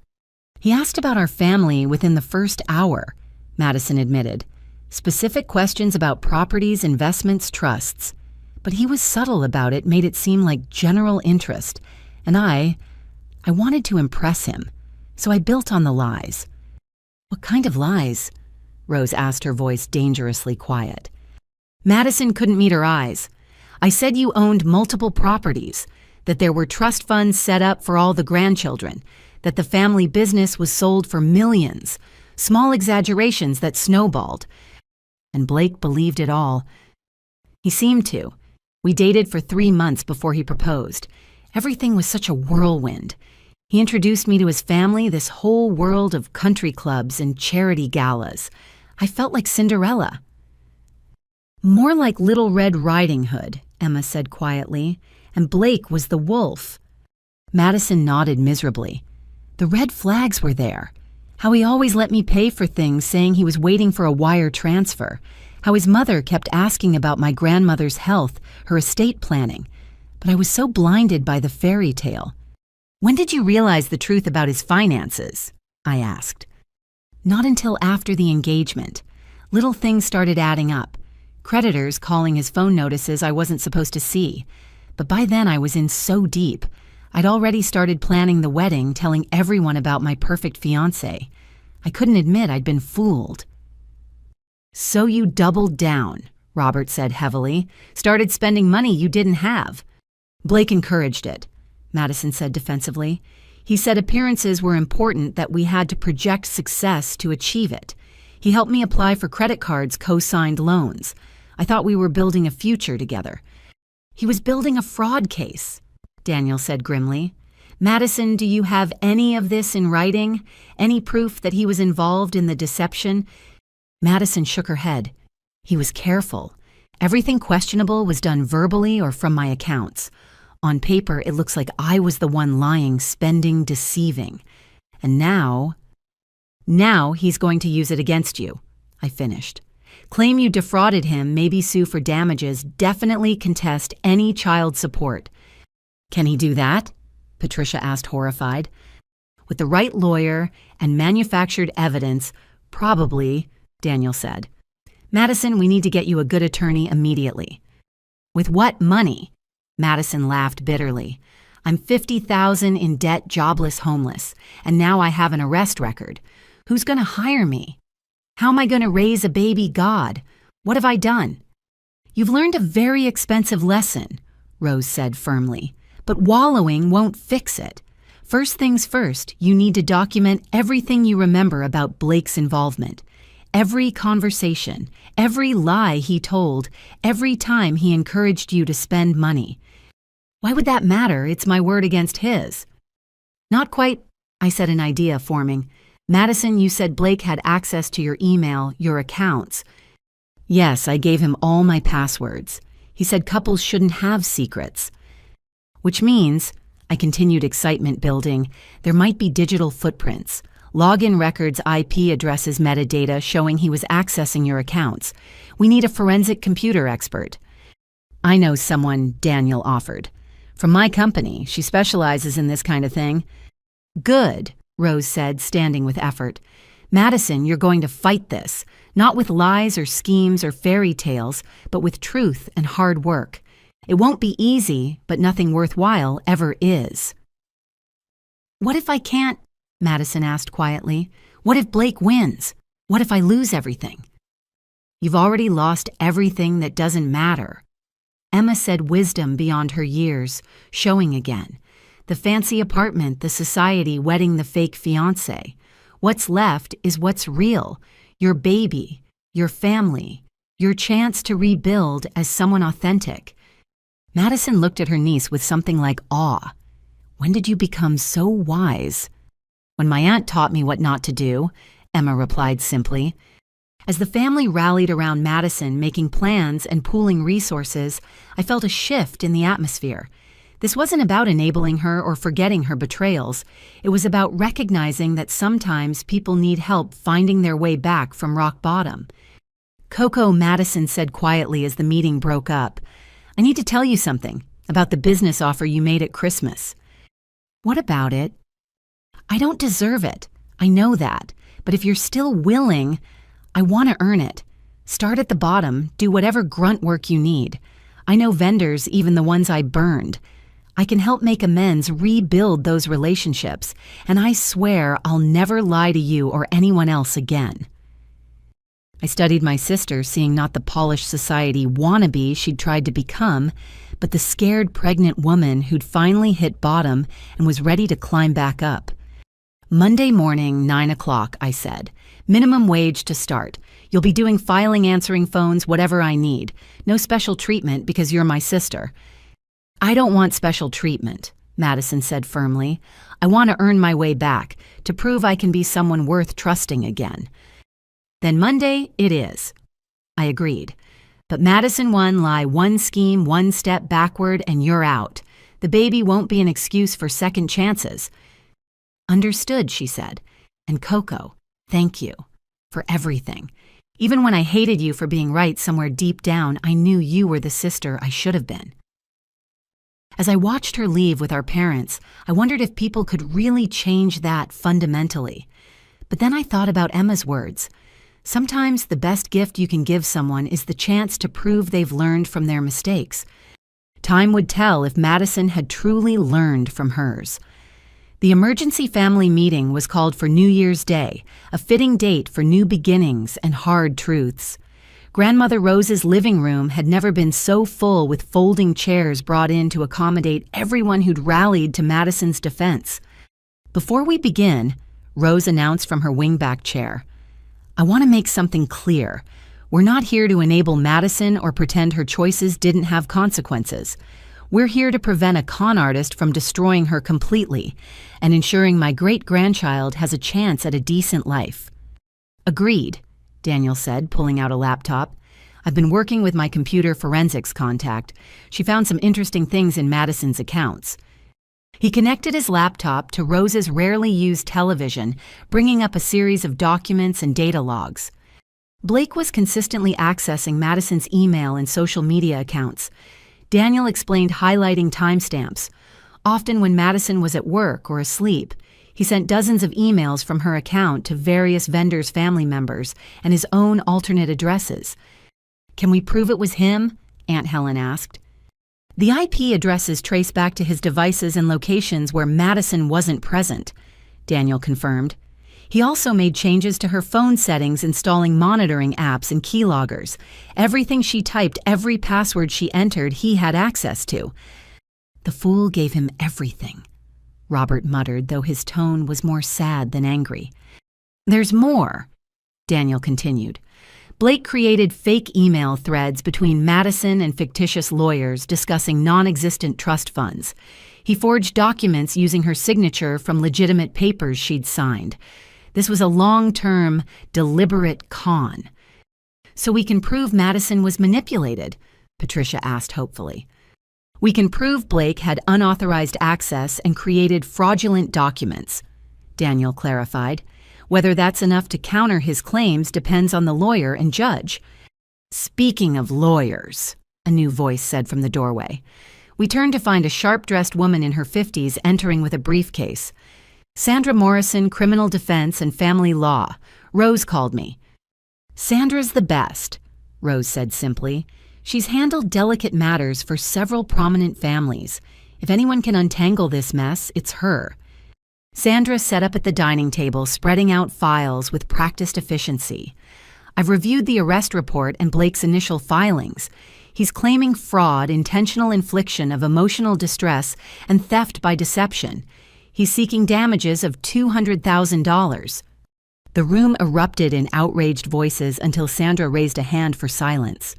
He asked about our family within the first hour, Madison admitted. Specific questions about properties, investments, trusts. But he was subtle about it, made it seem like general interest. And I wanted to impress him. So I built on the lies. What kind of lies? Rose asked, her voice dangerously quiet. Madison couldn't meet her eyes. I said you owned multiple properties, that there were trust funds set up for all the grandchildren, that the family business was sold for millions, small exaggerations that snowballed. And Blake believed it all. He seemed to. We dated for 3 months before he proposed. Everything was such a whirlwind. He introduced me to his family, this whole world of country clubs and charity galas. I felt like Cinderella. More like Little Red Riding Hood, Emma said quietly, and Blake was the wolf. Madison nodded miserably. The red flags were there. How he always let me pay for things, saying he was waiting for a wire transfer. How his mother kept asking about my grandmother's health, her estate planning. But I was so blinded by the fairy tale. When did you realize the truth about his finances? I asked. Not until after the engagement. Little things started adding up. Creditors calling his phone notices I wasn't supposed to see. But by then I was in so deep. I'd already started planning the wedding, telling everyone about my perfect fiancé. I couldn't admit I'd been fooled. So you doubled down, Robert said heavily. Started spending money you didn't have. Blake encouraged it, Madison said defensively. He said appearances were important, that we had to project success to achieve it. He helped me apply for credit cards, co-signed loans. I thought we were building a future together. He was building a fraud case, Daniel said grimly. Madison, do you have any of this in writing? Any proof that he was involved in the deception? Madison shook her head. He was careful. Everything questionable was done verbally or from my accounts. On paper, it looks like I was the one lying, spending, deceiving. And now he's going to use it against you, I finished. Claim you defrauded him, maybe sue for damages, definitely contest any child support. Can he do that? Patricia asked, horrified. With the right lawyer and manufactured evidence, probably, Daniel said. Madison, we need to get you a good attorney immediately. With what money? Madison laughed bitterly. I'm $50,000 in debt, jobless, homeless, and now I have an arrest record. Who's going to hire me? How am I going to raise a baby god? What have I done? You've learned a very expensive lesson, Rose said firmly, but wallowing won't fix it. First things first, you need to document everything you remember about Blake's involvement. Every conversation, every lie he told, every time he encouraged you to spend money. Why would that matter? It's my word against his. Not quite, I said, an idea forming. Madison, you said Blake had access to your email, your accounts. Yes, I gave him all my passwords. He said couples shouldn't have secrets. Which means, I continued, excitement building, there might be digital footprints, login records, IP addresses, metadata showing he was accessing your accounts. We need a forensic computer expert. I know someone, Daniel offered. From my company, she specializes in this kind of thing. Good, Rose said, standing with effort. Madison, you're going to fight this, not with lies or schemes or fairy tales, but with truth and hard work. It won't be easy, but nothing worthwhile ever is. What if I can't? Madison asked quietly. What if Blake wins? What if I lose everything? You've already lost everything that doesn't matter. Emma said, wisdom beyond her years, showing again. The fancy apartment, the society wedding the fake fiancé. What's left is what's real. Your baby, your family, your chance to rebuild as someone authentic. Madison looked at her niece with something like awe. When did you become so wise? When my aunt taught me what not to do, Emma replied simply. As the family rallied around Madison, making plans and pooling resources, I felt a shift in the atmosphere. This wasn't about enabling her or forgetting her betrayals. It was about recognizing that sometimes people need help finding their way back from rock bottom. Coco, Madison said quietly as the meeting broke up, I need to tell you something about the business offer you made at Christmas. What about it? I don't deserve it. I know that. But if you're still willing, I want to earn it. Start at the bottom, do whatever grunt work you need. I know vendors, even the ones I burned. I can help make amends, rebuild those relationships, and I swear I'll never lie to you or anyone else again. I studied my sister, seeing not the polished society wannabe she'd tried to become, but the scared pregnant woman who'd finally hit bottom and was ready to climb back up. Monday morning, 9 o'clock, I said. Minimum wage to start. You'll be doing filing, answering phones, whatever I need. No special treatment because you're my sister. I don't want special treatment, Madison said firmly. I want to earn my way back, to prove I can be someone worth trusting again. Then Monday it is. I agreed. But Madison won, lie one scheme, one step backward, and you're out. The baby won't be an excuse for second chances. Understood, she said. And Coco, thank you for everything. Even when I hated you for being right somewhere deep down, I knew you were the sister I should have been. As I watched her leave with our parents, I wondered if people could really change that fundamentally. But then I thought about Emma's words. Sometimes the best gift you can give someone is the chance to prove they've learned from their mistakes. Time would tell if Madison had truly learned from hers. The emergency family meeting was called for New Year's Day, a fitting date for new beginnings and hard truths. Grandmother Rose's living room had never been so full, with folding chairs brought in to accommodate everyone who'd rallied to Madison's defense. "Before we begin," Rose announced from her wingback chair, "I want to make something clear. We're not here to enable Madison or pretend her choices didn't have consequences. We're here to prevent a con artist from destroying her completely and ensuring my great-grandchild has a chance at a decent life." "Agreed," Daniel said, pulling out a laptop. "I've been working with my computer forensics contact. She found some interesting things in Madison's accounts." He connected his laptop to Rose's rarely used television, bringing up a series of documents and data logs. Blake was consistently accessing Madison's email and social media accounts. Daniel explained, highlighting timestamps. Often when Madison was at work or asleep, he sent dozens of emails from her account to various vendors' family members and his own alternate addresses. "Can we prove it was him?" Aunt Helen asked. "The IP addresses trace back to his devices and locations where Madison wasn't present," Daniel confirmed. He also made changes to her phone settings, installing monitoring apps and keyloggers. Everything she typed, every password she entered, he had access to. "The fool gave him everything," Robert muttered, though his tone was more sad than angry. "There's more," Daniel continued. Blake created fake email threads between Madison and fictitious lawyers discussing non-existent trust funds. He forged documents using her signature from legitimate papers she'd signed. This was a long-term, deliberate con. "So we can prove Madison was manipulated?" Patricia asked hopefully. "We can prove Blake had unauthorized access and created fraudulent documents," Daniel clarified. "Whether that's enough to counter his claims depends on the lawyer and judge." "Speaking of lawyers," a new voice said from the doorway. We turned to find a sharp-dressed woman in her 50s entering with a briefcase. "Sandra Morrison, Criminal Defense and Family Law. Rose called me." "Sandra's the best," Rose said simply. "She's handled delicate matters for several prominent families. If anyone can untangle this mess, it's her." Sandra sat up at the dining table, spreading out files with practiced efficiency. "I've reviewed the arrest report and Blake's initial filings. He's claiming fraud, intentional infliction of emotional distress, and theft by deception. He's seeking damages of $200,000. The room erupted in outraged voices until Sandra raised a hand for silence.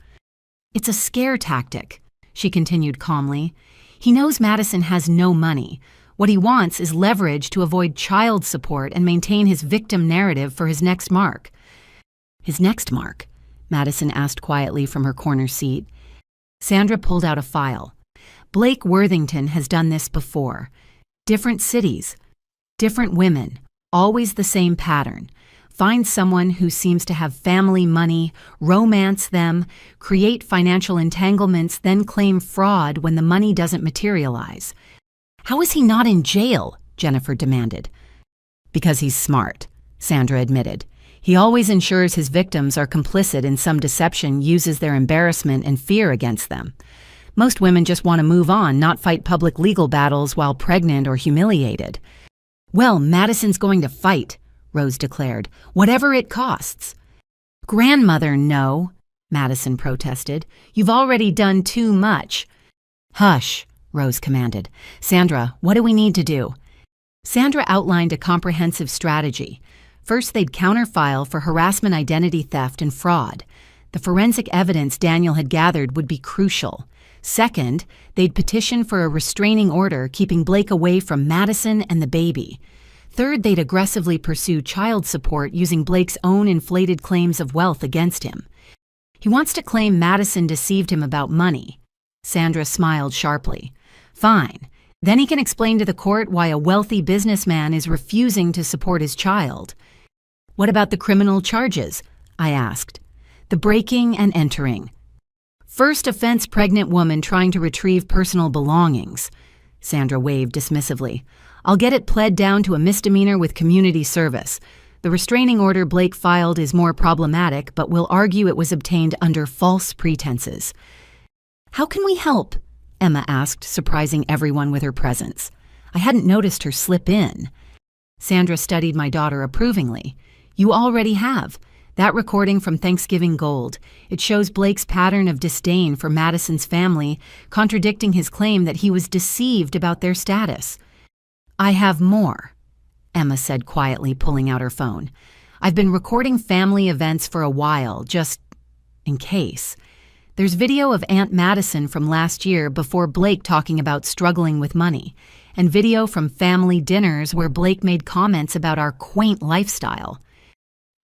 "It's a scare tactic," she continued calmly. "He knows Madison has no money. What he wants is leverage to avoid child support and maintain his victim narrative for his next mark." "His next mark?" Madison asked quietly from her corner seat. Sandra pulled out a file. "Blake Worthington has done this before. Different cities, different women, always the same pattern. Find someone who seems to have family money, romance them, create financial entanglements, then claim fraud when the money doesn't materialize." "How is he not in jail?" Jennifer demanded. "Because he's smart," Sandra admitted. "He always ensures his victims are complicit in some deception, uses their embarrassment and fear against them. Most women just want to move on, not fight public legal battles while pregnant or humiliated." "Well, Madison's going to fight," Rose declared, "whatever it costs." "Grandmother, no," Madison protested. "You've already done too much." "Hush," Rose commanded. "Sandra, what do we need to do?" Sandra outlined a comprehensive strategy. First, they'd counterfile for harassment, identity theft, and fraud. The forensic evidence Daniel had gathered would be crucial. Second, they'd petition for a restraining order, keeping Blake away from Madison and the baby. Third, they'd aggressively pursue child support using Blake's own inflated claims of wealth against him. "He wants to claim Madison deceived him about money." Sandra smiled sharply. "Fine. Then he can explain to the court why a wealthy businessman is refusing to support his child." "What about the criminal charges?" I asked. "The breaking and entering." First offense pregnant woman trying to retrieve personal belongings. Sandra waved dismissively. I'll get it pled down to a misdemeanor with community service. The restraining order Blake filed is more problematic, but we'll argue it was obtained under false pretenses. How can we help? Emma asked, surprising everyone with her presence. I hadn't noticed her slip in. Sandra studied my daughter approvingly. You already have. That recording from Thanksgiving Gold. It shows Blake's pattern of disdain for Madison's family, contradicting his claim that he was deceived about their status. I have more, Emma said quietly, pulling out her phone. I've been recording family events for a while, just in case. There's video of Aunt Madison from last year before Blake talking about struggling with money, and video from family dinners where Blake made comments about our quaint lifestyle.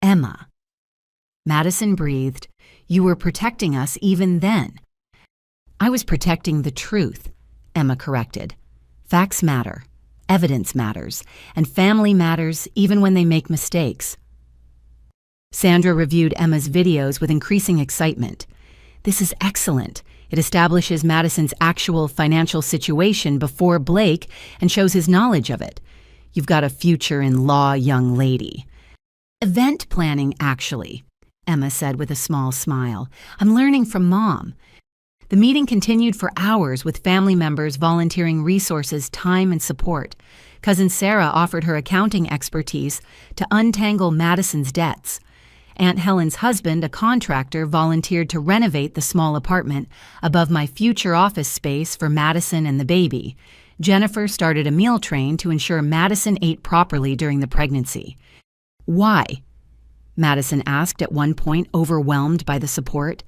Emma. Madison breathed. You were protecting us even then. I was protecting the truth, Emma corrected. Facts matter, evidence matters, and family matters even when they make mistakes. Sandra reviewed Emma's videos with increasing excitement. This is excellent. It establishes Madison's actual financial situation before Blake and shows his knowledge of it. You've got a future in law, young lady. Event planning, actually, Emma said with a small smile. I'm learning from Mom. The meeting continued for hours with family members volunteering resources, time, and support. Cousin Sarah offered her accounting expertise to untangle Madison's debts. Aunt Helen's husband, a contractor, volunteered to renovate the small apartment above my future office space for Madison and the baby. Jennifer started a meal train to ensure Madison ate properly during the pregnancy. Why? Madison asked at one point, overwhelmed by the support.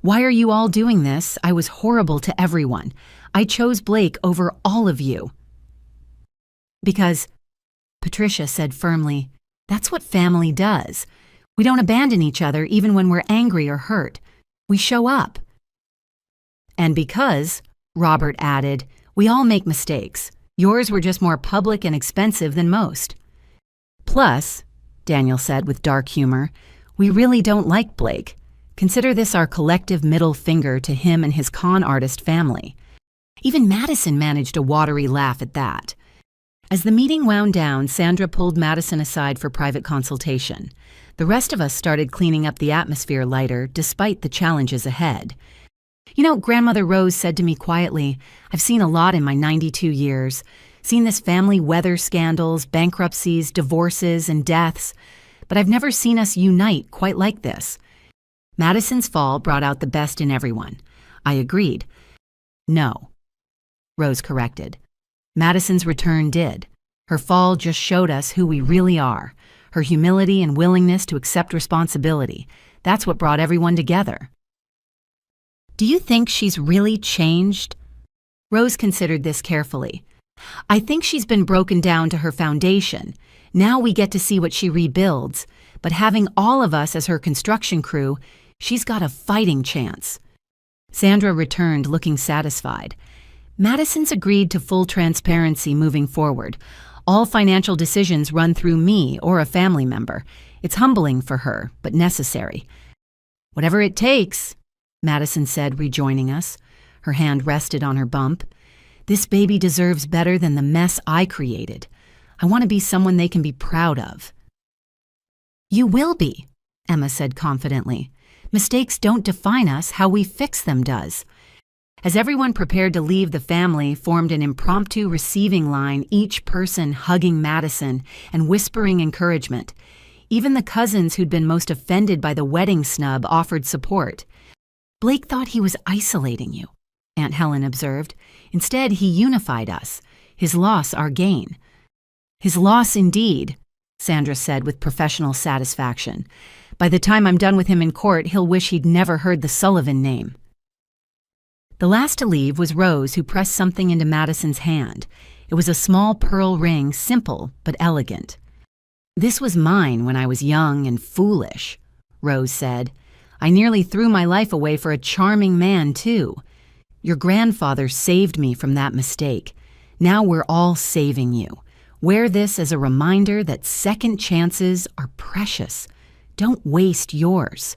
Why are you all doing this? I was horrible to everyone. I chose Blake over all of you. Because, Patricia said firmly, that's what family does. We don't abandon each other even when we're angry or hurt. We show up. And because, Robert added, we all make mistakes. Yours were just more public and expensive than most. Plus, Daniel said with dark humor, we really don't like Blake. Consider this our collective middle finger to him and his con artist family. Even Madison managed a watery laugh at that. As the meeting wound down, Sandra pulled Madison aside for private consultation. The rest of us started cleaning up the atmosphere lighter, despite the challenges ahead. You know, Grandmother Rose said to me quietly, I've seen a lot in my 92 years. Seen this family weather scandals, bankruptcies, divorces, and deaths. But I've never seen us unite quite like this. Madison's fall brought out the best in everyone. I agreed. No, Rose corrected. Madison's return did. Her fall just showed us who we really are. Her humility and willingness to accept responsibility. That's what brought everyone together. Do you think she's really changed? Rose considered this carefully. I think she's been broken down to her foundation. Now we get to see what she rebuilds. But having all of us as her construction crew, she's got a fighting chance. Sandra returned looking satisfied. Madison's agreed to full transparency moving forward. All financial decisions run through me or a family member. It's humbling for her, but necessary. Whatever it takes, Madison said, rejoining us. Her hand rested on her bump. This baby deserves better than the mess I created. I want to be someone they can be proud of. You will be, Emma said confidently. Mistakes don't define us, how we fix them does. As everyone prepared to leave, the family formed an impromptu receiving line, each person hugging Madison and whispering encouragement. Even the cousins who'd been most offended by the wedding snub offered support. Blake thought he was isolating you, Aunt Helen observed. Instead, he unified us. His loss, our gain. His loss indeed, Sandra said with professional satisfaction. By the time I'm done with him in court, he'll wish he'd never heard the Sullivan name. The last to leave was Rose, who pressed something into Madison's hand. It was a small pearl ring, simple but elegant. This was mine when I was young and foolish, Rose said. I nearly threw my life away for a charming man, too. Your grandfather saved me from that mistake. Now we're all saving you. Wear this as a reminder that second chances are precious. Don't waste yours.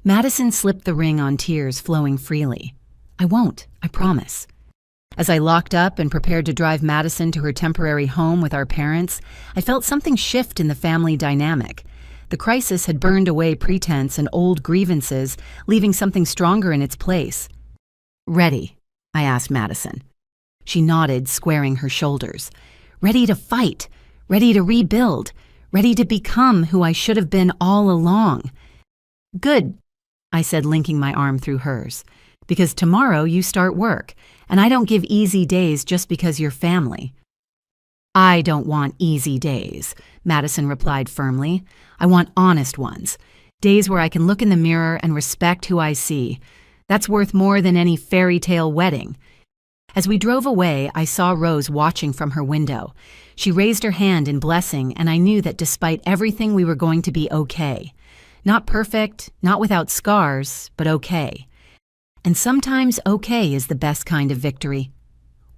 Madison slipped the ring on, tears flowing freely. I won't, I promise. As I locked up and prepared to drive Madison to her temporary home with our parents, I felt something shift in the family dynamic. The crisis had burned away pretense and old grievances, leaving something stronger in its place. Ready? I asked Madison. She nodded, squaring her shoulders. Ready to fight, ready to rebuild, ready to become who I should have been all along. Good, I said, linking my arm through hers, because tomorrow you start work, and I don't give easy days just because you're family. I don't want easy days, Madison replied firmly. I want honest ones, days where I can look in the mirror and respect who I see. That's worth more than any fairy tale wedding. As we drove away, I saw Rose watching from her window. She raised her hand in blessing, and I knew that despite everything, we were going to be okay. Not perfect, not without scars, but okay. And sometimes okay is the best kind of victory.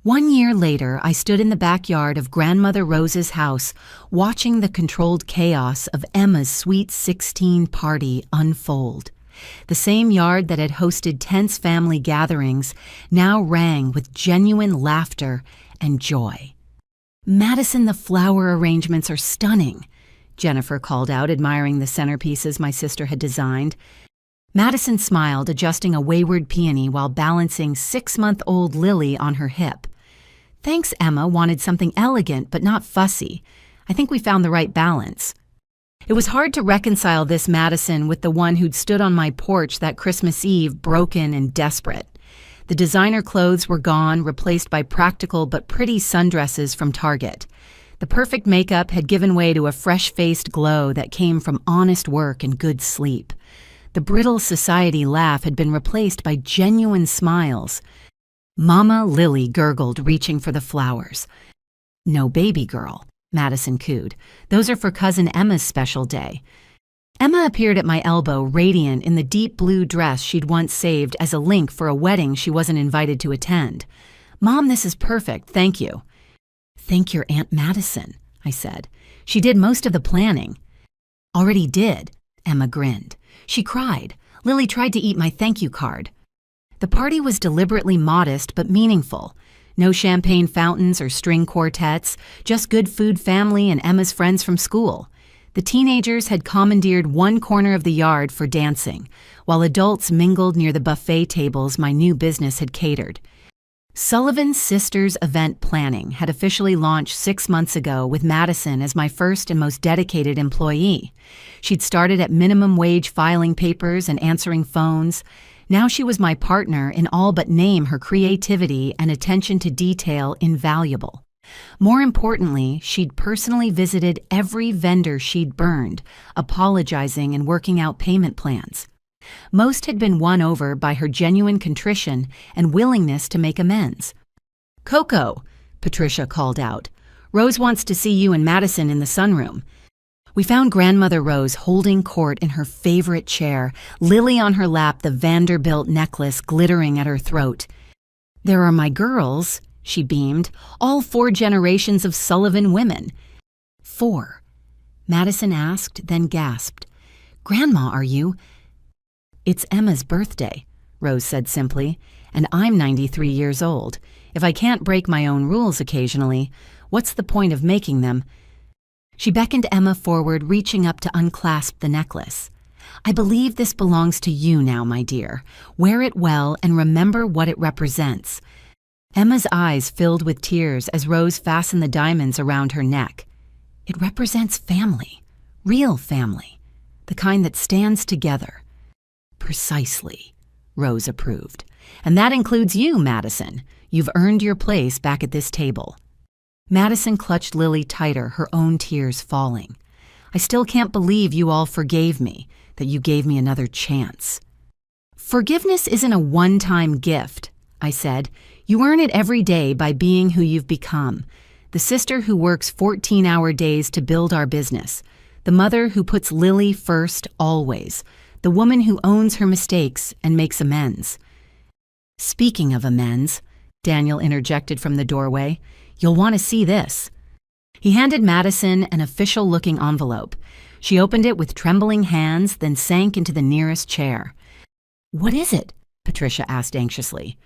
1 year later, I stood in the backyard of Grandmother Rose's house, watching the controlled chaos of Emma's Sweet 16 party unfold. The same yard that had hosted tense family gatherings now rang with genuine laughter and joy. Madison, the flower arrangements are stunning, Jennifer called out, admiring the centerpieces my sister had designed. Madison smiled, adjusting a wayward peony while balancing 6-month-old Lily on her hip. Thanks, Emma wanted something elegant but not fussy. I think we found the right balance. It was hard to reconcile this Madison with the one who'd stood on my porch that Christmas Eve, broken and desperate. The designer clothes were gone, replaced by practical but pretty sundresses from Target. The perfect makeup had given way to a fresh-faced glow that came from honest work and good sleep. The brittle society laugh had been replaced by genuine smiles. Mama Lily gurgled, reaching for the flowers. No, baby girl, Madison cooed. Those are for Cousin Emma's special day. Emma appeared at my elbow, radiant in the deep blue dress she'd once saved as a link for a wedding she wasn't invited to attend. Mom, this is perfect, thank you. Thank your Aunt Madison, I said. She did most of the planning. Already did, Emma grinned. She cried. Lily tried to eat my thank you card. The party was deliberately modest but meaningful. No champagne fountains or string quartets, just good food, family, and Emma's friends from school. The teenagers had commandeered one corner of the yard for dancing, while adults mingled near the buffet tables my new business had catered. Sullivan Sisters Event Planning had officially launched 6 months ago with Madison as my first and most dedicated employee. She'd started at minimum wage filing papers and answering phones. Now she was my partner in all but name her creativity and attention to detail invaluable. More importantly, she'd personally visited every vendor she'd burned, apologizing and working out payment plans. Most had been won over by her genuine contrition and willingness to make amends. Coco, Patricia called out. Rose wants to see you and Madison in the sunroom. We found Grandmother Rose holding court in her favorite chair, Lily on her lap, the Vanderbilt necklace glittering at her throat. There are my girls, she beamed, all 4 generations of Sullivan women. 4? Madison asked, then gasped. Grandma, are you? It's Emma's birthday, Rose said simply, and I'm 93 years old. If I can't break my own rules occasionally, what's the point of making them? She beckoned Emma forward, reaching up to unclasp the necklace. I believe this belongs to you now, my dear. Wear it well and remember what it represents. Emma's eyes filled with tears as Rose fastened the diamonds around her neck. It represents family, real family, the kind that stands together. Precisely, Rose approved. And that includes you, Madison. You've earned your place back at this table. Madison clutched Lily tighter, her own tears falling. I still can't believe you all forgave me, that you gave me another chance. Forgiveness isn't a one-time gift, I said. You earn it every day by being who you've become. The sister who works 14-hour days to build our business. The mother who puts Lily first always. The woman who owns her mistakes and makes amends. Speaking of amends, Daniel interjected from the doorway, you'll want to see this. He handed Madison an official-looking envelope. She opened it with trembling hands, then sank into the nearest chair. "What is it?" Patricia asked anxiously.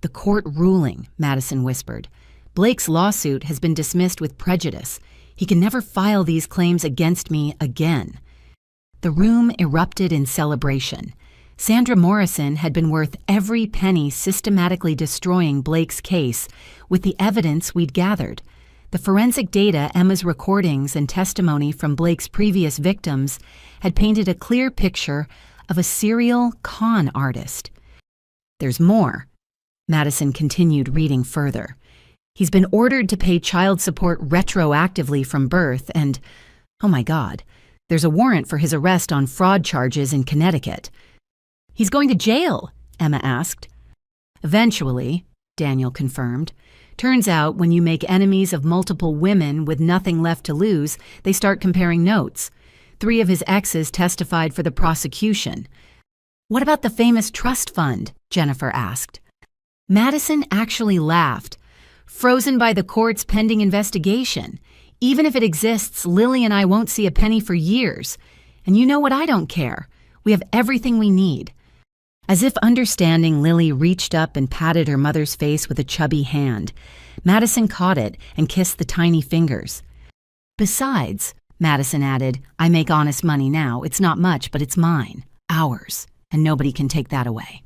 "The court ruling," Madison whispered. "Blake's lawsuit has been dismissed with prejudice. He can never file these claims against me again." The room erupted in celebration. Sandra Morrison had been worth every penny systematically destroying Blake's case with the evidence we'd gathered. The forensic data, Emma's recordings, and testimony from Blake's previous victims had painted a clear picture of a serial con artist. "There's more." Madison continued reading further. "He's been ordered to pay child support retroactively from birth and, oh my God, there's a warrant for his arrest on fraud charges in Connecticut." "He's going to jail?" Emma asked. "Eventually," Daniel confirmed. "Turns out when you make enemies of multiple women with nothing left to lose, they start comparing notes. 3 of his exes testified for the prosecution." "What about the famous trust fund?" Jennifer asked. Madison actually laughed. "Frozen by the court's pending investigation. Even if it exists, Lily and I won't see a penny for years. And you know what? I don't care. We have everything we need." As if understanding, Lily reached up and patted her mother's face with a chubby hand. Madison caught it and kissed the tiny fingers. "Besides," Madison added, "I make honest money now. It's not much, but it's mine. Ours. And nobody can take that away."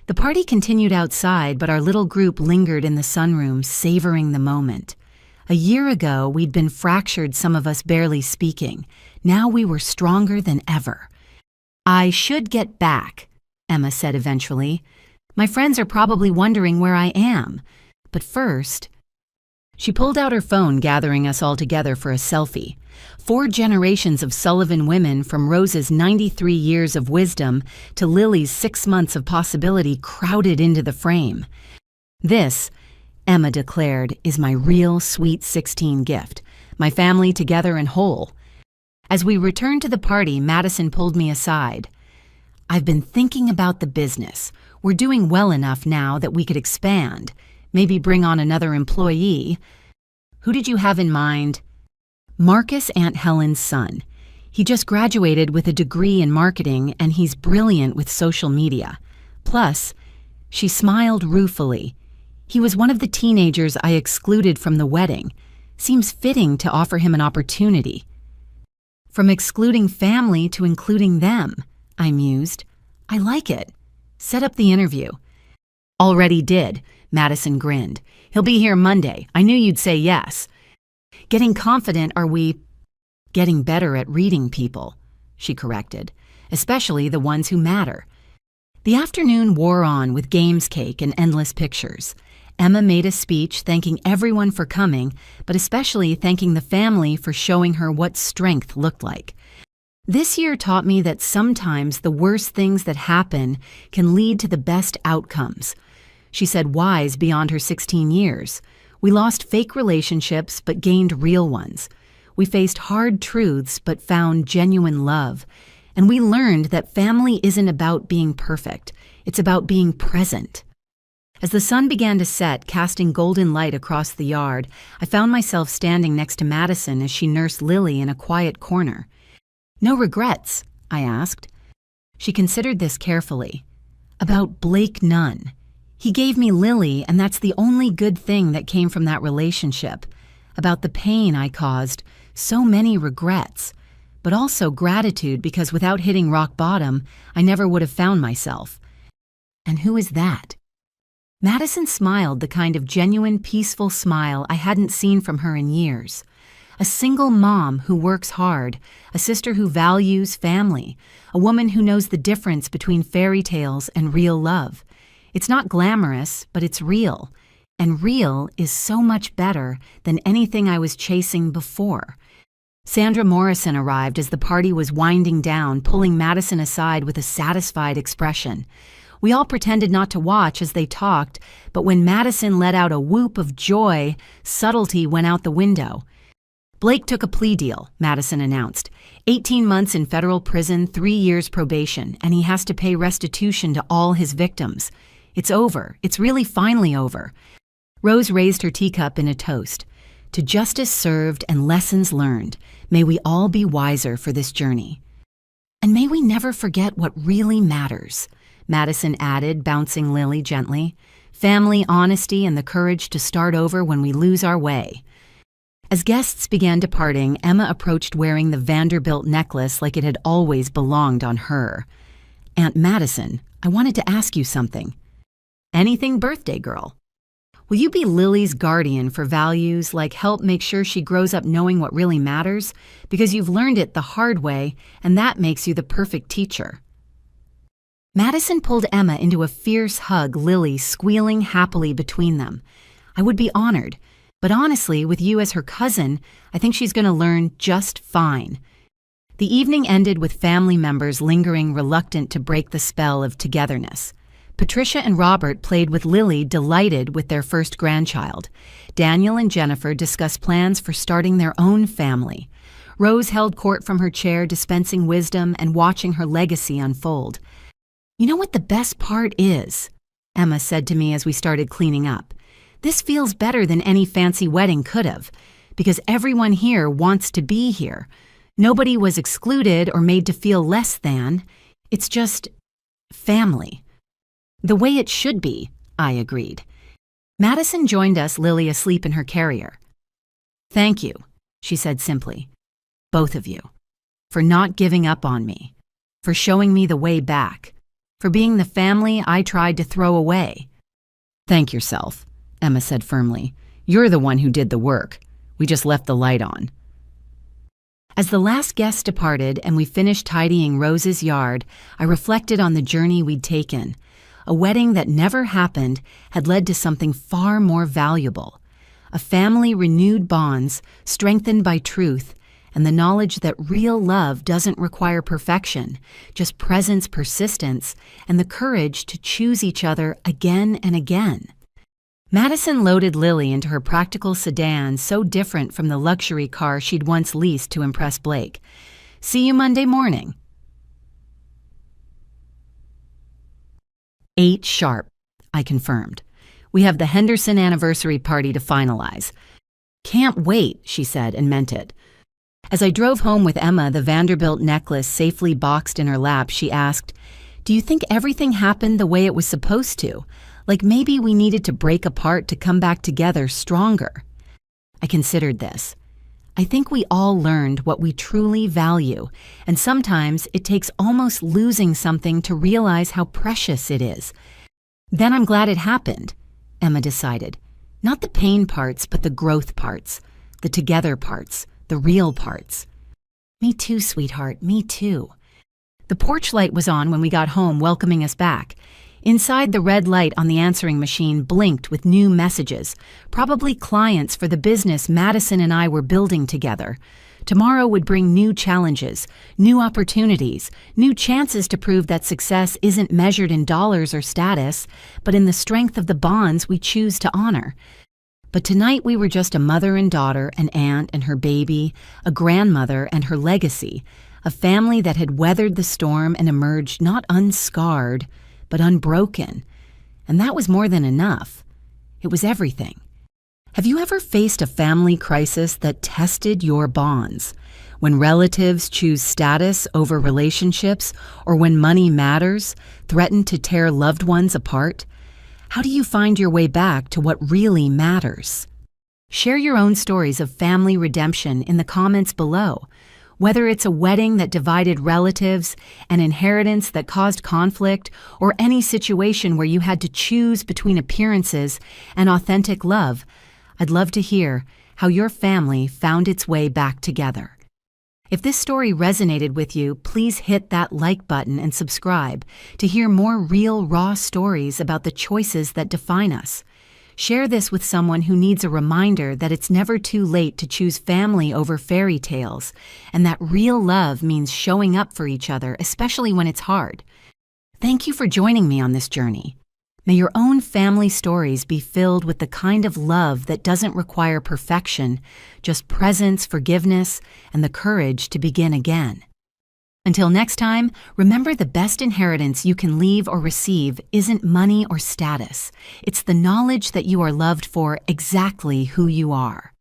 The party continued outside, but our little group lingered in the sunroom, savoring the moment. A year ago, we'd been fractured, some of us barely speaking. Now we were stronger than ever. "I should get back," Emma said eventually. "My friends are probably wondering where I am. But first..." She pulled out her phone, gathering us all together for a selfie. 4 generations of Sullivan women, from Rose's 93 years of wisdom to Lily's 6 months of possibility, crowded into the frame. "This," Emma declared, "is my real Sweet 16 gift. My family together and whole." As we returned to the party, Madison pulled me aside. "I've been thinking about the business. We're doing well enough now that we could expand. Maybe bring on another employee." "Who did you have in mind?" "Marcus, Aunt Helen's son. He just graduated with a degree in marketing, and he's brilliant with social media. Plus," she smiled ruefully, "he was one of the teenagers I excluded from the wedding. Seems fitting to offer him an opportunity." "From excluding family to including them," I mused. "I like it. Set up the interview." "Already did," Madison grinned. "He'll be here Monday. I knew you'd say yes." "Getting confident, are we?" "Getting better at reading people," she corrected, "especially the ones who matter." The afternoon wore on with games cake and endless pictures. Emma made a speech thanking everyone for coming, but especially thanking the family for showing her what strength looked like. This year taught me that sometimes the worst things that happen can lead to the best outcomes. She said, wise beyond her 16 years. We lost fake relationships but gained real ones. We faced hard truths but found genuine love. And we learned that family isn't about being perfect. It's about being present. As the sun began to set, casting golden light across the yard, I found myself standing next to Madison as she nursed Lily in a quiet corner. "No regrets?" I asked. She considered this carefully. "About Blake, none. He gave me Lily, and that's the only good thing that came from that relationship. About the pain I caused, so many regrets, but also gratitude because without hitting rock bottom, I never would have found myself." "And who is that?" Madison smiled, the kind of genuine, peaceful smile I hadn't seen from her in years. A single mom who works hard, a sister who values family, a woman who knows the difference between fairy tales and real love. It's not glamorous, but it's real. And real is so much better than anything I was chasing before. Sandra Morrison arrived as the party was winding down, pulling Madison aside with a satisfied expression. We all pretended not to watch as they talked, but when Madison let out a whoop of joy, subtlety went out the window. "Blake took a plea deal," Madison announced. 18 months in federal prison, 3 years probation, and he has to pay restitution to all his victims. It's over. It's really finally over. Rose raised her teacup in a toast. To justice served and lessons learned, may we all be wiser for this journey. And may we never forget what really matters, Madison added, bouncing Lily gently. Family, honesty, and the courage to start over when we lose our way. As guests began departing, Emma approached wearing the Vanderbilt necklace like it had always belonged on her. Aunt Madison, I wanted to ask you something. Anything, birthday girl? Will you be Lily's guardian for values like help make sure she grows up knowing what really matters? Because you've learned it the hard way, and that makes you the perfect teacher. Madison pulled Emma into a fierce hug, Lily squealing happily between them. I would be honored, but honestly, with you as her cousin, I think she's going to learn just fine. The evening ended with family members lingering, reluctant to break the spell of togetherness. Patricia and Robert played with Lily, delighted with their first grandchild. Daniel and Jennifer discussed plans for starting their own family. Rose held court from her chair, dispensing wisdom and watching her legacy unfold. You know what the best part is? Emma said to me as we started cleaning up. This feels better than any fancy wedding could have, because everyone here wants to be here. Nobody was excluded or made to feel less than. It's just family. The way it should be, I agreed. Madison joined us, Lily asleep in her carrier. Thank you, she said simply. Both of you. For not giving up on me. For showing me the way back. For being the family I tried to throw away. Thank yourself, Emma said firmly. You're the one who did the work. We just left the light on. As the last guest departed and we finished tidying Rose's yard, I reflected on the journey we'd taken. A wedding that never happened had led to something far more valuable. A family renewed bonds, strengthened by truth, and the knowledge that real love doesn't require perfection, just presence, persistence, and the courage to choose each other again and again. Madison loaded Lily into her practical sedan, so different from the luxury car she'd once leased to impress Blake. See you Monday morning. 8 sharp, I confirmed. We have the Henderson anniversary party to finalize. Can't wait, she said, and meant it. As I drove home with Emma, the Vanderbilt necklace safely boxed in her lap, she asked, Do you think everything happened the way it was supposed to? Like maybe we needed to break apart to come back together stronger? I considered this. I think we all learned what we truly value, and sometimes it takes almost losing something to realize how precious it is. Then I'm glad it happened, Emma decided. Not the pain parts, but the growth parts, the together parts, the real parts. Me too, sweetheart, me too. The porch light was on when we got home, welcoming us back. Inside, the red light on the answering machine blinked with new messages, probably clients for the business Madison and I were building together. Tomorrow would bring new challenges, new opportunities, new chances to prove that success isn't measured in dollars or status, but in the strength of the bonds we choose to honor. But tonight we were just a mother and daughter, an aunt and her baby, a grandmother and her legacy, a family that had weathered the storm and emerged not unscarred, but unbroken. And that was more than enough. It was everything. Have you ever faced a family crisis that tested your bonds? When relatives choose status over relationships, or when money matters, threaten to tear loved ones apart? How do you find your way back to what really matters? Share your own stories of family redemption in the comments below. Whether it's a wedding that divided relatives, an inheritance that caused conflict, or any situation where you had to choose between appearances and authentic love, I'd love to hear how your family found its way back together. If this story resonated with you, please hit that like button and subscribe to hear more real, raw stories about the choices that define us. Share this with someone who needs a reminder that it's never too late to choose family over fairy tales, and that real love means showing up for each other, especially when it's hard. Thank you for joining me on this journey. May your own family stories be filled with the kind of love that doesn't require perfection, just presence, forgiveness, and the courage to begin again. Until next time, remember the best inheritance you can leave or receive isn't money or status. It's the knowledge that you are loved for exactly who you are.